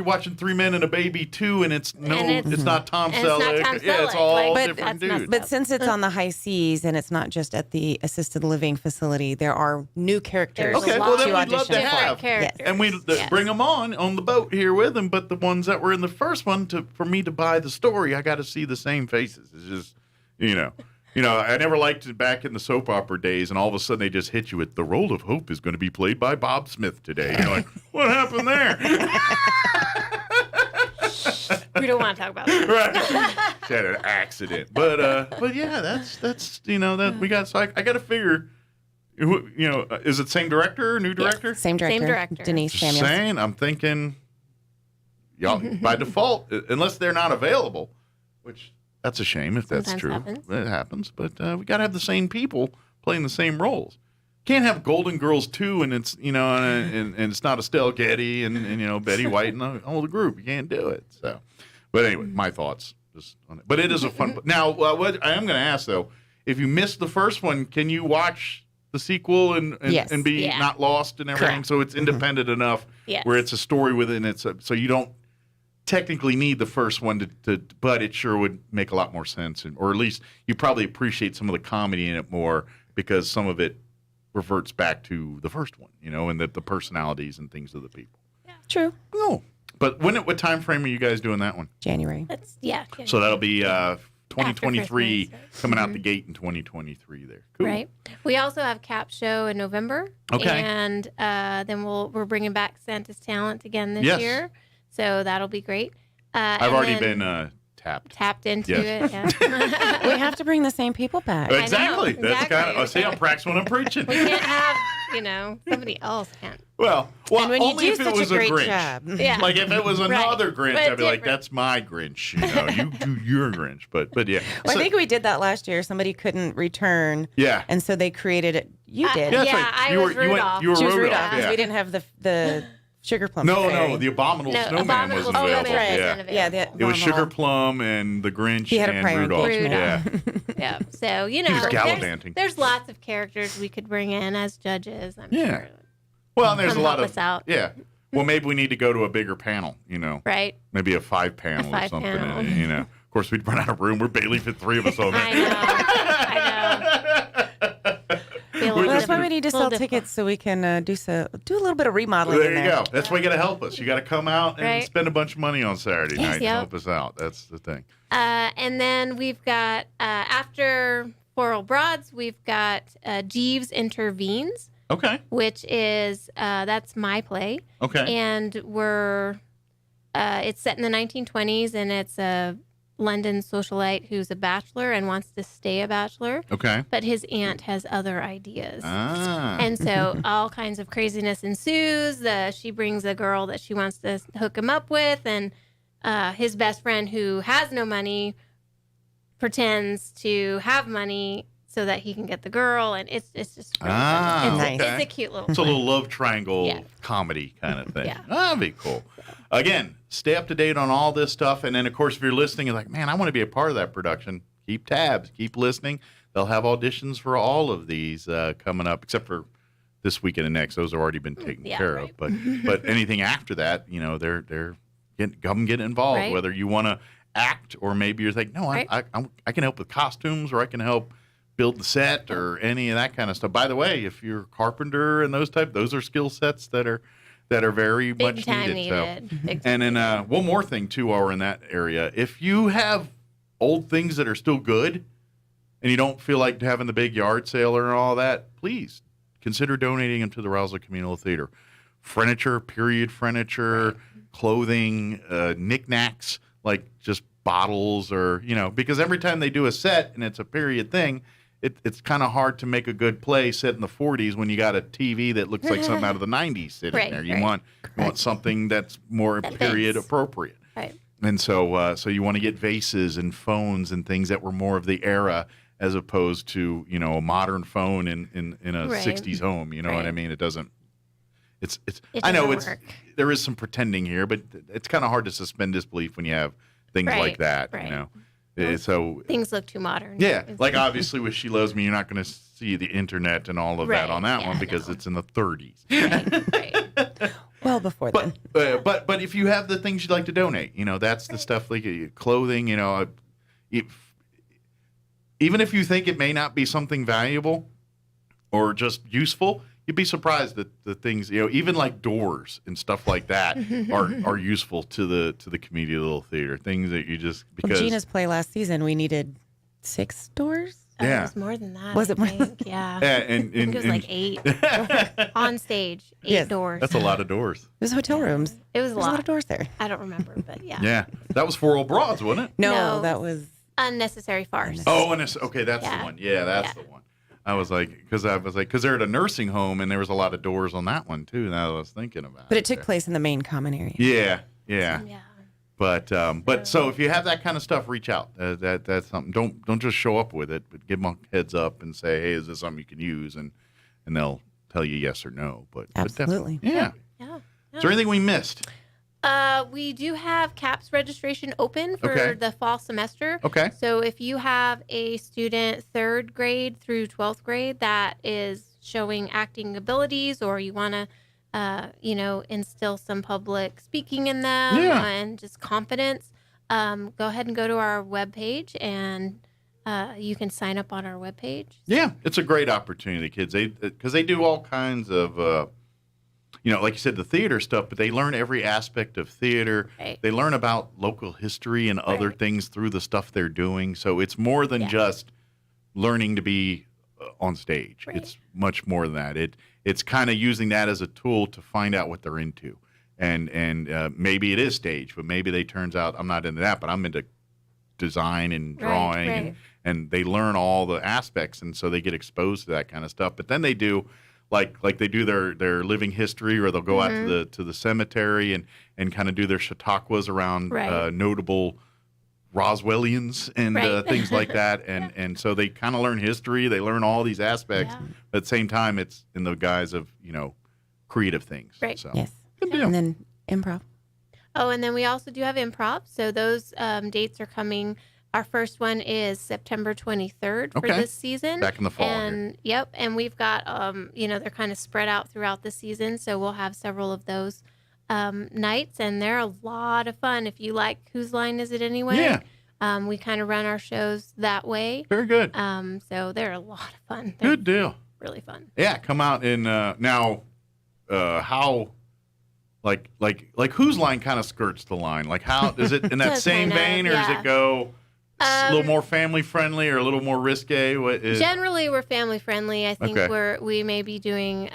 watching Three Men and a Baby 2, and it's not Tom Selleck. Yeah, it's all different dudes. But since it's on the high seas and it's not just at the assisted living facility, there are new characters. Okay, well then we'd love to Different have, characters. and we bring them on the boat here with them. But the ones that were in the first one, for me to buy the story, I got to see the same faces. It's just, I never liked it back in the soap opera days, and all of a sudden they just hit you with the role of Hope is going to be played by Bob Smith today. You're like, what happened there? We don't want to talk about that. Right. She had an accident, but yeah, that's that we got. So I got to figure. Is it same director, new director? Yes, same director. Denise Samuels. Saying, I'm thinking, y'all by default, unless they're not available, which. That's a shame if that's true. It happens. But we got to have the same people playing the same roles. Can't have Golden Girls 2 and it's, and it's not Estelle Getty and Betty White and the whole group. You can't do it. So, but anyway, my thoughts just on it. But it is a fun. Now, what I am going to ask though, if you missed the first one, can you watch the sequel and be not lost and everything? Correct. So it's independent enough where it's a story within it. So you don't technically need the first one but it sure would make a lot more sense, or at least you probably appreciate some of the comedy in it more because some of it reverts back to the first one, and the personalities and things of the people. Yeah, true. No, but what time frame are you guys doing that one? January. So that'll be 2023 coming out the gate in 2023 there. Cool. Right. We also have Cap Show in November. Okay. And then we're bringing back Santa's Talent again this year. So that'll be great. I've already been tapped into it. Yeah. We have to bring the same people back. Exactly. That's kind of. See, I'm practicing what I'm preaching. We can't have, somebody else can't. Well, and when only you if do it such was a great Grinch. job. Yeah. Like if it was another Grinch, But I'd be like, different. "That's my Grinch." You do your Grinch, but yeah. Well, I think we did that last year. Somebody couldn't return. Yeah. And so they created it. You did. Yeah, that's right. I You was were- you went- Rudolph. you were She was Rudolph, Rudolph because yeah. we didn't have the Sugar Plum. No, Fairy. the Abominable Snowman Abominable wasn't available. Snowman Yeah. wasn't Yeah, available. It was Sugar Plum and the Grinch He had a and prior Rudolph. engagement. Yeah. Yeah. So, was gallivanting. there's lots of characters we could bring in as judges. I'm Yeah. sure. Well, and there's a lot help of us out. yeah. Well, maybe we need to go to a bigger panel. Right. Maybe a 5-panel or something. panel. Of course, we'd run out of room. We're barely fit 3 of us on that. Well, that's why we need to sell tickets so we can do a little bit of remodeling. There you go. That's why you got to help us. You got to come out and spend a bunch of money on Saturday night to Yep. help us out. That's the thing. And then we've got, after Floral Broads, we've got Jeeves Intervenes. Okay. Which is, that's my play. Okay. And it's set in the 1920s, and it's a London socialite who's a bachelor and wants to stay a bachelor. Okay. But his aunt has other ideas. Ah. And so all kinds of craziness ensues. She brings a girl that she wants to hook him up with, and his best friend, who has no money, pretends to have money so that he can get the girl, and it's just really fun. It's a cute little It's a play. little love triangle comedy kind of thing. Yeah. That'd be cool. Again, stay up to date on all this stuff, and then of course if you're listening and like, man, I want to be a part of that production, keep tabs, keep listening. They'll have auditions for all of these coming up, except for this weekend and next. Those have already been taken care of. But anything after that, they're getting involved. Right. Whether you want to act or maybe you're like, no, I can help with costumes, or I can help build the set or any of that kind of stuff. By the way, if you're a carpenter and those are skill sets that are very much needed. So. And then one more thing too, while we're in that area, if you have old things that are still good and you don't feel like having the big yard sale or all that, please consider donating them to the Roswell Communal Theater. Furniture, period furniture, clothing, knickknacks, like just bottles or, because every time they do a set and it's a period thing, it's kind of hard to make a good play set in the 40s when you got a TV that looks like something out of the 90s sitting there. You want something that's more period appropriate. Right. And so you want to get vases and phones and things that were more of the era as opposed to, a modern phone in a 60s home. You know what I mean? It doesn't. I know there is some pretending here, but it's kind of hard to suspend disbelief when you have things like that. So things look too modern. Yeah, like obviously with She Loves Me, you're not going to see the internet and all of that on that one because it's in the 30s. Well, before then. But if you have the things you'd like to donate, that's the stuff like clothing. Even if you think it may not be something valuable or just useful, you'd be surprised that the things, even like doors and stuff like that are useful to the community little theater. Things that you just because Gina's play last season, we needed 6 doors. Yeah. It was more than that. Was it more? Yeah. And I think it was like 8 on stage. 8 doors. That's a lot of doors. It was hotel rooms. It was a lot of doors there. I don't remember, but yeah. Yeah, that was For Old Broads, wasn't it? No, that was Unnecessary Farce. Oh, okay, that's the one. Yeah, that's the one. I was like, because they're at a nursing home and there was a lot of doors on that one too. Now I was thinking about But it took place in the main common area. Yeah. But so if you have that kind of stuff, reach out. That's something. Don't just show up with it, but give them a heads up and say, hey, is this something you can use? And they'll tell you yes or no. But absolutely, yeah. Is there anything we missed? We do have CAPS registration open for the fall semester. Okay. So if you have a student 3rd grade through 12th grade that is showing acting abilities, or you want to, instill some public speaking in them and just confidence, go ahead and go to our webpage and you can sign up on our webpage. Yeah, it's a great opportunity, kids. Because they do all kinds of. Like you said, the theater stuff, but they learn every aspect of theater. Right. They learn about local history and other things through the stuff they're doing. So it's more than just learning to be on stage. Right. It's much more than that. It's kind of using that as a tool to find out what they're into. And maybe it is stage, but maybe they turns out I'm not into that, but I'm into design and drawing. And they learn all the aspects, and so they get exposed to that kind of stuff. But then they do... Like they do their living history, or they'll go out to the cemetery and kind of do their chautauquas around notable Roswellians and things like that. And so they kind of learn history. They learn all these aspects. But at the same time, it's in the guise of, creative things. Right. So. Yes. Good deal. And then improv. Oh, and then we also do have improv. So those dates are coming Our first one is September 23rd for this season. Back in the fall. And and we've got, they're kind of spread out throughout the season. So we'll have several of those nights, and they're a lot of fun. If you like Whose Line Is It Anyway? Yeah. We kind of run our shows that way. Very good. So they're a lot of fun. They're good deal. Really fun. Yeah, come out and now how like Whose Line kind of skirts the line? Like how is it in that same vein, or does it go a little more family friendly or a little more risque? What is... Generally, we're family friendly. I think we may be doing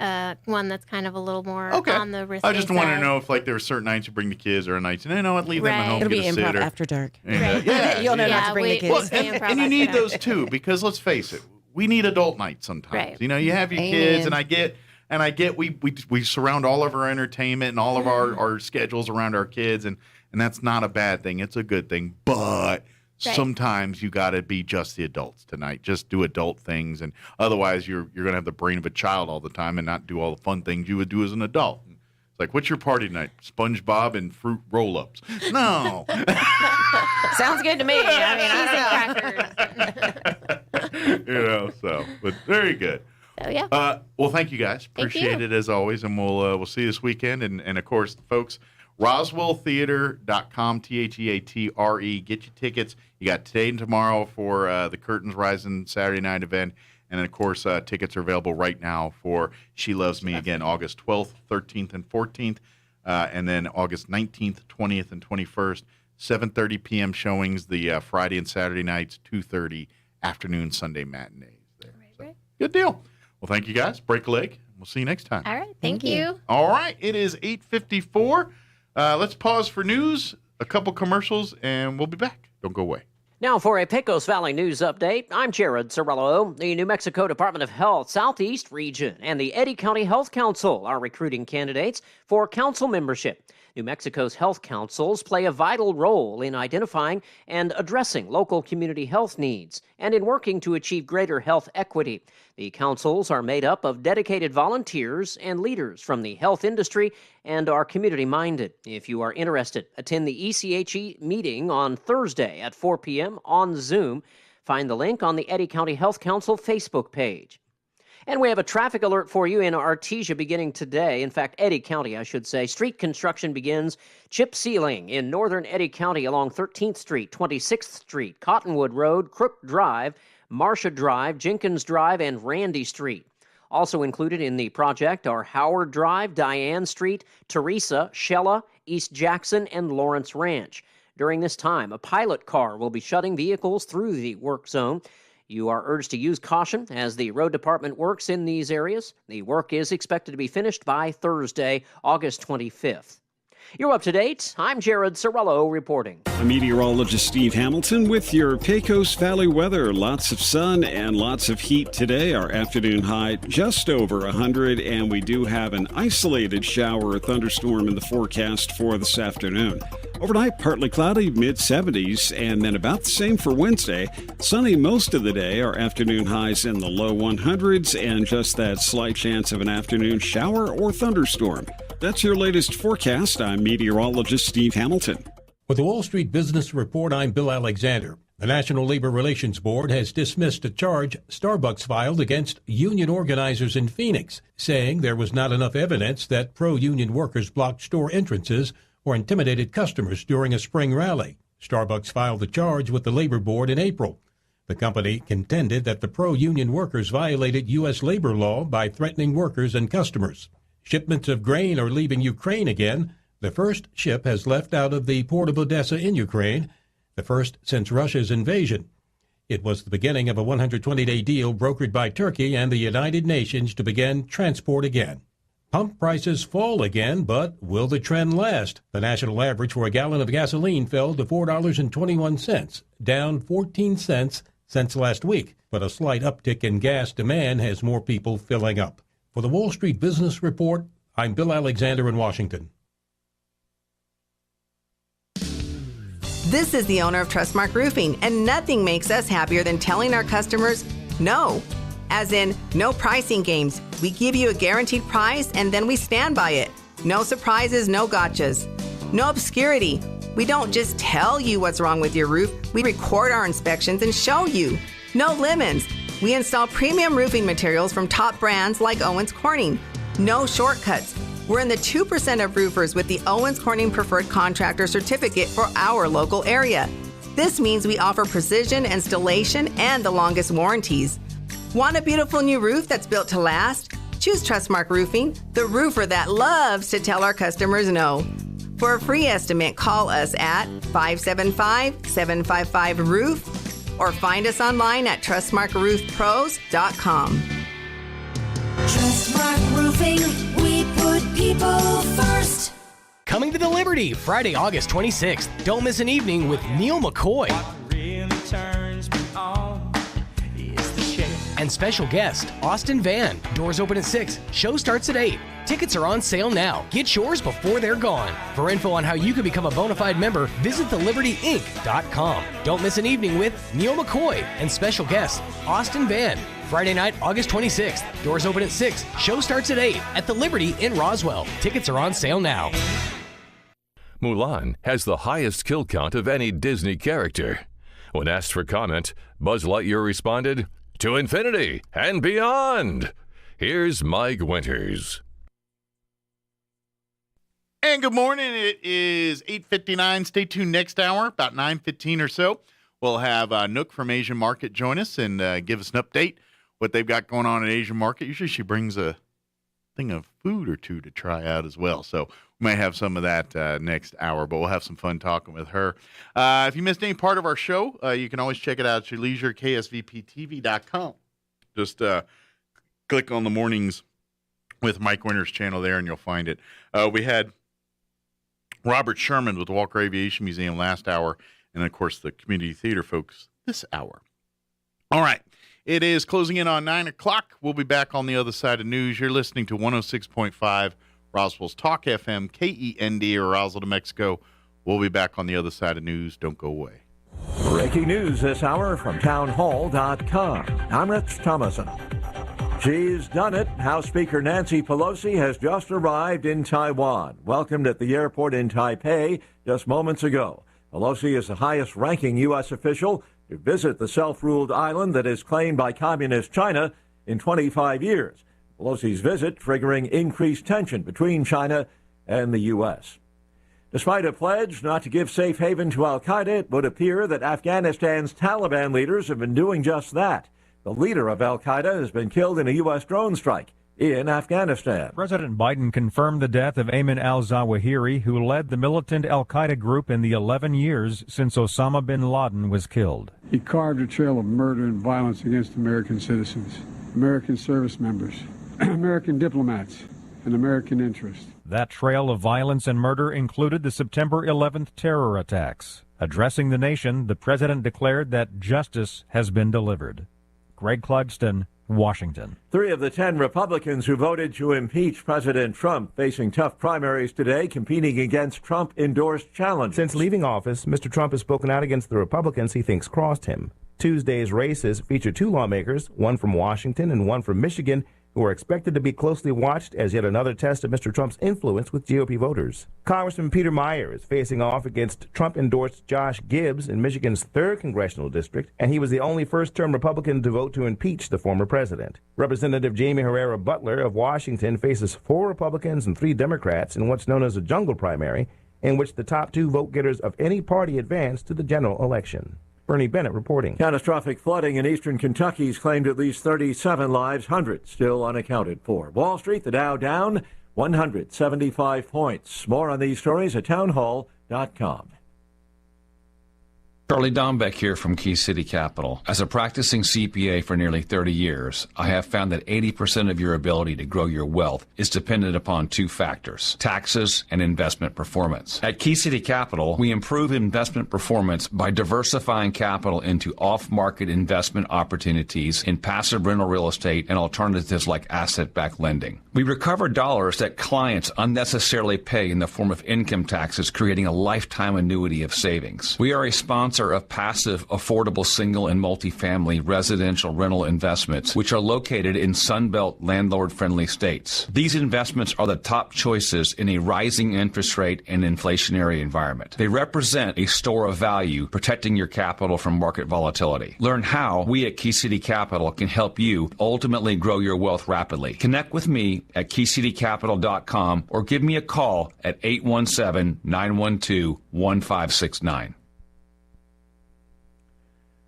one that's kind of a little more on the risque. I just want to know if there are certain nights you bring the kids, or nights leave them at home. It'll be get a improv sitter. after dark. Yeah. Yeah. You'll know not to bring the kids. Well, and you need those too, because let's face it, we need adult nights sometimes. Right. You have your kids, and I get we surround all of our entertainment and all of our schedules around our kids, and that's not a bad thing. It's a good thing, but sometimes you got to be just the adults tonight. Just do adult things, and otherwise you're going to have the brain of a child all the time and not do all the fun things you would do as an adult. It's like, what's your party tonight? SpongeBob and fruit roll-ups. No. Sounds good to me. I but very good. So, yeah. Well, thank you guys. Appreciate it as always, and we'll see you this weekend. And of course, folks, RoswellTheater.com, TheAtre. Get your tickets. You got today and tomorrow for the Curtains Rising Saturday night event. And, of course, tickets are available right now for She Loves Me Again, August 12th, 13th, and 14th. And then August 19th, 20th, and 21st, 7:30 p.m. showings, the Friday and Saturday nights, 2:30 afternoon Sunday matinees. Right. Good deal. Well, thank you, guys. Break a leg. We'll see you next time. All right. Thank you. All right. It is 8:54. Let's pause for news, a couple commercials, and we'll be back. Don't go away. Now for a Pecos Valley news update, I'm Jared Cirillo. The New Mexico Department of Health Southeast Region and the Eddy County Health Council are recruiting candidates for council membership. New Mexico's health councils play a vital role in identifying and addressing local community health needs and in working to achieve greater health equity. The councils are made up of dedicated volunteers and leaders from the health industry and are community-minded. If you are interested, attend the ECHE meeting on Thursday at 4 p.m. on Zoom. Find the link on the Eddy County Health Council Facebook page. And we have a traffic alert for you in Artesia beginning today. In fact, Eddy County, I should say. Street construction begins chip sealing in northern Eddy County along 13th Street, 26th Street, Cottonwood Road, Crook Drive, Marcia Drive, Jenkins Drive, and Randy Street. Also included in the project are Howard Drive, Diane Street, Teresa, Shella, East Jackson, and Lawrence Ranch. During this time, a pilot car will be shutting vehicles through the work zone. You are urged to use caution as the road department works in these areas. The work is expected to be finished by Thursday, August 25th. You're up to date. I'm Jared Cirillo reporting. I'm meteorologist Steve Hamilton with your Pecos Valley weather. Lots of sun and lots of heat today. Our afternoon high just over 100, and we do have an isolated shower or thunderstorm in the forecast for this afternoon. Overnight, partly cloudy, mid-70s, and then about the same for Wednesday. Sunny most of the day. Our afternoon highs in the low 100s, and just that slight chance of an afternoon shower or thunderstorm. That's your latest forecast. I'm meteorologist Steve Hamilton. With the Wall Street Business Report, I'm Bill Alexander. The National Labor Relations Board has dismissed a charge Starbucks filed against union organizers in Phoenix, saying there was not enough evidence that pro-union workers blocked store entrances or intimidated customers during a spring rally. Starbucks filed the charge with the Labor Board in April. The company contended that the pro-union workers violated U.S. labor law by threatening workers and customers. Shipments of grain are leaving Ukraine again. The first ship has left out of the port of Odessa in Ukraine, the first since Russia's invasion. It was the beginning of a 120-day deal brokered by Turkey and the United Nations to begin transport again. Pump prices fall again, but will the trend last? The national average for a gallon of gasoline fell to $4.21, down 14 cents since last week, but a slight uptick in gas demand has more people filling up. For the Wall Street Business Report, I'm Bill Alexander in Washington. This is the owner of Trustmark Roofing, and nothing makes us happier than telling our customers no. As in, no pricing games. We give you a guaranteed price, and then we stand by it. No surprises, no gotchas. No obscurity. We don't just tell you what's wrong with your roof, we record our inspections and show you. No lemons. We install premium roofing materials from top brands like Owens Corning. No shortcuts. We're in the 2% of roofers with the Owens Corning Preferred Contractor Certificate for our local area. This means we offer precision installation and the longest warranties. Want a beautiful new roof that's built to last? Choose Trustmark Roofing, the roofer that loves to tell our customers no. For a free estimate, call us at 575-755-ROOF or find us online at trustmarkroofpros.com. Trustmark Roofing, we put people first. Coming to the Liberty, Friday, August 26th. Don't miss an evening with Neil McCoy. And special guest, Austin Van. Doors open at 6. Show starts at 8. Tickets are on sale now. Get yours before they're gone. For info on how you can become a bona fide member, visit thelibertyinc.com. Don't miss an evening with Neil McCoy and special guest, Austin Van. Friday night, August 26th. Doors open at 6. Show starts at 8 at the Liberty in Roswell. Tickets are on sale now. Mulan has the highest kill count of any Disney character. When asked for comment, Buzz Lightyear responded, "To infinity and beyond." Here's Mike Winters. And good morning. It is 8:59. Stay tuned next hour, about 9:15 or so. We'll have Nook from Asian Market join us and give us an update what they've got going on at Asian Market. Usually she brings a thing of food or two to try out as well. So we might have some of that next hour, but we'll have some fun talking with her. If you missed any part of our show, you can always check it out at your leisure, ksvptv.com. Just click on the Mornings with Mike Winters channel there, and you'll find it. We had Robert Sherman with the Walker Aviation Museum last hour, and, of course, the community theater folks this hour. All right. It is closing in on 9 o'clock. We'll be back on the other side of news. You're listening to 106.5 Roswell's Talk FM, KEND, or Roswell, New Mexico. We'll be back on the other side of news. Don't go away. Breaking news this hour from townhall.com. I'm Rich Thomason. She's done it. House Speaker Nancy Pelosi has just arrived in Taiwan. Welcomed at the airport in Taipei just moments ago. Pelosi is the highest-ranking U.S. official to visit the self-ruled island that is claimed by Communist China in 25 years. Pelosi's visit triggering increased tension between China and the U.S. Despite a pledge not to give safe haven to al-Qaeda, it would appear that Afghanistan's Taliban leaders have been doing just that. The leader of al-Qaeda has been killed in a U.S. drone strike in Afghanistan. President Biden confirmed the death of Ayman al-Zawahiri, who led the militant al-Qaeda group in the 11 years since Osama bin Laden was killed. He carved a trail of murder and violence against American citizens, American service members, American diplomats, and American interests. That trail of violence and murder included the September 11th terror attacks. Addressing the nation, the president declared that justice has been delivered. Greg Clugston, Washington. 3 of the 10 Republicans who voted to impeach President Trump facing tough primaries today, competing against Trump-endorsed challenges. Since leaving office, Mr. Trump has spoken out against the Republicans he thinks crossed him. Tuesday's races feature 2 lawmakers, one from Washington and one from Michigan, who are expected to be closely watched as yet another test of Mr. Trump's influence with GOP voters. Congressman Peter Meyer is facing off against Trump-endorsed Josh Gibbs in Michigan's 3rd congressional district, and he was the only first-term Republican to vote to impeach the former president. Representative Jamie Herrera Butler of Washington faces 4 Republicans and 3 Democrats in what's known as a jungle primary, in which the top 2 vote-getters of any party advance to the general election. Bernie Bennett reporting. Catastrophic flooding in eastern Kentucky's claimed at least 37 lives, hundreds still unaccounted for. Wall Street, the Dow down 175 points. More on these stories at townhall.com. Charlie Dombeck here from Key City Capital. As a practicing CPA for nearly 30 years, I have found that 80% of your ability to grow your wealth is dependent upon 2 factors, taxes and investment performance. At Key City Capital, we improve investment performance by diversifying capital into off-market investment opportunities in passive rental real estate and alternatives like asset-backed lending. We recover dollars that clients unnecessarily pay in the form of income taxes, creating a lifetime annuity of savings. We are a sponsor sponsor of passive, affordable single and multifamily residential rental investments, which are located in Sunbelt landlord-friendly states. These investments are the top choices in a rising interest rate and inflationary environment. They represent a store of value, protecting your capital from market volatility. Learn how we at Key City Capital can help you ultimately grow your wealth rapidly. Connect with me at keycitycapital.com or give me a call at 817-912-1569.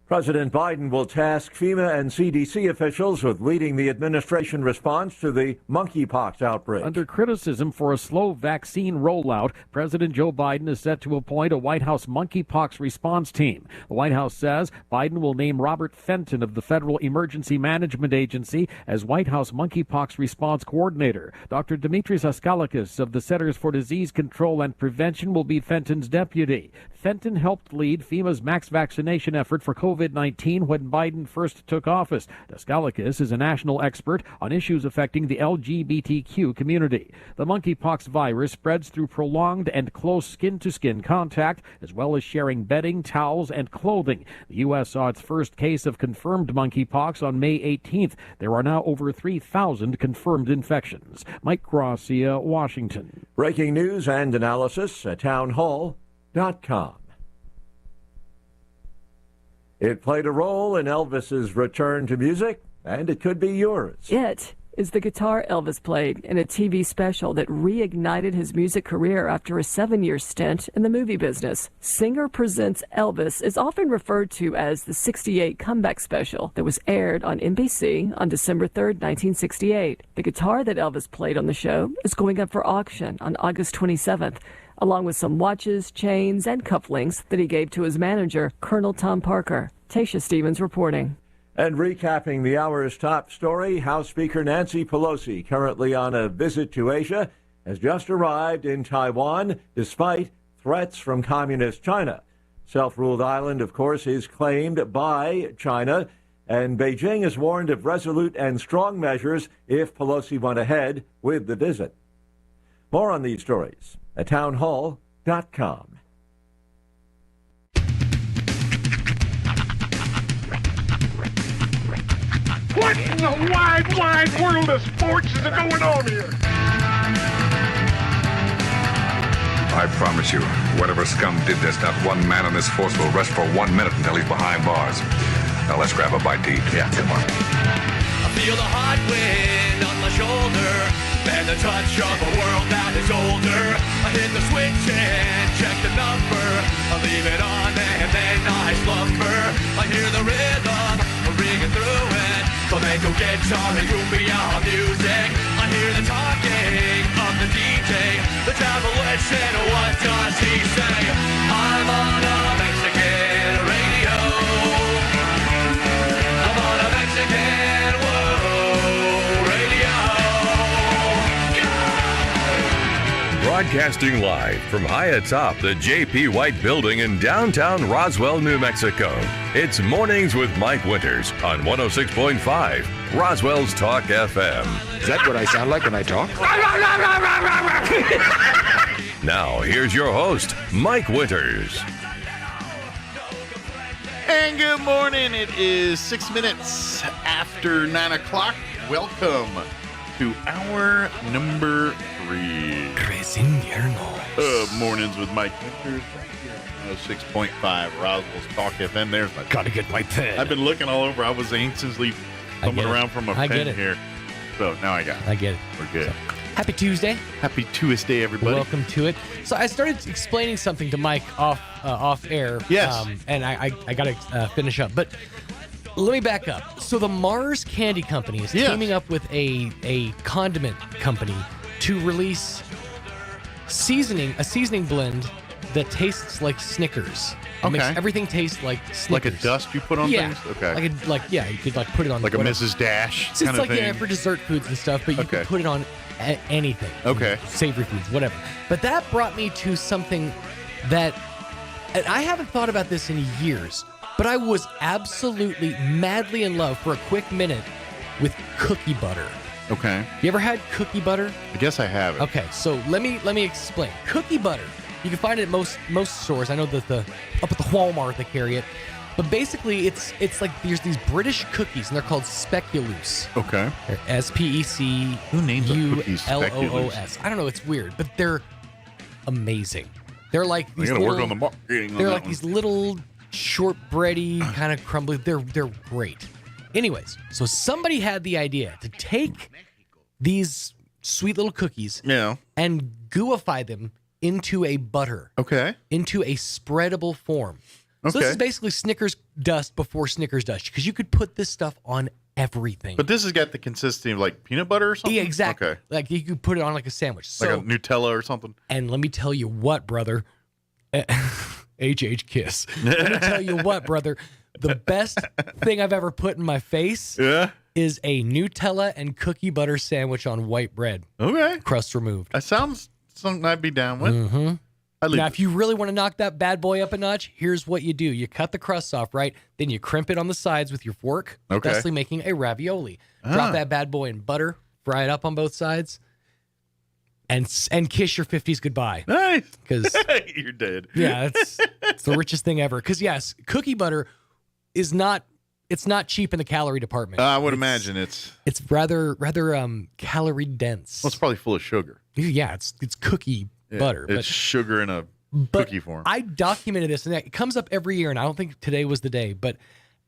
President Biden will task FEMA and CDC officials with leading the administration response to the monkeypox outbreak. Under criticism for a slow vaccine rollout, President Joe Biden is set to appoint a White House monkeypox response team. The White House says Biden will name Robert Fenton of the Federal Emergency Management Agency as White House monkeypox response coordinator. Dr. Dimitris Askalakis of the Centers for Disease Control and Prevention will be Fenton's deputy. Fenton helped lead FEMA's max vaccination effort for COVID-19 when Biden first took office. Daskalakis is a national expert on issues affecting the LGBTQ community. The monkeypox virus spreads through prolonged and close skin-to-skin contact, as well as sharing bedding, towels, and clothing. The U.S. saw its first case of confirmed monkeypox on May 18th. There are now over 3,000 confirmed infections. Mike Gracia, Washington. Breaking news and analysis at townhall.com. It played a role in Elvis's return to music, and it could be yours. It is the guitar Elvis played in a TV special that reignited his music career after a 7-year stint in the movie business. Singer Presents Elvis is often referred to as the 68 comeback special that was aired on NBC on December 3rd, 1968. The guitar that Elvis played on the show is going up for auction on August 27th. Along with some watches, chains, and cufflinks that he gave to his manager, Colonel Tom Parker. Tasha Stevens reporting. And recapping the hour's top story, House Speaker Nancy Pelosi, currently on a visit to Asia, has just arrived in Taiwan despite threats from communist China. Self-ruled island, of course, is claimed by China, and Beijing has warned of resolute and strong measures if Pelosi went ahead with the visit. More on these stories at townhall.com. What in the wide, wide world of sports is going on here? I promise you, whatever scum did this, not one man on this force will rest for 1 minute until he's behind bars. Now let's grab a bite to eat. Yeah, come on. I feel the hot wind on my shoulder and the touch of a world that is older. I hit the switch and check the number. I leave it on and then I slumber. I hear the rhythm ringing through it. Flamenco guitar and cumbia music. I hear the talking of the DJ. The travel and what does he say? I'm on a Mexican radio. I'm on a Mexican world radio. Broadcasting live from high atop the J.P. White Building in downtown Roswell, New Mexico. It's Mornings with Mike Winters on 106.5 Roswell's Talk FM. Is that what I sound like when I talk? Now, here's your host, Mike Winters. And good morning. It is 6 minutes after 9 o'clock. Welcome to hour number 3. Mornings with Mike Winters. 6.5 Roswell's Talk FM. There's my. Gotta get my pen. I've been looking all over. I was anxiously thumbing around from a pen here. So now I got it. I get it. We're good. So, happy Tuesday. Happy Tuesday, everybody. Welcome to it. So I started explaining something to Mike off air. Yes. And I got to finish up. But let me back up. So the Mars Candy Company is teaming up with a condiment company to release a seasoning blend that tastes like Snickers. It makes everything taste like Snickers. Like a dust you put on things? Okay. You could put it on like whatever. A Mrs. Dash so kind it's of thing. For dessert foods and stuff, but you can put it on anything. Okay. Savory foods, whatever. But that brought me to something that and I haven't thought about this in years, but I was absolutely madly in love for a quick minute with cookie butter. Okay. You ever had cookie butter? I guess I have it. Okay, so let me explain. Cookie butter You can find it at most stores. I know that up at the Walmart they carry it. But basically, it's like there's these British cookies, and they're called Speculoos. Okay. They're SPECULOOS. Who names a cookie Speculoos? I don't know. It's weird, but they're amazing. They're like these gotta little, work on the marketing. They're like these little shortbready kind of crumbly. They're great. Anyways, so somebody had the idea to take these sweet little cookies, and gooify them into a butter. Okay. Into a spreadable form. Okay. So this is basically Snickers dust before Snickers dust, because you could put this stuff on everything. But this has got the consistency of like peanut butter or something? Yeah, exactly. Okay. Like you could put it on like a sandwich. Like a Nutella or something? And let me tell you what, brother. HH kiss. Let me tell you what, brother. The best thing I've ever put in my face is a Nutella and cookie butter sandwich on white bread. Okay. Crust removed. That sounds something I'd be down with. Mm-hmm. Now, if you really want to knock that bad boy up a notch, here's what you do. You cut the crust off, right? Then you crimp it on the sides with your fork, thusly making a ravioli. Drop that bad boy in butter, fry it up on both sides, and kiss your 50s goodbye. Nice. Because you're dead. Yeah, it's the richest thing ever. Because, yes, cookie butter is not cheap in the calorie department. I would imagine it's rather calorie dense. Well, it's probably full of sugar. Yeah, it's cookie butter. It's sugar in a cookie form. I documented this, and it comes up every year, and I don't think today was the day, but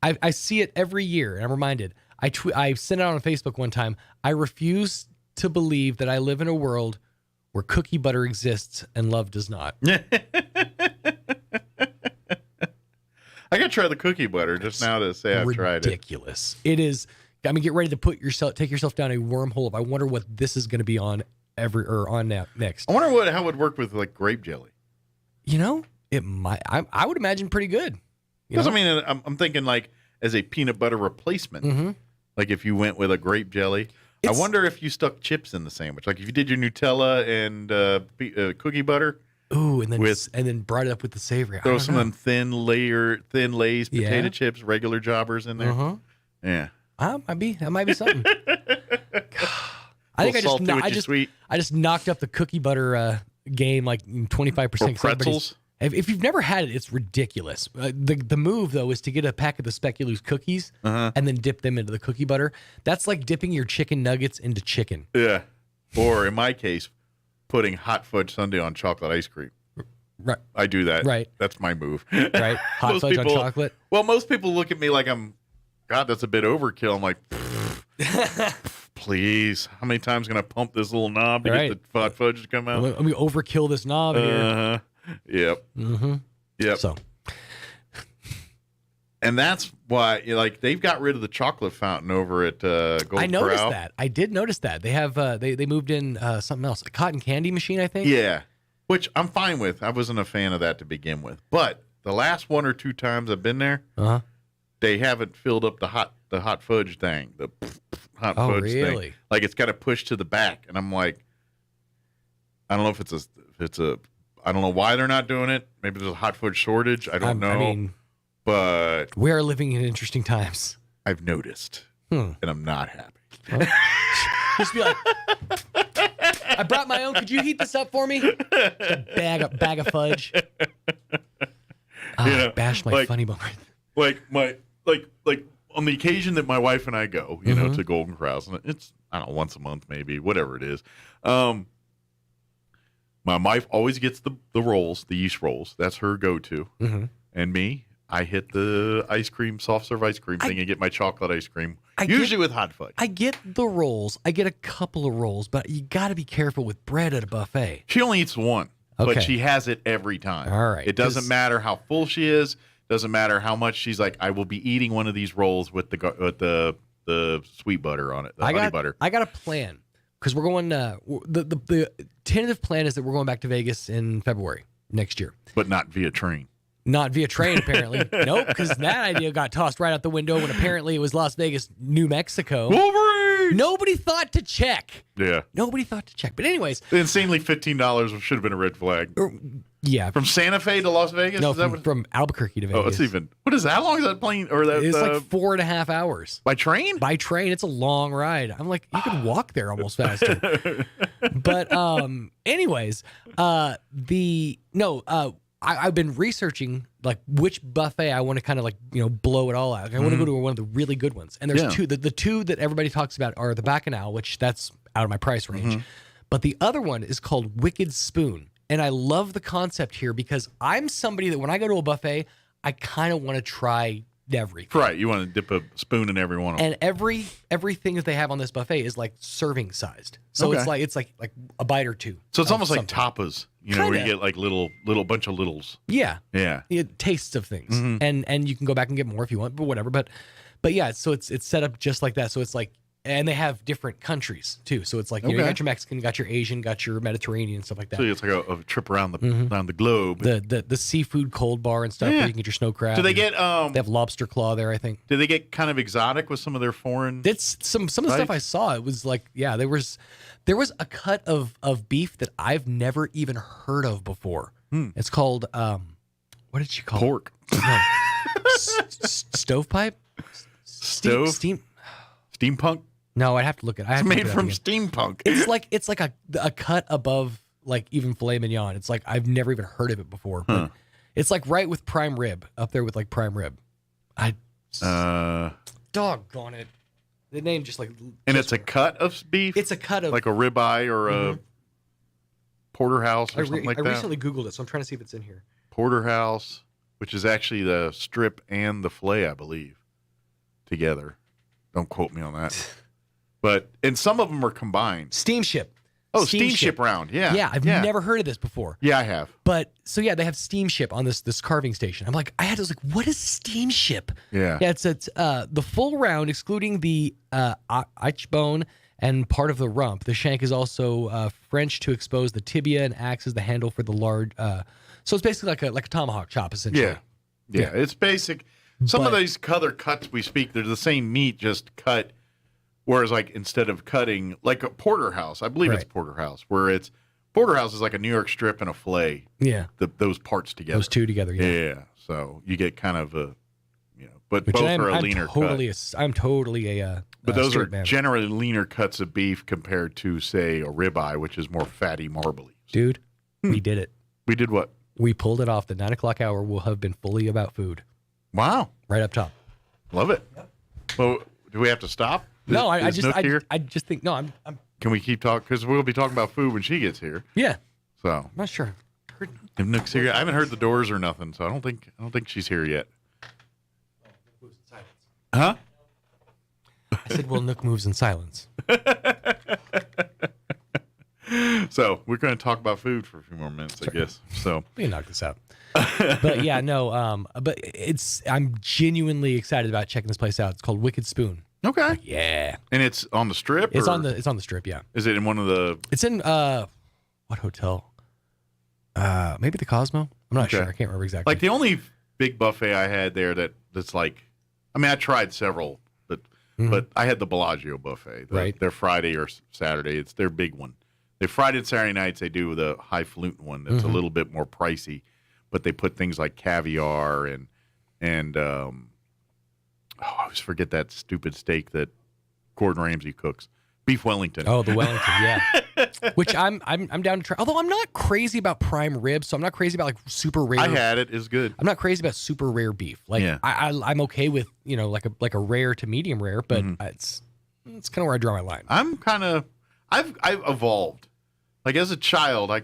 I see it every year, and I'm reminded. I sent it out on Facebook one time. I refuse to believe that I live in a world where cookie butter exists and love does not. I got to try the cookie butter just now to say I've tried it. Ridiculous. It is. I mean, get ready to take yourself down a wormhole of I wonder what this is going to be on next. I wonder how it would work with like grape jelly. You know, it might. I would imagine pretty good. Because I mean, I'm thinking like as a peanut butter replacement. Mm-hmm. Like if you went with a grape jelly. I wonder if you stuck chips in the sandwich. Like if you did your Nutella and cookie butter. Ooh, and then brought it up with the savory. Throw some thin Lay's potato chips, regular jobbers in there. Uh-huh. Yeah. That might be something. I think I just knocked up the cookie butter game like 25%. Or pretzels. If you've never had it, it's ridiculous. The move though is to get a pack of the Speculoos cookies and then dip them into the cookie butter. That's like dipping your chicken nuggets into chicken. Yeah. Or in my case, putting hot fudge sundae on chocolate ice cream. Right. I do that. Right. That's my move. Right. Hot fudge on chocolate. Well, most people look at me like God, that's a bit overkill. I'm like, please. How many times can I pump this little knob to get the hot fudge to come out? Let me overkill this knob here. Yep. Mm-hmm. Yep. So. And that's why, they've got rid of the chocolate fountain over at Gold Corral. I noticed that. I did notice that. They have they moved in something else, a cotton candy machine, I think. Yeah, which I'm fine with. I wasn't a fan of that to begin with, but the last one or two times I've been there, they haven't filled up the hot fudge thing, the hot fudge thing. Like it's got to push to the back, and I'm like, I don't know if it's a I don't know why they're not doing it. Maybe there's a hot fudge shortage. I don't know. I mean, but we are living in interesting times. I've noticed, and I'm not happy. Just be like, I brought my own. Could you heat this up for me? A bag of fudge. Bash my funny bone. Like on the occasion that my wife and I go, you know, to Golden Corral, and it's I don't know, once a month maybe, whatever it is. My wife always gets the rolls, the yeast rolls. That's her go-to. Mm-hmm. And me, I hit the soft serve ice cream thing and get my chocolate ice cream, usually with hot fudge. I get the rolls. I get a couple of rolls, but you got to be careful with bread at a buffet. She only eats one, but she has it every time. All right. It doesn't matter how full she is. Doesn't matter how much she's like, I will be eating one of these rolls with the sweet butter on it, the honey butter. I got a plan. Because we're going, the tentative plan is that we're going back to Vegas in February next year. But not via train. Not via train, apparently. Nope, because that idea got tossed right out the window when apparently it was Las Vegas, New Mexico. Wolverine! Nobody thought to check. Yeah. Nobody thought to check. But anyways. The insanely $15 should have been a red flag. Yeah. From Santa Fe to Las Vegas? No, is that from Albuquerque to Vegas. Oh, it's even. What is that? How long is that plane? Or that? It's like 4.5 hours. By train? By train. It's a long ride. I'm like, you could walk there almost faster. But anyways, I've been researching like which buffet I want to kind of like, blow it all out. Like, I want to go to one of the really good ones. And there's two. The two that everybody talks about are the Bacchanal, which that's out of my price range. But the other one is called Wicked Spoon. And I love the concept here because I'm somebody that when I go to a buffet, I kind of want to try everything. Right. You want to dip a spoon in every one of them. And everything that they have on this buffet is like serving sized. So it's like a bite or two. So it's almost like tapas, where you get like little bunch of littles. Yeah. Yeah. Tastes of things. And you can go back and get more if you want, but whatever. But yeah, so it's set up just like that. So it's like, and they have different countries too. So it's like, you got your Mexican, you got your Asian, got your Mediterranean, stuff like that. So it's like a trip around the globe. The seafood cold bar and stuff where you can get your snow crab. Do they get they have lobster claw there, I think. Do they get kind of exotic with some of their foreign? It's some of the stuff I saw. It was like, there was a cut of beef that I've never even heard of before. It's called what did she call pork? It? No. Stovepipe? Steampunk? No, I'd have to look at it. It's made from steampunk. It's like a cut above like even filet mignon. It's like I've never even heard of it before. But it's like right with prime rib, up there with like prime rib. Doggone it. The name just like. And it's a cut of beef? It's a cut of. Like a ribeye or a porterhouse or something like that? I recently Googled it, so I'm trying to see if it's in here. Porterhouse, which is actually the strip and the filet, I believe, together. Don't quote me on that. And some of them are combined. Steamship. Oh, steamship round. Yeah. Yeah, I've never heard of this before. Yeah, I have. But so they have steamship on this carving station. I'm like, I was like, what is steamship? Yeah. Yeah, it's the full round, excluding the arch bone and part of the rump. The shank is also French to expose the tibia and acts as the handle for the large. So it's basically like a tomahawk chop, essentially. Yeah. It's basic. Some of these other cuts we speak, they're the same meat, just cut. Whereas, like, instead of cutting, like a porterhouse, I believe it's porterhouse, where porterhouse is like a New York strip and a filet. Yeah. Those parts together. Those two together, Yeah. So you get kind of a, but both are a leaner cut. I'm totally a But those are man. generally leaner cuts of beef compared to, say, a ribeye, which is more fatty, marbly. Dude, we did it. We did what? We pulled it off. The 9 o'clock hour will have been fully about food. Wow. Right up top. Love it. Yep. Well, do we have to stop? No, I just think no. I'm. Can we keep talking? Because we'll be talking about food when she gets here. Yeah. So I'm not sure. If Nook's here, I haven't heard the doors or nothing, so I don't think she's here yet. Huh? I said, "Well, Nook moves in silence." So we're going to talk about food for a few more minutes, I guess. So we can knock this out. But yeah, no. But I'm genuinely excited about checking this place out. It's called Wicked Spoon. Okay. Yeah. And it's on the strip? It's on the strip, yeah. Is it in one of the... It's in, what hotel? Maybe the Cosmo? I'm not sure. I can't remember exactly. Like, the only big buffet I had there that's like... I mean, I tried several, but I had the Bellagio buffet. Right. Their Friday or Saturday. It's their big one. They Friday and Saturday nights, they do the highfalutin one that's a little bit more pricey, but they put things like caviar and I always forget that stupid steak that Gordon Ramsay cooks. Beef Wellington. Oh, the Wellington, yeah. Which I'm down to try. Although I'm not crazy about prime rib, so I'm not crazy about like super rare. I had it. It's good. I'm not crazy about super rare beef. Like I'm okay with, like a rare to medium rare, but it's kind of where I draw my line. I've evolved. Like as a child, I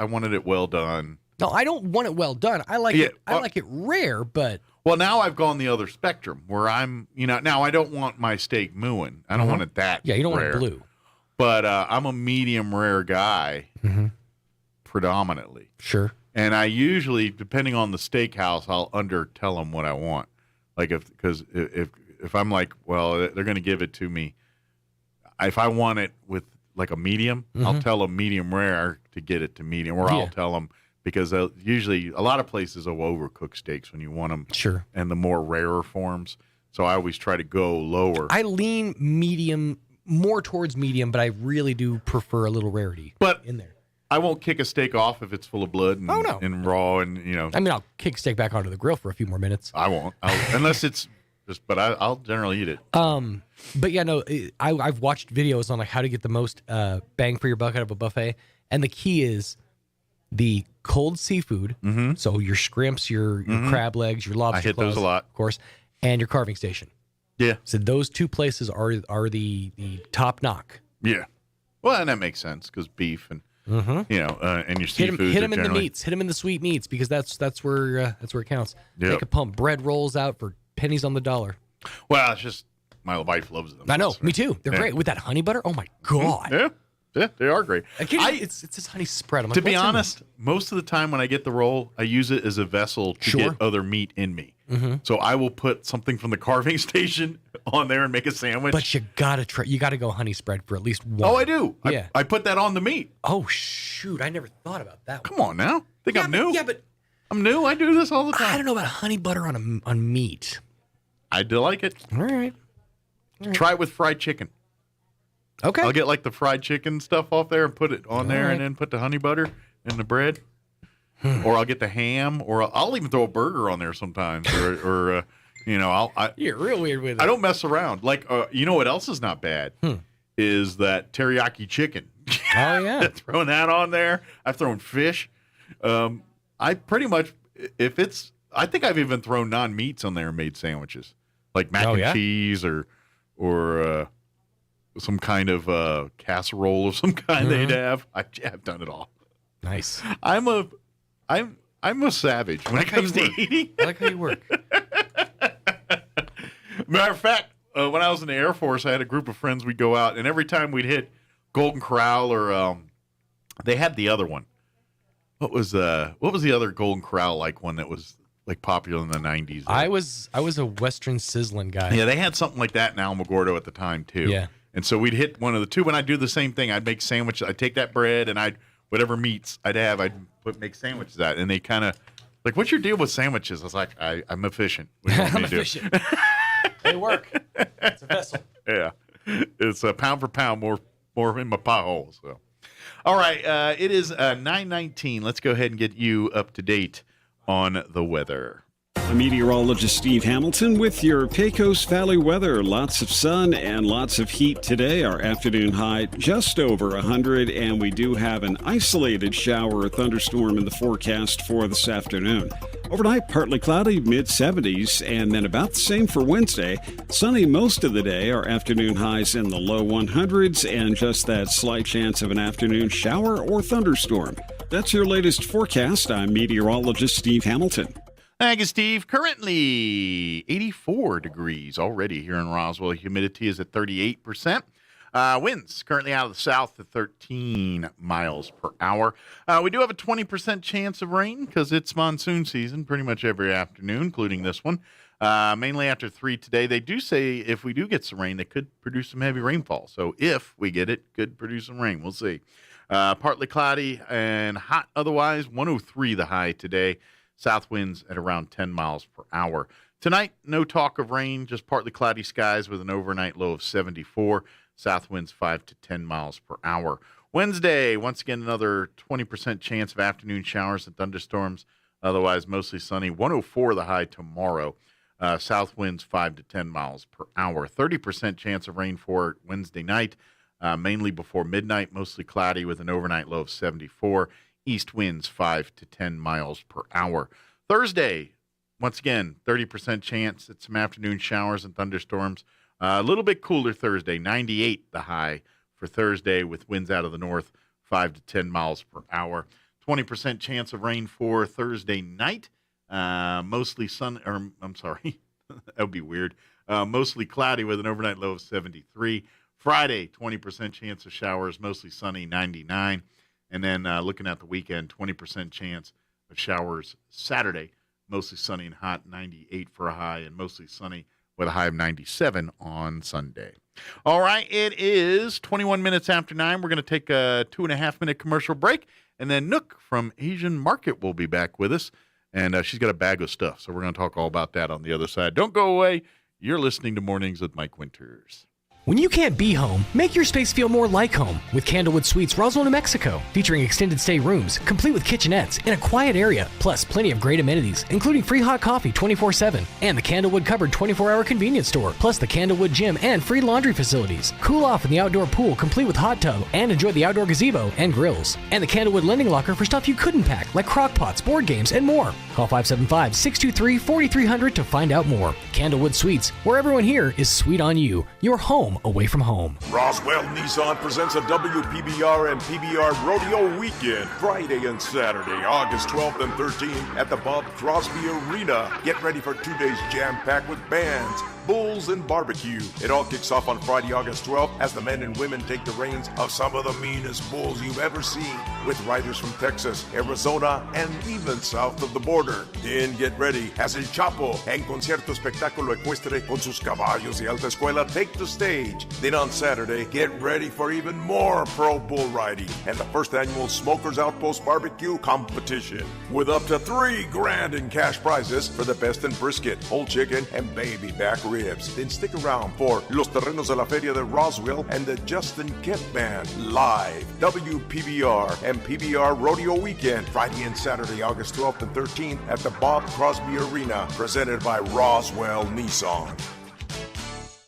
wanted it well done. No, I don't want it well done. I like it. I like it rare, but well, now I've gone the other spectrum where I'm, now I don't want my steak mooing. I don't want it that. Yeah, you don't rare. want it blue. But I'm a medium rare guy, predominantly. Sure. And I usually, depending on the steakhouse, I'll tell them what I want. Like if I'm like, well, they're going to give it to me. If I want it with like a medium, I'll tell them medium rare to get it to medium, or I'll tell them. Because usually a lot of places will overcook steaks when you want them. Sure. And the more rarer forms. So I always try to go lower. I lean medium more towards medium, but I really do prefer a little rarity in there. I won't kick a steak off if it's full of blood and, and raw and, I mean, I'll kick steak back onto the grill for a few more minutes. I won't. Unless it's just, but I'll generally eat it. But yeah, no, I've watched videos on like how to get the most bang for your buck out of a buffet. And the key is the cold seafood. Mm-hmm. So your scrimps, your crab legs, your lobster I hit claws, those a lot. of course, and your carving station. Yeah. So those two places are the top knock. Yeah. Well, and that makes sense because beef and and your seafood. Hit them in the meats. Hit them in the sweet meats because that's where it counts. Yep. Take a pump bread rolls out for pennies on the dollar. Well, it's just my wife loves them. I know, me too. They're great with that honey butter. Oh my god. Yeah, they are great. It's this honey spread. I'm like, to be what's in honest, most of the time when I get the roll, I use it as a vessel to get other meat in me. Mm-hmm. So I will put something from the carving station on there and make a sandwich. But you gotta try. You gotta go honey spread for at least one. Oh, I do. Yeah, I put that on the meat. Oh shoot! I never thought about that. Come on now. Think I'm new? Yeah, but I'm new. I do this all the time. I don't know about honey butter on meat. I do like it. All right. Try it with fried chicken. Okay. I'll get like the fried chicken stuff off there and put it on there, right. and then put the honey butter in the bread. Or I'll get the ham, or I'll even throw a burger on there sometimes, or You're real weird with it. I don't mess around. Like, you know what else is not bad? Is that teriyaki chicken. Oh, yeah. Throwing that on there. I've thrown fish. I pretty much, I think I've even thrown non-meats on there and made sandwiches. Like mac and cheese or some kind of casserole of some kind they'd have. I've done it all. Nice. I'm a savage when it comes to eating. I like how you work. Matter of fact, when I was in the Air Force, I had a group of friends. We'd go out, and every time we'd hit Golden Corral or they had the other one. What was the other Golden Corral like one that was like popular in the 90s? I was a Western sizzling guy. Yeah, they had something like that in Alamogordo at the time too. Yeah. And so we'd hit one of the two. When I'd do the same thing, I'd make sandwiches. I'd take that bread and whatever meats I'd have, make sandwiches out. And they kind of like, what's your deal with sandwiches? I was like, I'm efficient. What do you want me to do? Efficient. They work. It's a vessel. Yeah. It's a pound for pound more in my pothole. So, all right. It is 9:19. Let's go ahead and get you up to date on the weather. I'm meteorologist Steve Hamilton with your Pecos Valley weather. Lots of sun and lots of heat today. Our afternoon high just over 100, and we do have an isolated shower or thunderstorm in the forecast for this afternoon. Overnight, partly cloudy, mid-70s, and then about the same for Wednesday. Sunny most of the day. Our afternoon highs in the low 100s, and just that slight chance of an afternoon shower or thunderstorm. That's your latest forecast. I'm meteorologist Steve Hamilton. Thank you, Steve. Currently 84 degrees already here in Roswell. Humidity is at 38%. Winds currently out of the south at 13 miles per hour. We do have a 20% chance of rain because it's monsoon season pretty much every afternoon, including this one. Mainly after 3 today. They do say if we do get some rain, they could produce some heavy rainfall. So if we get it, could produce some rain. We'll see. Partly cloudy and hot otherwise. 103 the high today. South winds at around 10 miles per hour. Tonight, no talk of rain, just partly cloudy skies with an overnight low of 74. South winds 5 to 10 miles per hour. Wednesday, once again, another 20% chance of afternoon showers and thunderstorms. Otherwise, mostly sunny. 104 the high tomorrow. South winds 5 to 10 miles per hour. 30% chance of rain for Wednesday night, mainly before midnight. Mostly cloudy with an overnight low of 74. East winds 5 to 10 miles per hour. Thursday, once again, 30% chance at some afternoon showers and thunderstorms. A little bit cooler Thursday, 98 the high for Thursday with winds out of the north, 5 to 10 miles per hour. 20% chance of rain for Thursday night. Mostly that would be weird. Mostly cloudy with an overnight low of 73. Friday, 20% chance of showers, mostly sunny, 99. And then looking at the weekend, 20% chance of showers Saturday, mostly sunny and hot, 98 for a high, and mostly sunny with a high of 97 on Sunday. All right, it is 21 minutes after 9. We're going to take a 2.5-minute commercial break, and then Nook from Asian Market will be back with us, and she's got a bag of stuff, so we're going to talk all about that on the other side. Don't go away. You're listening to Mornings with Mike Winters. When you can't be home, make your space feel more like home with Candlewood Suites, Roswell, New Mexico, featuring extended stay rooms, complete with kitchenettes in a quiet area, plus plenty of great amenities, including free hot coffee 24/7, and the Candlewood Cupboard 24-hour convenience store, plus the Candlewood Gym and free laundry facilities. Cool off in the outdoor pool, complete with hot tub, and enjoy the outdoor gazebo and grills. And the Candlewood Lending Locker for stuff you couldn't pack, like crock pots, board games, and more. Call 575-623-4300 to find out more. Candlewood Suites, where everyone here is sweet on you. Your home away from home. Roswell Nissan presents a WPBR and PBR Rodeo Weekend, Friday and Saturday, August 12th and 13th at the Bob Crosby Arena. Get ready for 2 days jam-packed with bands, bulls, and barbecue. It all kicks off on Friday, August 12th as the men and women take the reins of some of the meanest bulls you've ever seen, with riders from Texas, Arizona, and even south of the border. Then get ready as El Chapo en concierto espectáculo ecuestre con sus caballos y alta escuela take the stage. Then on Saturday, get ready for even more pro bull riding and the first annual Smokers Outpost Barbecue Competition, with up to $3 grand in cash prizes for the best in brisket, whole chicken, and baby back ribs. Then stick around for Los Terrenos de la Feria de Roswell and the Justin Kent Band live. WPBR and PBR Rodeo Weekend, Friday and Saturday, August 12th and 13th at the Bob Crosby Arena, presented by Roswell Nissan.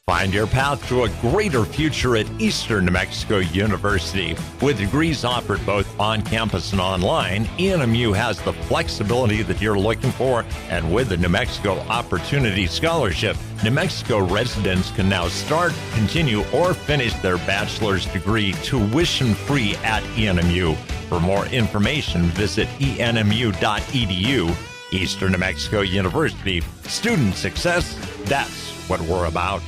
Find your path to a greater future at Eastern New Mexico University. With degrees offered both on campus and online, ENMU has the flexibility that you're looking for, and with the New Mexico Opportunity Scholarship, New Mexico residents can now start, continue, or finish their bachelor's degree tuition-free at ENMU. For more information, visit enmu.edu. Eastern New Mexico University. Student success, that's what we're about.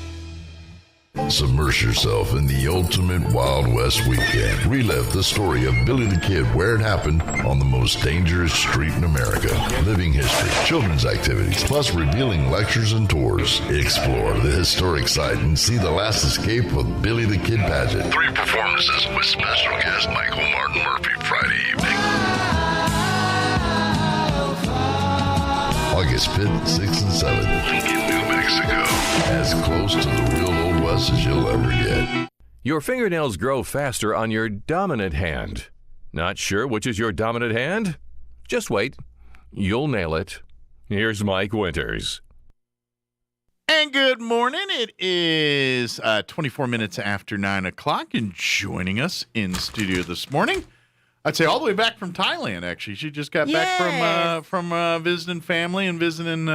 Submerge yourself in the ultimate Wild West weekend. Relive the story of Billy the Kid, where it happened, on the most dangerous street in America. Living history, children's activities, plus revealing lectures and tours. Explore the historic site and see the last escape of Billy the Kid pageant. 3 performances with special guest Michael Martin Murphy Friday evening. August 5th, 6th, and 7th. Lincoln, New Mexico. As close to the real Old West as you'll ever get. Your fingernails grow faster on your dominant hand. Not sure which is your dominant hand? Just wait. You'll nail it. Here's Mike Winters. And good morning. It is 24 minutes after 9 o'clock, and joining us in the studio this morning, I'd say all the way back from Thailand, actually. She just got back from visiting family and visiting.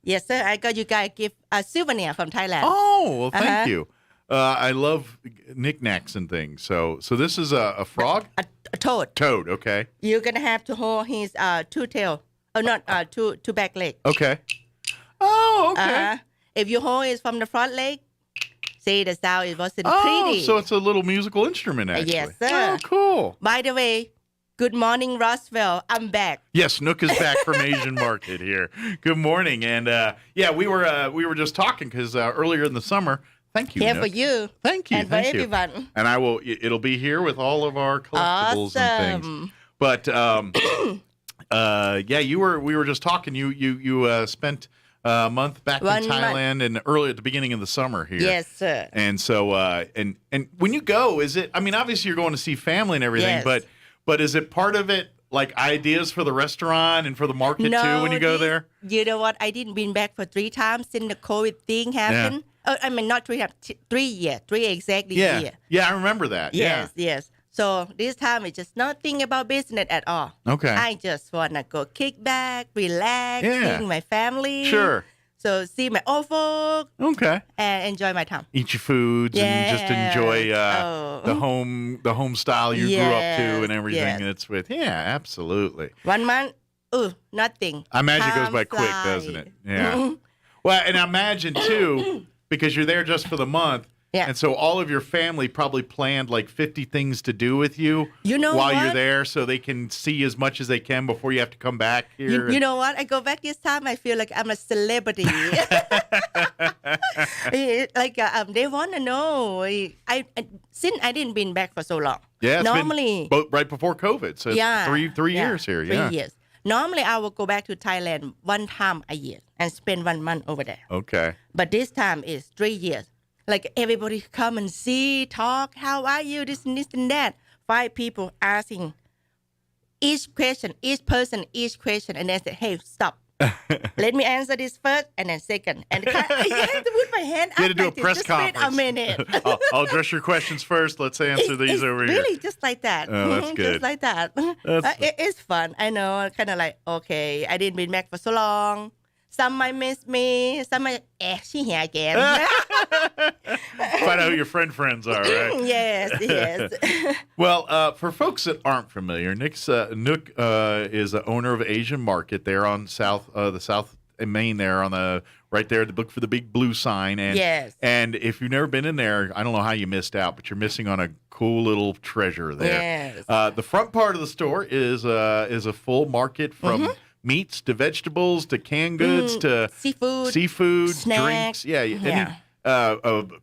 Yes, sir. I got you guys give a souvenir from Thailand. Oh, well, thank you. I love knickknacks and things. So this is a frog? A toad. Toad, okay. You're going to have to hold his 2 tail. Two back leg. Okay. Oh, okay. If you hold it from the front leg, see the sound, it wasn't pretty. Oh, so it's a little musical instrument, actually. Yes, sir. Oh, cool. By the way, good morning, Roswell. I'm back. Yes, Nook is back from Asian Market here. Good morning. And we were just talking because earlier in the summer, thank you, Here Nook. for you. Thank you. And thank for you. everyone. And it'll be here with all of our collectibles and things. But we were just talking. You spent a month back in Thailand and early at the beginning of the summer here. Yes, sir. And so and when you go, is it? I mean, obviously you're going to see family and everything, Yes. but is it part of it like ideas for the restaurant and for the market too when you go there? You know what? I didn't been back for 3 times since the COVID thing happened. Yeah. I mean, not 3 times, 3 years, 3 exactly Yeah. years. Yeah, I remember that. Yes. So this time it's just not thinking about business at all. Okay. I just want to go kick back, relax, Yeah. see my family. Sure. So see my old folk. Okay. And enjoy my time. Eat your foods and just enjoy the home style you grew up to and everything. Yes. It's with absolutely. 1 month, nothing. I imagine it goes Time by quick, fly. doesn't it? Yeah. Well, and I imagine too, because you're there just for the month. Yeah. And so all of your family probably planned like 50 things to do with you, You know while what? you're there so they can see as much as they can before you have to come back here. You know what? I go back this time, I feel like I'm a celebrity. They want to know. Since I didn't been back for so long. Yeah, it's normally been right before COVID. So it's three years here. 3 years. Normally, I will go back to Thailand 1 time a year and spend 1 month over there. Okay. But this time is 3 years. like everybody come and see, talk, how are you, this and that. 5 people asking each question, each person, each question, and then say, hey, stop. Let me answer this first, and then second. And I have to put my hand up. You had to do like a press this. Just conference. wait a minute. I'll address your questions first. Let's answer these over here. Really, just like that. Oh, that's good. Just like that. It's fun. I know. Kind of like, okay, I didn't been back for so long. Some might miss me. Some might, she here again. Find out who your friends are, right? Yes. Well, for folks that aren't familiar, Nook is the owner of Asian Market there on the South in Maine there on the right there, the book for the big blue sign. And, yes. And if you've never been in there, I don't know how you missed out, but you're missing on a cool little treasure there. Yes. The front part of the store is a full market from meats to vegetables to canned goods to seafood, snacks. drinks. Yeah.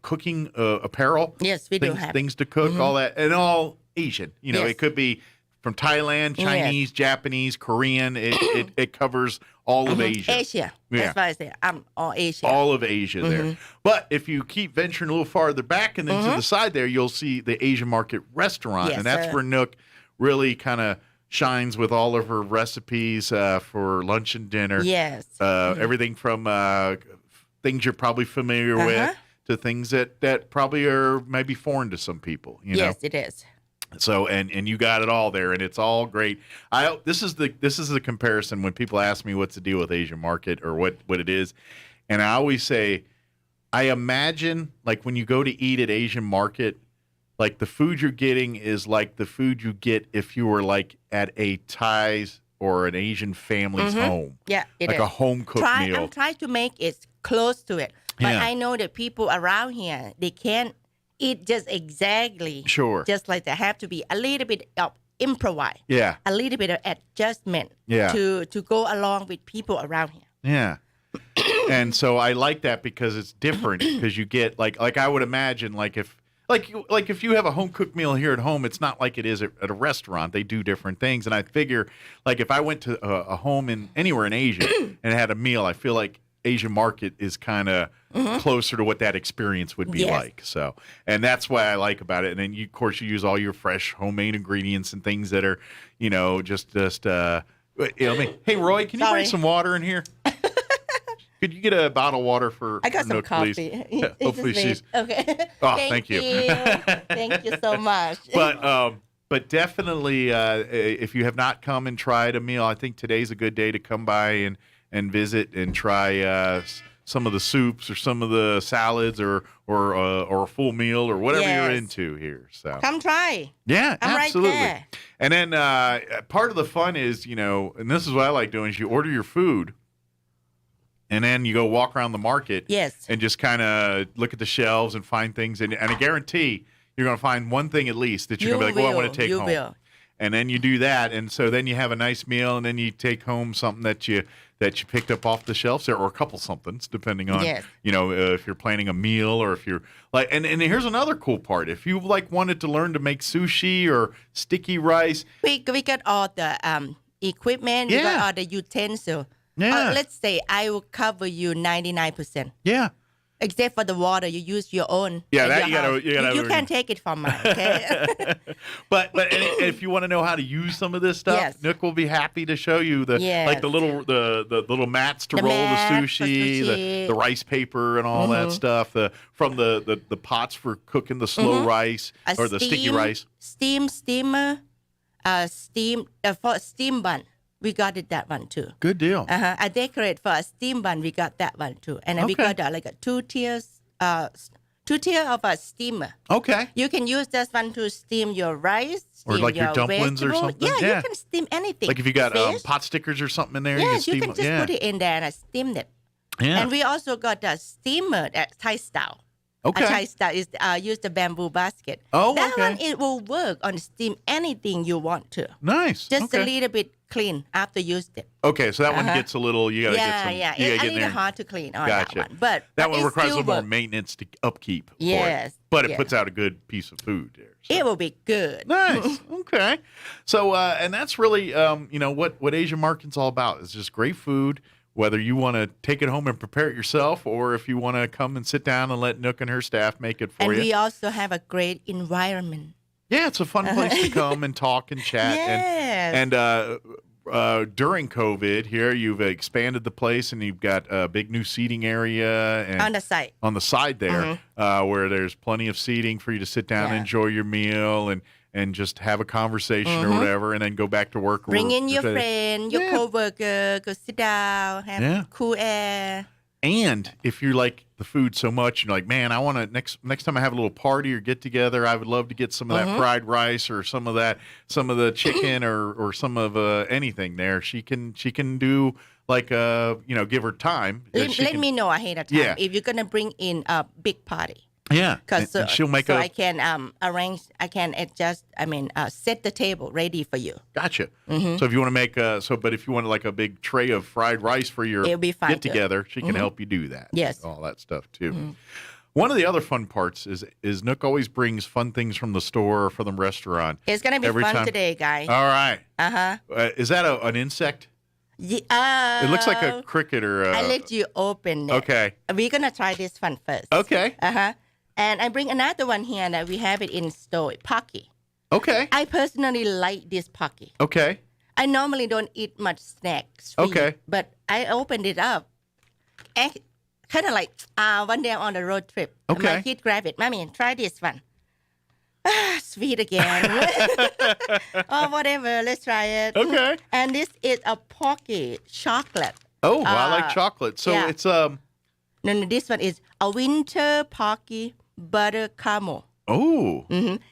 Cooking apparel. Yes, we do have things to cook, all that, and all Asian. Yes. It could be from Thailand, Chinese, Japanese, Korean. It covers all of Asia. Asia. Yeah. That's why I say I'm all Asia. All of Asia there. But if you keep venturing a little farther back and then to the side there, you'll see the Asian Market restaurant, Yes, and that's sir. where Nook really kind of shines with all of her recipes for lunch and dinner. Yes. Everything from things you're probably familiar with to things that probably are maybe foreign to some people. You know? Yes, it is. So and you got it all there, and it's all great. This is the comparison when people ask me what's the deal with Asian Market or what it is, and I always say, I imagine like when you go to eat at Asian Market, like the food you're getting is like the food you get if you were like at a Thai's or an Asian family's home. Yeah, it like is. a home cooked meal. I'm trying to make it close to it, but Yeah. I know that people around here they can't eat just exactly. Sure. Just like they have to be a little bit of improvise. Yeah. A little bit of adjustment. Yeah. To go along with people around here. Yeah. And so I like that because it's different because you get like I would imagine like if you have a home cooked meal here at home, it's not like it is at a restaurant. They do different things, and I figure like if I went to a home anywhere in Asia and had a meal, I feel like Asian Market is kind of closer to what that experience would be like. So, and that's why I like about it. And then of course you use all your fresh homemade ingredients and things that are, just hey Roy, can you bring some water in here? Could you get a bottle of water for I got some Nook, coffee. please? Yeah, hopefully she's okay. Oh, thank you. Thank you so much. But definitely, if you have not come and tried a meal, I think today's a good day to come by and visit and try some of the soups or some of the salads or a full meal or whatever you're into here. So come try. Yeah, I'm absolutely. Right there. And then part of the fun is, and this is what I like doing, is you order your food. And then you go walk around the market and just kind of look at the shelves and find things. And I guarantee you're going to find one thing at least that you're going to be like, I want to take home. Will. And then you do that. And so then you have a nice meal, and then you take home something that you picked up off the shelves there, or a couple somethings, depending on, if you're planning a meal or if you're like, and here's another cool part. If you like wanted to learn to make sushi or sticky rice. We got all the equipment, we got all the utensils. Yeah. Let's say I will cover you 99%. Yeah. Except for the water, you use your own. Yeah, at that your you gotta. You can't take it from mine. Okay. but if you want to know how to use some of this stuff, Nook will be happy to show you the little mats to roll the sushi, the rice paper and all that stuff. From the pots for cooking the slow rice or the sticky rice. Steamer, for steam bun. We got that one too. Good deal. I decorate for a steam bun. We got that one too, and then we got like a two tier of a steamer. Okay. You can use this one to steam your rice, or like your dumplings vegetable. or something. Yeah, you can steam anything. Like if you got pot stickers or something in there. Yes, you can just put it in there and I steam it. Yeah. And we also got a steamer at Thai style. Okay. A Thai style is use the bamboo basket. Oh, that okay. one it will work on steam anything you want to. Nice. Just a little bit clean after used it. Okay, so that one gets a little. You gotta get some. Yeah. You It's gotta a get in little there. hard to clean on Gotcha. that one, but that one it requires a still little more work. maintenance to upkeep. Yes, but it yeah. puts out a good piece of food there. It will be good. Nice. Okay. So and that's really what Asian Market's all about. It's just great food whether you want to take it home and prepare it yourself, or if you want to come and sit down and let Nook and her staff make it for And you. we also have a great environment. Yeah, it's a fun place to come and talk and chat. Yes. And during COVID here, you've expanded the place and you've got a big new seating area. And On the side. On the side there, where there's plenty of seating for you to sit down and enjoy your meal and just have a conversation or whatever, and then go back to work. Bring in your friend, your coworker, go sit down, have cool air. And if you like the food so much, you're like, man, I want to next time I have a little party or get together, I would love to get some of that fried rice or some of the chicken or some of anything there. She can do like give her time. Let me know ahead of time if you're gonna bring in a big party. Yeah, because and she'll make I can arrange. I can adjust. Set the table ready for you. Gotcha. So if you want to make but if you want like a big tray of fried rice for your It'll be fine get together, she can help you do that. Yes, all that stuff too. One of the other fun parts is Nook always brings fun things from the store or from the restaurant. It's gonna be every fun time. today, guys. All right. Uh-huh. Is that an insect? Yeah, It looks like a cricket or. I let you open it. Okay. We're gonna try this one first. Okay. And I bring another one here that we have it in store, Pocky. Okay. I personally like this Pocky. Okay. I normally don't eat much snacks. Okay. But I opened it up. And kind of like one day on the road trip. Okay. My kid grabbed it. Mommy, try this one. Sweet again. Oh, whatever. Let's try it. Okay. And this is a Pocky chocolate. Oh, I like chocolate. So it's No, this one is a winter Pocky butter caramel. Oh.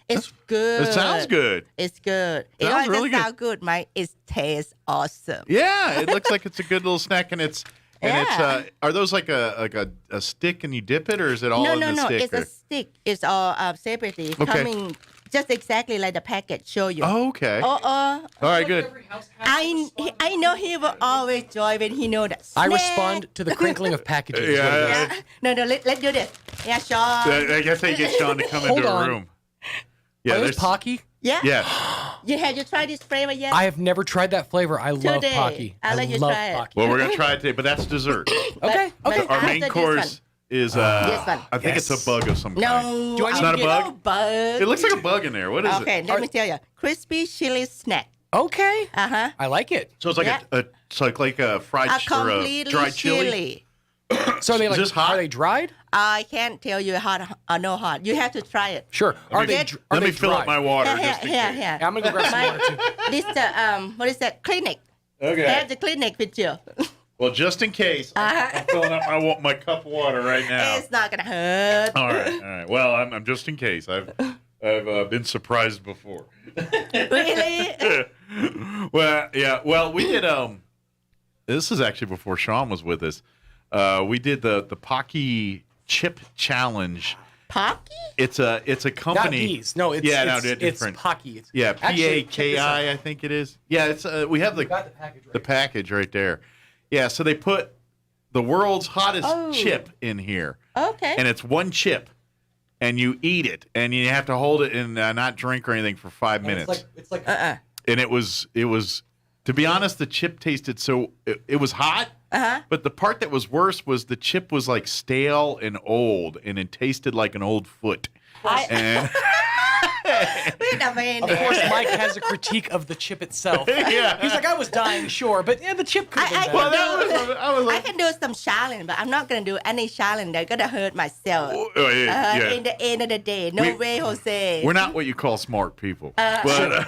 It's good. It sounds good. It's good. Sounds really good. Sound good, Mike. It tastes awesome. Yeah, it looks like it's a good little snack, and it's are those like a stick and you dip it, or is it all in the No. stick? It's a stick. It's all separately coming just exactly like the package show you. Oh, okay. All right, good. I know he will always joy when he know that. I respond to the crinkling of packages. Yeah. No, let's do this. Yeah, Sean. I guess I get Sean to come Hold into on. a room. Yeah, Are those there's Pocky? Yeah. Yeah. Have you tried this flavor yet? I have never tried that flavor. I love Today. Pocky. I'll let you love try it. Pocky. Well, we're gonna try it today, but that's dessert. Okay. Our main After course this is This one. I think it's a bug of some kind. No. Do I It's need not to a get- bug. No bug. It looks like a bug in there. What is Okay, it? let me tell you. Crispy chili snack. Okay. Uh-huh. I like it. So it's like it's like a fried A or a completely dried chili. So are they like Is this hot? are they dried? I can't tell you hot or no hot. You have to try it. Sure. Are they Let me they fill dry? up my water just in case. Here. I'm gonna go grab some water too. This what is that? Clinic. Okay. Have the clinic with you. Well, just in case, I'm filling up my cup of water right now. It's not gonna hurt. All right. Well, I'm just in case. I've been surprised before. Really? Well, yeah. Well, we did. This is actually before Sean was with us. We did the Pocky Chip Challenge. Pocky? It's a company. Not these. No, it's they're it's different. Pocky. It's, Yeah, Actually, check this out. PAKI, I think it is. Yeah, it's we have got the package right the package right there. Yeah, so they put the world's hottest chip in here. Okay. And it's one chip, and you eat it, and you have to hold it and not drink or anything for 5 minutes. It's like And it was to be honest, the chip tasted so it was hot. But the part that was worse was the chip was like stale and old, and it tasted like an old foot. And Wait a minute. Of course, Mike has a critique of the chip itself. Yeah. He's like, I was dying, sure, but the chip could have been I better. I can do some challenge, but I'm not gonna do any challenge. I'm gonna hurt myself. yeah. In the end of the day, no way, Jose. we're not what you call smart people. But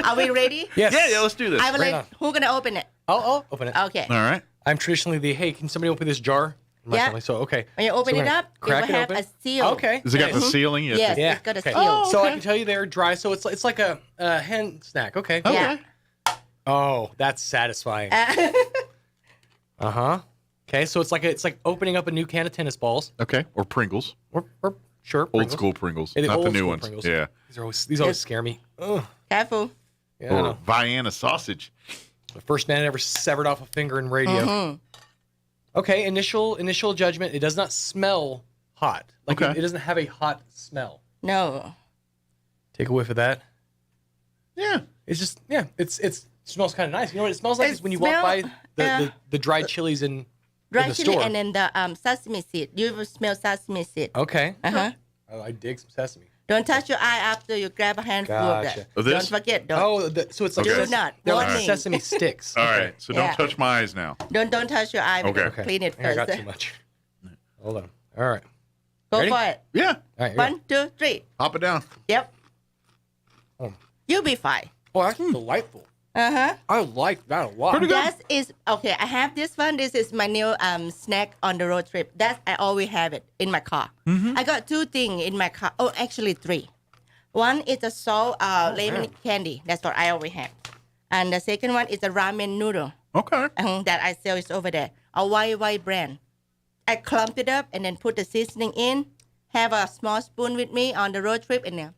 Are we ready? Yes. yeah, let's do this. I will Right let. Who's gonna open it? I'll open it. Okay. All right. I'm traditionally the, hey, can somebody open this jar? In my Yeah. family, so, okay. When you open So it we're gonna up, it will crack have open. a seal. Okay. Has it got the Nice. ceiling? You have Yes, to- Yeah. it's got a okay. seal. So I can tell you they're dry, so it's like a hen snack. Okay. Yeah. Oh, that's satisfying. Okay, so it's like opening up a new can of tennis balls. Okay. Or Pringles. Or sure, Old Pringles. school Pringles. Yeah, Not the old new school ones. Pringles. Yeah. These always scare me. Ugh. Careful. Yeah, I Or know. Vienna sausage. The first man ever severed off a finger in radio. Mm-hmm. Okay, initial judgment. It does not smell hot. Like Okay. it doesn't have a hot smell. No. Take a whiff of that. Yeah. It's just it's smells kind of nice. You know what it smells like? Is when you walk by the dried chilies in Dry the chili store. and then the sesame seed. You will smell sesame seed. Okay. Uh-huh. I dig some sesame. Don't touch your eye after you grab a handful of Gotcha. that. Of this? Don't forget. Don't. Oh, so it's like Do not. they're like Warning. sesame sticks. All right, so don't Yeah. touch my eyes now. Don't touch your eye. Okay. Okay. Clean it I first. got too much. Hold on. All right. Go Ready? for it. Yeah. All right. 1, 2, 3. Pop it down. Yep. Oh. You'll be fine. Oh, that's delightful. Uh-huh. I like that a lot. That is okay. I have this one. This is my new snack on the road trip. I always have it in my car. I got 2 things in my car. Oh, actually 3. One is a salt lemon candy. That's what I always have. And the second one is a ramen noodle. Okay. That I sell is over there. A white brand. I clump it up and then put the seasoning in. Have a small spoon with me on the road trip and then.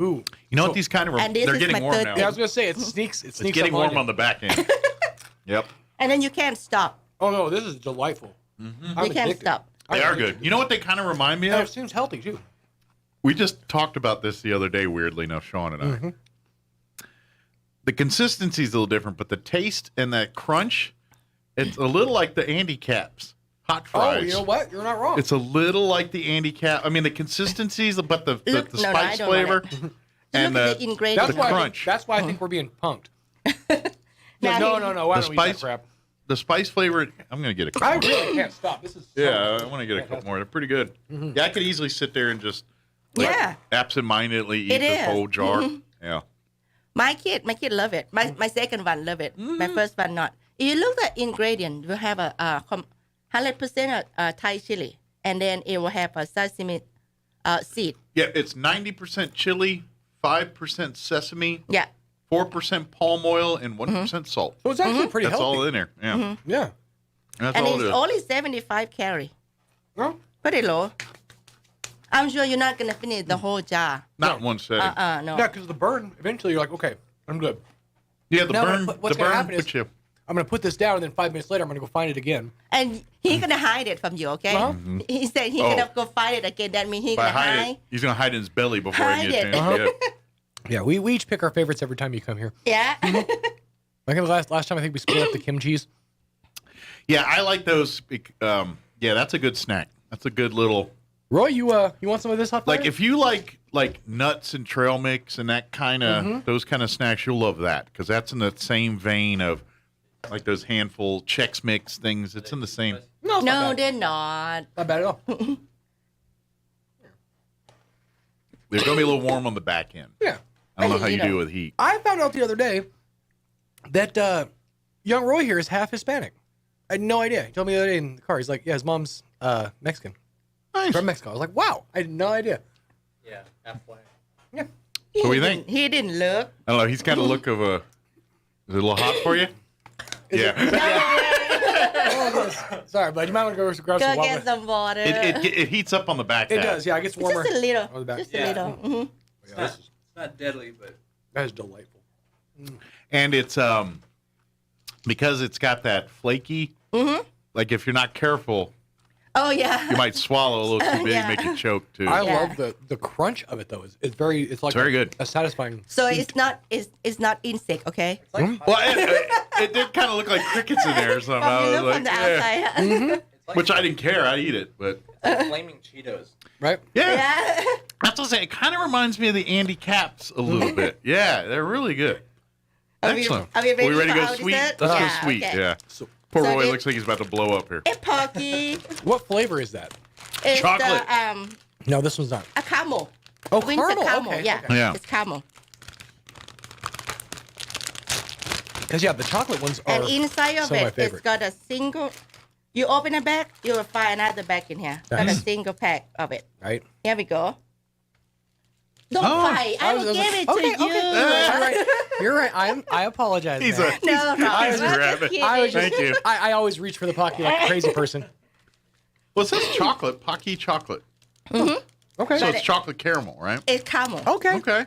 Ooh. You know what? These kind of And this they're is getting my warm third now. thing. Yeah, I was gonna say it sneaks. It sneaks. It's getting up warm you. on the back end. Yep. And then you can't stop. Oh no, this is delightful. You can't stop. They are good. You know what they kind of remind me And of? it seems healthy too. We just talked about this the other day, weirdly enough, Sean and I. The consistency is a little different, but the taste and that crunch, it's a little like the Andy Caps hot fries. Oh, you know what? You're not wrong. It's a little like the Andy Cap. I mean, the consistencies, but the Look, no, I spice don't flavor and Look at the ingredients. the crunch. That's why I think we're being punked. Now, No. Why The don't we eat that spice, crap? the spice flavor. I'm gonna get a couple. I really can't stop. This is Yeah, I want to get a couple more. They're pretty good. Yeah, I could easily sit there and just Yeah. absent-mindedly eat It this is. whole jar. Mhm. Yeah. My kid love it. My second one love it. My first one not. If you look at ingredient, you have a 100% Thai chili, and then it will have a sesame seed. Yeah, it's 90% chili, 5% sesame, Yeah. 4% palm oil, and 1% salt. So it's actually pretty That's healthy. all in there. Yeah. Yeah. That's And all it's it is. only 75 calories. Well, Pretty low. I'm sure you're not gonna finish the whole jar. Not in one setting. No. Yeah, because the burn. Eventually, you're like, okay, I'm good. Yeah, the No, burn. but what's the gonna burn happen is puts you. I'm gonna put this down, and then 5 minutes later, I'm gonna go find it again. And he's gonna hide it from you, okay? Uh-huh. He said he's Oh. gonna go find it again. That means he's By gonna hide hide. it, he's gonna hide in his belly before he Hide gets it. in. Yeah. Yeah, we each pick our favorites every time you come here. Yeah. Like the last time, I think we split up the kimchi's. Yeah, I like those. Yeah, that's a good snack. That's a good little. Roy, you want some of this hot fire? Like if you like nuts and trail mix and that kind of those kind of snacks, you'll love that because that's in the same vein of like those handful Chex Mix things. It's in the same. No, it's No, not bad. they're not. Not bad at all. They're gonna be a little warm on the back end. Yeah. I don't know how you do with heat. I found out the other day that young Roy here is half Hispanic. I had no idea. He told me the other day in the car. He's like, yeah, his mom's Mexican. Nice. From Mexico. I was like, wow. I had no idea. Yeah, halfway. Yeah. So what do you think? He didn't look. I don't know. He's got a look of a. Is it a little hot for you? Yeah. Sorry, but you might want to go grab some Go water. get some water. It heats up on the back. It half. does, yeah. It gets warmer. Just a little. on the back. Just a little. Mm-hmm. It's not deadly, but That is delightful. And it's because it's got that flaky. Mm-hmm. Like if you're not careful, Oh yeah. you might swallow a little too big, Yeah. make you choke too. I Yeah. love the crunch of it though. It's very very good. A satisfying. So it's not insect, okay? Well, it did kind of look like crickets in there or something. I You was look from like, the yeah. outside. Mm-hmm. Which I didn't care. I'd eat it, but flaming Cheetos. Right? yeah. Yeah. That's what I'm saying. It kind of reminds me of the Andy Caps a little bit. Yeah, they're really good. Are we- Excellent. are we ready to for go our sweet? dessert? Let's Yeah, go sweet. okay. Yeah. Poor So Roy it- looks like he's about to blow up here. It's Porky. What flavor is that? It's Chocolate. The, No, this one's not. a caramel. Oh, Winter caramel. caramel. Okay, Yeah. okay. Yeah. It's caramel. Because yeah, the chocolate ones are And inside of some of my it, it's favorite. got a single. You open a bag, you will find another bag in here. Got a Nice. single pack of it. Right? Here we go. Don't Oh, fight. I will give it to you. You're right. You're right. I apologize. He's man. a No, no. I he's was a just rabbit. kidding. I was just, Thank you. I always reach for the pocket like a crazy person. Well, it says chocolate, Pocky chocolate. Mm-hmm. Okay. So But it's chocolate caramel, right? It's caramel. Okay. Okay.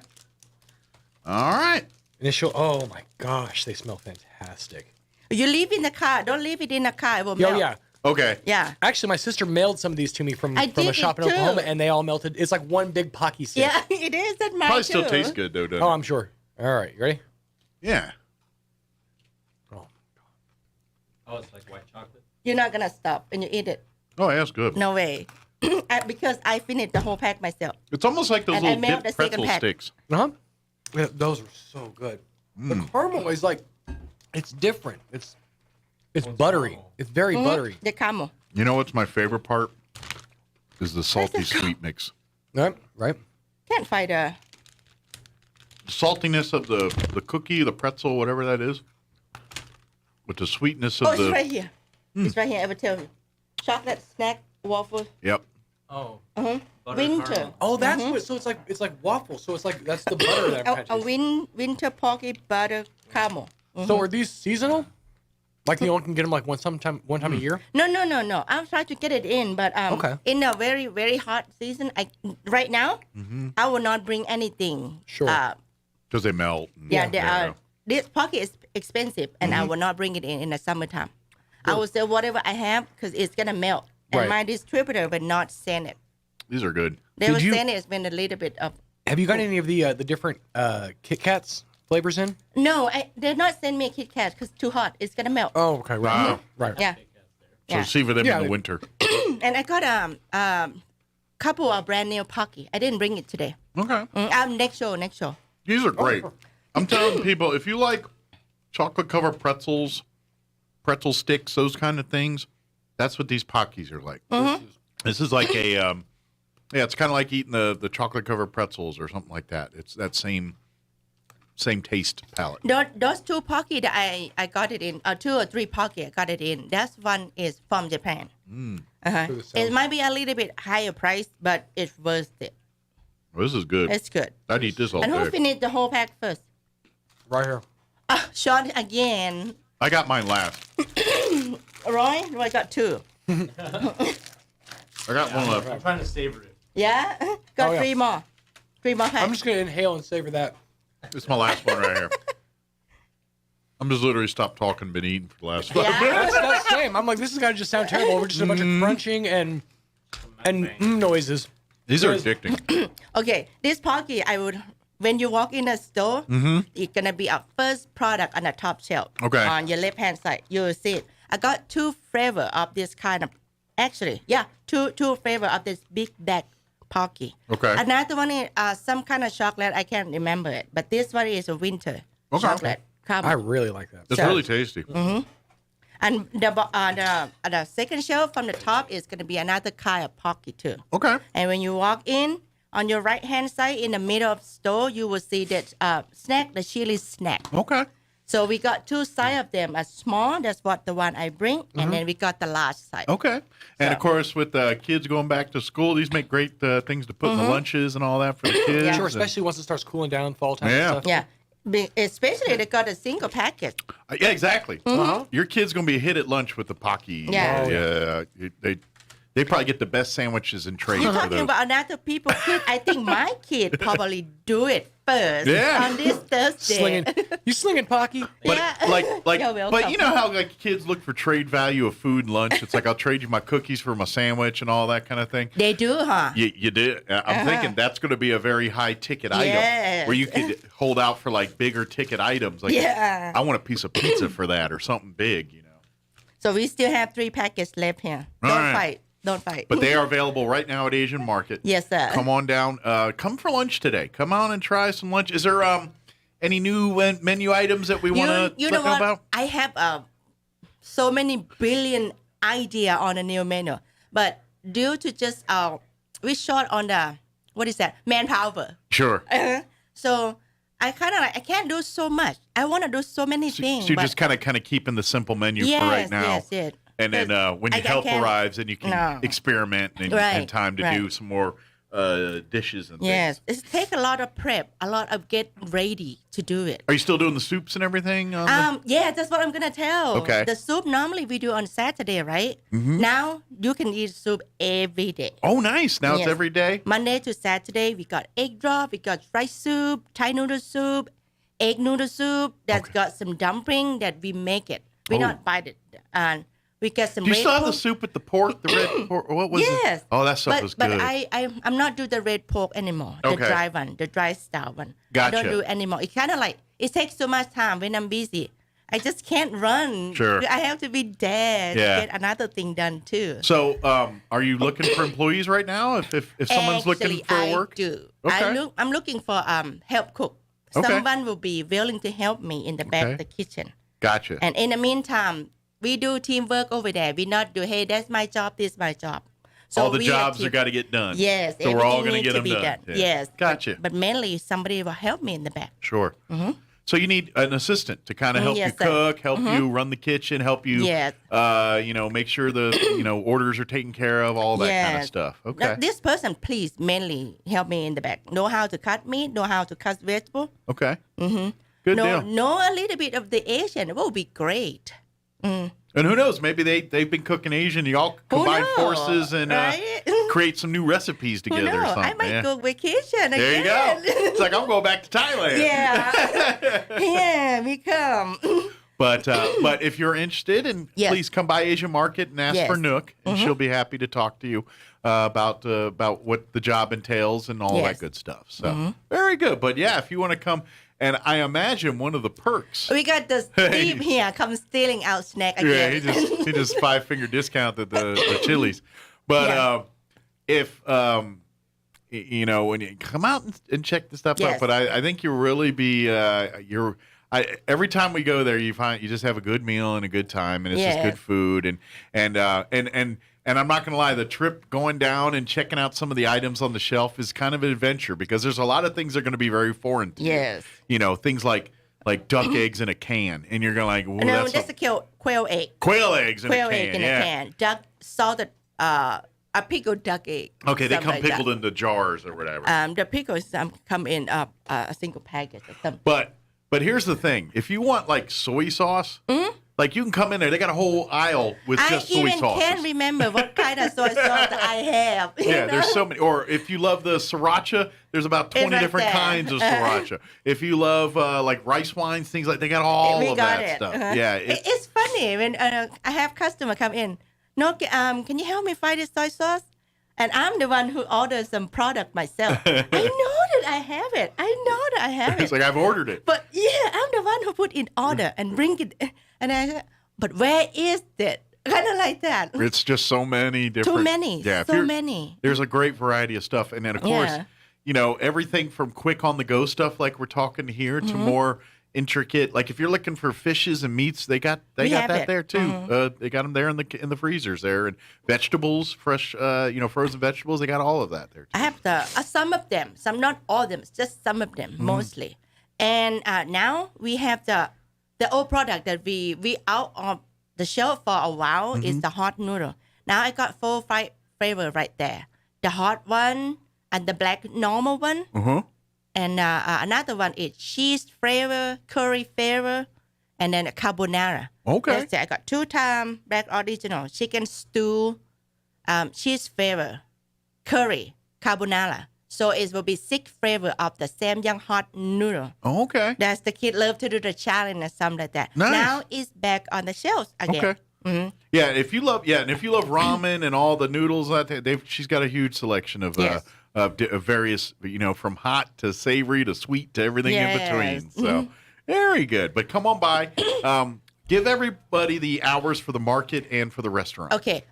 All right. Initial. Oh my gosh, they smell fantastic. You leave in the car. Don't leave it in the car. It will Oh melt. yeah. Okay. Yeah. Actually, my sister mailed some of these to me from I a did shop in it too. Oklahoma, and they all melted. It's like one big Pocky stick. Yeah, it is. That mine Probably too. still tastes good though, doesn't Oh, it? I'm sure. All right, you ready? Yeah. Oh, it's like white chocolate? You're not going to stop and you eat it. Oh, yeah, that's good. No way. Because I finished the whole pack myself. It's almost like those And I little melt dipped the second pretzel pack. sticks. Uh-huh. Yeah, those are so good. The caramel is like, it's different. It's buttery. It's very buttery. The caramel. You know what's my favorite part? Is the salty sweet mix. Right. Can't find a... Saltiness of the cookie, the pretzel, whatever that is. With the sweetness of Oh, the... it's right here. It's right here. I will tell you. Chocolate snack waffle. Yep. Oh. Winter. Oh, that's what. So it's like waffle. So it's like that's the butter that I'm A winter pocky butter caramel. So are these seasonal? Like you only can get them like one time a year? No. I'm trying to get it in, but Okay. in a very, very hot season, right now, I will not bring anything. Sure. Because they melt. This pocky is expensive, and I will not bring it in the summertime. I will sell whatever I have because it's gonna melt. And Right. my distributor will not send it. These are good. They will send it with a little bit of. Have you got any of the different Kit Kats flavors in? No, they're not sending me a Kit Kat because too hot. It's gonna melt. Oh, okay, right, right. Yeah. So see for them in the winter. And I got couple of brand new pocky. I didn't bring it today. Okay. Next show. These are great. I'm telling people, if you like chocolate covered pretzels, pretzel sticks, those kind of things, that's what these Pockies are like. This is like a, it's kind of like eating the chocolate covered pretzels or something like that. It's that same taste palette. Those two pocky that I got it in, 2 or 3 pocky I got it in. That one is from Japan. It might be a little bit higher price, but it's worth it. Well, this is good. It's good. I'd eat this all And who day. finished the whole pack first? Right here. Sean again. I got mine last. Roy got 2. I got one left. I'm trying to savor it. Yeah? Got 3 more. 3 more packs. I'm just gonna inhale and savor that. This is my last one right here. I'm just literally stopped talking and been eating for the last 5 That's minutes. the same. I'm like, this is gonna just sound terrible. We're just a bunch of crunching and noises. These are addicting. Okay, this pocky, when you walk in the store, it's going to be our first product on the top shelf. Okay. On your left-hand side, you will see it. I got 2 flavor of this kind of, two flavor of this big bag pocky. Okay. Another one is some kind of chocolate. I can't remember it. But this one is a winter chocolate. I really like that. It's really tasty. And the second shelf from the top is going to be another kind of pocky too. Okay. And when you walk in, on your right-hand side in the middle of the store, you will see that snack, the chili snack. Okay. So we got 2 size of them. A small, that's what the one I bring. And then we got the large size. Okay. And of course, with kids going back to school, these make great things to put in the lunches and all that for the kids. Sure, especially once it starts cooling down, fall time Yeah. and stuff. Yeah. Especially they got a single package. Yeah, exactly. Your kid's gonna be a hit at lunch with the Pocky. Yeah. They probably get the best sandwiches and trays. You're for talking those. about another people's kid. I think my kid probably do it first on this Thursday. You slinging Pocky? But like, You're welcome. but you know how like kids look for trade value of food and lunch. It's like I'll trade you my cookies for my sandwich and all that kind of thing. They do, huh? You did. I'm thinking that's going to be a very high ticket item Yes. where you could hold out for like bigger ticket items. Like, Yeah. I want a piece of pizza for that or something big. You know. So we still have 3 packets left here. All Don't right. fight. Don't fight. But they are available right now at Asian Market. Yes, sir. Come on down. Come for lunch today. Come on and try some lunch. Is there any new menu items that we want to You let know what? about? I have so many brilliant idea on a new menu, but due to just we short on the manpower. Sure. So I I can't do so much. I want to do so many things. So you're but just kind of keeping the simple menu for right now. Yes. And then when I your help can't- arrives, then you can No. experiment and Right, time to right. do some more dishes and Yes, things. it takes a lot of prep, a lot of get ready to do it. Are you still doing the soups and everything? Yeah, that's what I'm gonna tell. Okay. The soup normally we do on Saturday, right? Mhm. Now you can eat soup every day. Oh, nice. Now it's Yes. every day? Monday to Saturday, we got egg drop, we got rice soup, Thai noodle soup, egg noodle soup. That's got some dumpling that we make it. We Oh. not buy it. And we got some. Do you red still have the pork. soup with the pork, the red pork? What was it? Yes. Oh, that stuff but, was but good. I'm not do the red pork anymore. The Okay. dry one, the dry style one. I Gotcha. don't do anymore. It's kind of like it takes so much time when I'm busy. I just can't run. Sure. I have to be there to get another thing done too. So, are you looking for employees right now? If someone's looking for work, I do. Okay. I'm looking for help cook. Okay. Someone will be willing to help me in the back of the kitchen. Gotcha. And in the meantime, we do teamwork over there. We not do, hey, that's my job, this is my job. So all the jobs have got to get done. Yes. So we're all going to get them be done. done. Yes. Gotcha. But mainly somebody will help me in the back. Sure. Mm-hmm. So you need an assistant to kind of help you cook, help you run the kitchen, help you, make sure the orders are taken care of, all that kind of stuff. Okay. Now, this person, please, mainly help me in the back. Know how to cut meat, know how to cut vegetable. Okay. Mm-hmm. Good deal. Know a little bit of the Asian. It will be great. Mm. And who knows? Maybe they've been cooking Asian. You all combine forces and create some new recipes together or something. I might go vacation again. There you go. It's like I'm going back to Thailand. Yeah, we come. But if you're interested, please come by Asian Market and ask for Nook, and she'll be happy to talk to you about what the job entails and all that good stuff. So very good. But yeah, if you want to come. And I imagine one of the perks. We got the Steve here come stealing our snack again. Yeah, he just 5-finger discount at the Chili's. But if when you come out and check the stuff out, but I think you'll really be every time we go there, you find you just have a good meal and a good time, and it's just good food and I'm not going to lie, the trip going down and checking out some of the items on the shelf is kind of an adventure because there's a lot of things that are going to be very foreign to you. Things like duck eggs in a can, and you're going to no, that's a quail egg. Quail eggs in a can. Quail egg in a can. Duck salted a pickled duck egg. Okay, they come pickled into jars or whatever. The pickles come in a single package or something. But here's the thing: if you want like soy sauce. Like, you can come in there. They got a whole aisle with just soy sauces. I can't remember what kind of soy sauce I have. There's so many. Or if you love the sriracha, there's about 20 different kinds of sriracha. If you love, like, rice wines, things like they got all of that stuff. Yeah. It's funny when I have customer come in. No, can you help me find this soy sauce? And I'm the one who orders some product myself. I know that I have it. It's like I've ordered it. But I'm the one who put in order and bring it. And I said, but where is it? Kind of like that. It's just so many different. Too many. Yeah, so many. There's a great variety of stuff. And then, of course, everything from quick on the go stuff like we're talking here to more intricate. Like if you're looking for fishes and meats, they got that there too. They got them there in the freezers there, and vegetables, fresh, frozen vegetables. They got all of that there too. I have some of them, some not all of them, just some of them mostly. And now we have the old product that we out of the shelf for a while is the hot noodle. Now I got 4 flavor right there: the hot one and the black normal one. And another one is cheese flavor, curry flavor, and then a carbonara. Okay. That's it. I got 2 times black original, chicken stew, cheese flavor, curry, carbonara. So it will be 6 flavor of the Samyang hot noodle. Okay. That's the kid love to do the challenge or something like that. Nice. Now it's back on the shelves again. Okay. Yeah, if you love ramen and all the noodles she's got a huge selection of various, from hot to savory to sweet to everything in between. So very good. But come on by. Give everybody the hours for the market and for the restaurant. Okay.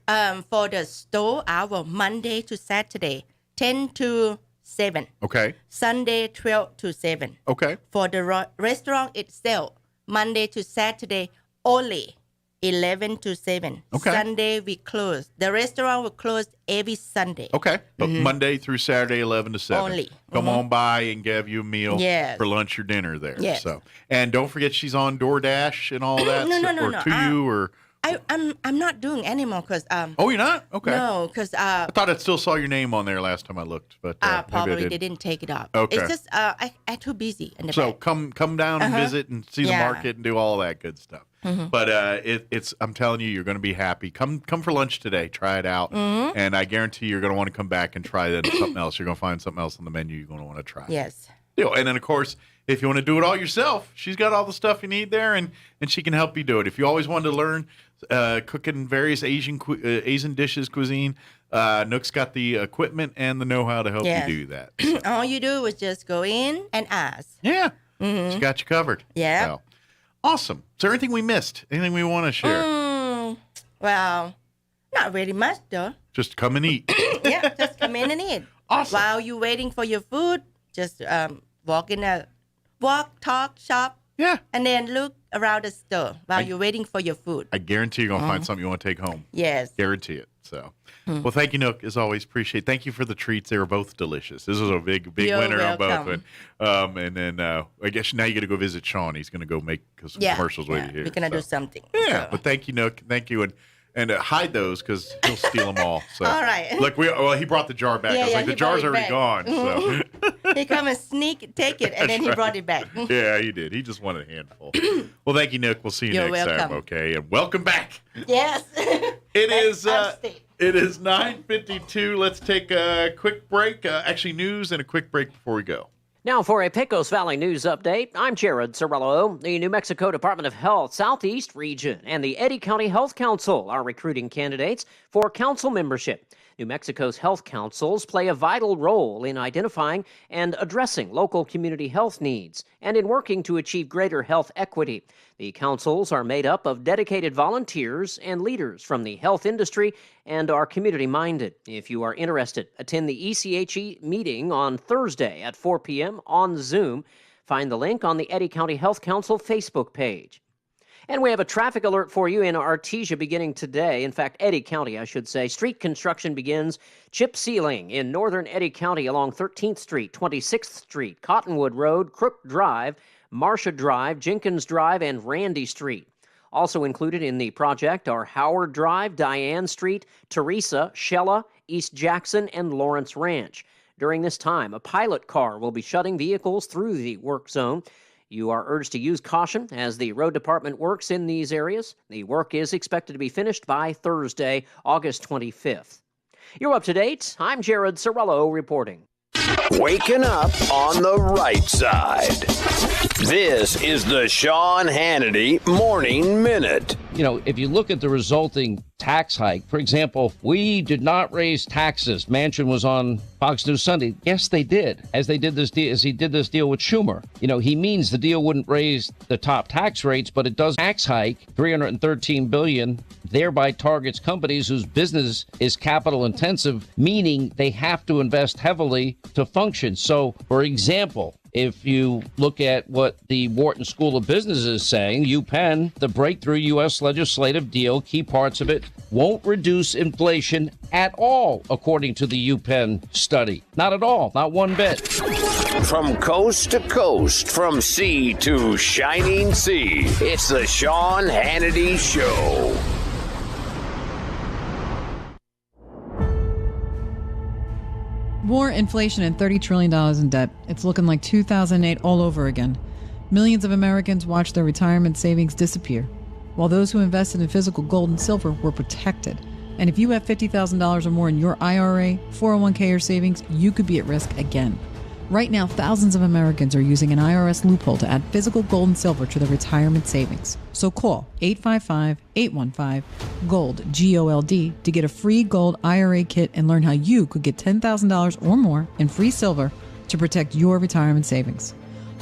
For the store hour, Monday to Saturday, 10 to 7. Okay. Sunday, 12 to 7. Okay. For the restaurant itself, Monday to Saturday, only 11 to 7. Okay. Sunday, we close. The restaurant will close every Sunday. Okay. But Monday through Saturday, 11 to 7. Only. Come on by and give you a meal for lunch or dinner there. Yes. So, and don't forget she's on DoorDash and all that. No. I'm not doing anymore because oh, you're not? Okay. No, because I thought I still saw your name on there last time I looked, but probably they didn't take it off. Okay. It's just I'm too busy in the so back. come down and visit and see the market and do all that good stuff. But it's I'm telling you, you're going to be happy. Come for lunch today. Try it out, and I guarantee you're going to want to come back and try that something else. You're going to find something else on the menu you're going to want to try. Yes. And then of course, if you want to do it all yourself, she's got all the stuff you need there, and she can help you do it. If you always wanted to learn cooking various Asian dishes, cuisine, Nook's got the equipment and the know-how to help you do that. So. All you do is just go in and ask. Yeah. She got you covered. Yeah. So. Awesome. Is there anything we missed? Anything we want to share? Well, not very much, though. Just come and eat. Yeah, just come in and eat. Awesome. While you're waiting for your food, just walk, talk, shop. Yeah. And then look around the store while you're waiting for your food. I guarantee you're going to find something you want to take home. Yes. Guarantee it. So, well, thank you, Nook, as always. Appreciate it. Thank you for the treats. They were both delicious. This was a big You're winner on both. welcome. And then I guess now you got to go visit Sean. He's going to go make some commercials with you here. We're going to do something. Yeah. So. But thank you, Nook. Thank you. And hide those because he'll steal them all. So. All right. Look, he brought the jar back. I was like, the jar's already gone. So. He come and take it, and then he brought it back. Yeah, he did. He just wanted a handful. Well, thank you, Nook. We'll see you You're next time, welcome. okay? And welcome back. Yes. It is 9:52. Let's take a quick break. Actually, news and a quick break before we go. Now for a Pecos Valley news update, I'm Jared Cirillo. The New Mexico Department of Health Southeast Region and the Eddy County Health Council are recruiting candidates for council membership. New Mexico's health councils play a vital role in identifying and addressing local community health needs and in working to achieve greater health equity. The councils are made up of dedicated volunteers and leaders from the health industry and are community-minded. If you are interested, attend the ECHE meeting on Thursday at 4 p.m. on Zoom. Find the link on the Eddy County Health Council Facebook page. And we have a traffic alert for you in Artesia beginning today. In fact, Eddy County, I should say. Street construction begins chip sealing in northern Eddy County along 13th Street, 26th Street, Cottonwood Road, Crook Drive, Marcia Drive, Jenkins Drive, and Randy Street. Also included in the project are Howard Drive, Diane Street, Teresa, Shella, East Jackson, and Lawrence Ranch. During this time, a pilot car will be shutting vehicles through the work zone. You are urged to use caution as the road department works in these areas. The work is expected to be finished by Thursday, August 25th. You're up to date. I'm Jared Cirillo reporting. Waking up on the right side. This is the Sean Hannity Morning Minute. You know, if you look at the resulting tax hike, for example, we did not raise taxes. Manchin was on Fox News Sunday. Yes, they did. As he did this deal with Schumer. You know, he means the deal wouldn't raise the top tax rates, but it does tax hike $313 billion, thereby targets companies whose business is capital intensive, meaning they have to invest heavily to function. So, for example, if you look at what the Wharton School of Business is saying, UPenn, the breakthrough U.S. legislative deal, key parts of it, won't reduce inflation at all, according to the UPenn study. Not at all, not one bit. From coast to coast, from sea to shining sea, it's the Sean Hannity Show. War, inflation, and $30 trillion in debt. It's looking like 2008 all over again. Millions of Americans watched their retirement savings disappear, while those who invested in physical gold and silver were protected. And if you have $50,000 or more in your IRA, 401k, or savings, you could be at risk again. Right now, thousands of Americans are using an IRS loophole to add physical gold and silver to their retirement savings. So call 855-815-GOLD, G-O-L-D, to get a free gold IRA kit and learn how you could get $10,000 or more in free silver to protect your retirement savings.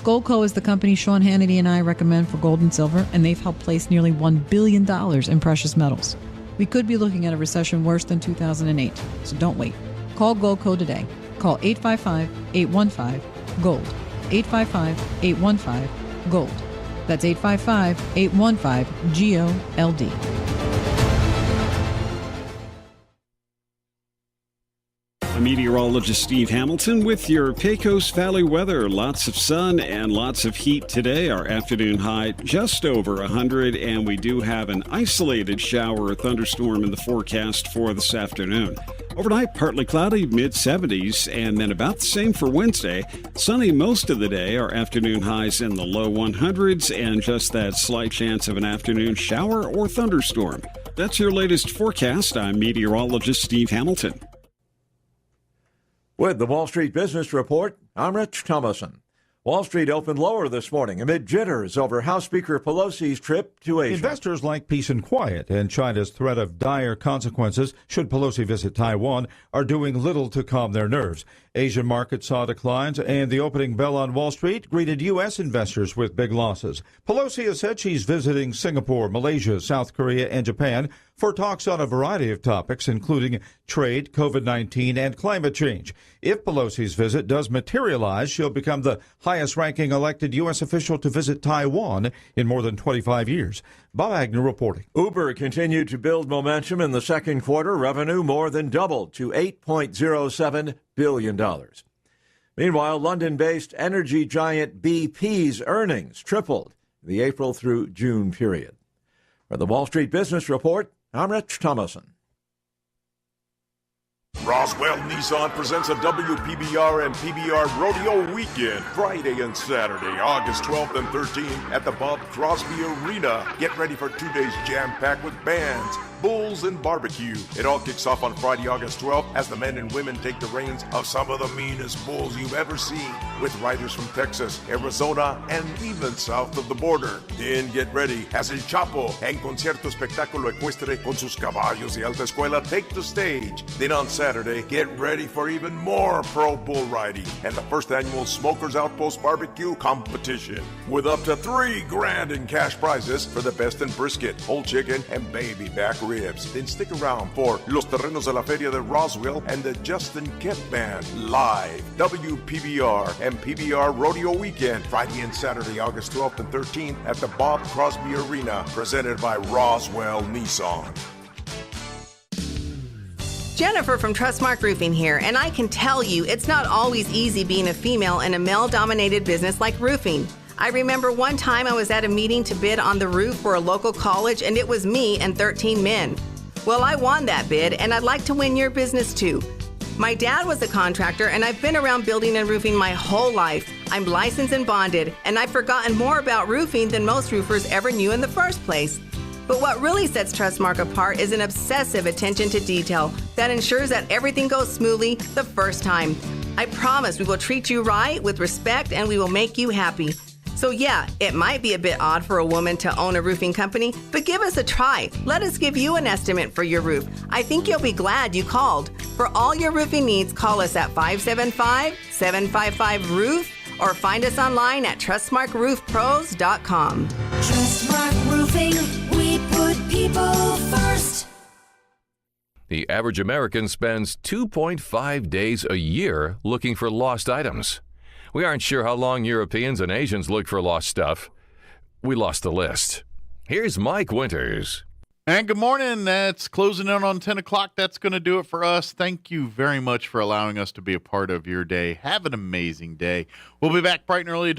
Goldco is the company Sean Hannity and I recommend for gold and silver, and they've helped place nearly $1 billion in precious metals. We could be looking at a recession worse than 2008, so don't wait. Call Goldco today. Call 855-815-GOLD. 855-815-GOLD. That's 855-815-GOLD. I'm meteorologist Steve Hamilton with your Pecos Valley weather. Lots of sun and lots of heat today. Our afternoon high just over 100, and we do have an isolated shower or thunderstorm in the forecast for this afternoon. Overnight, partly cloudy, mid-70s, and then about the same for Wednesday. Sunny most of the day. Our afternoon highs in the low 100s, and just that slight chance of an afternoon shower or thunderstorm. That's your latest forecast. I'm meteorologist Steve Hamilton. With the Wall Street Business Report, I'm Rich Thomason. Wall Street opened lower this morning amid jitters over House Speaker Pelosi's trip to Asia. Investors like peace and quiet, and China's threat of dire consequences should Pelosi visit Taiwan are doing little to calm their nerves. Asian markets saw declines, and the opening bell on Wall Street greeted U.S. investors with big losses. Pelosi has said she's visiting Singapore, Malaysia, South Korea, and Japan for talks on a variety of topics, including trade, COVID-19, and climate change. If Pelosi's visit does materialize, she'll become the highest-ranking elected U.S. official to visit Taiwan in more than 25 years. Bob Agnew reporting. Uber continued to build momentum in the second quarter. Revenue more than doubled to $8.07 billion. Meanwhile, London-based energy giant BP's earnings tripled in the April through June period. For the Wall Street Business Report, I'm Rich Thomason. Roswell Nissan presents a WPBR and PBR Rodeo Weekend, Friday and Saturday, August 12th and 13th at the Bob Crosby Arena. Get ready for 2 days jam-packed with bands, bulls, and barbecue. It all kicks off on Friday, August 12th as the men and women take the reins of some of the meanest bulls you've ever seen, with riders from Texas, Arizona, and even south of the border. Then get ready as El Chapo and Concierto Espectáculo Ecuestre con sus caballos de alta escuela take the stage. Then on Saturday, get ready for even more pro bull riding and the first annual Smokers Outpost Barbecue Competition, with up to $3 grand in cash prizes for the best in brisket, whole chicken, and baby back ribs. Then stick around for Los Terrenos de la Feria de Roswell and the Justin Kemp Band live. WPBR and PBR Rodeo Weekend, Friday and Saturday, August 12th and 13th at the Bob Crosby Arena, presented by Roswell Nissan. Jennifer from Trustmark Roofing here, and I can tell you it's not always easy being a female in a male-dominated business like roofing. I remember one time I was at a meeting to bid on the roof for a local college, and it was me and 13 men. Well, I won that bid, and I'd like to win your business too. My dad was a contractor, and I've been around building and roofing my whole life. I'm licensed and bonded, and I've forgotten more about roofing than most roofers ever knew in the first place. But what really sets Trustmark apart is an obsessive attention to detail that ensures that everything goes smoothly the first time. I promise we will treat you right with respect, and we will make you happy. So yeah, it might be a bit odd for a woman to own a roofing company, but give us a try. Let us give you an estimate for your roof. I think you'll be glad you called. For all your roofing needs, call us at 575-755-ROOF or find us online at TrustmarkRoofPros.com. Trustmark Roofing, we put people first. The average American spends 2.5 days a year looking for lost items. We aren't sure how long Europeans and Asians look for lost stuff. We lost the list. Here's Mike Winters. And good morning. That's closing in on 10 o'clock. That's going to do it for us. Thank you very much for allowing us to be a part of your day. Have an amazing day. We'll be back bright and early tomorrow.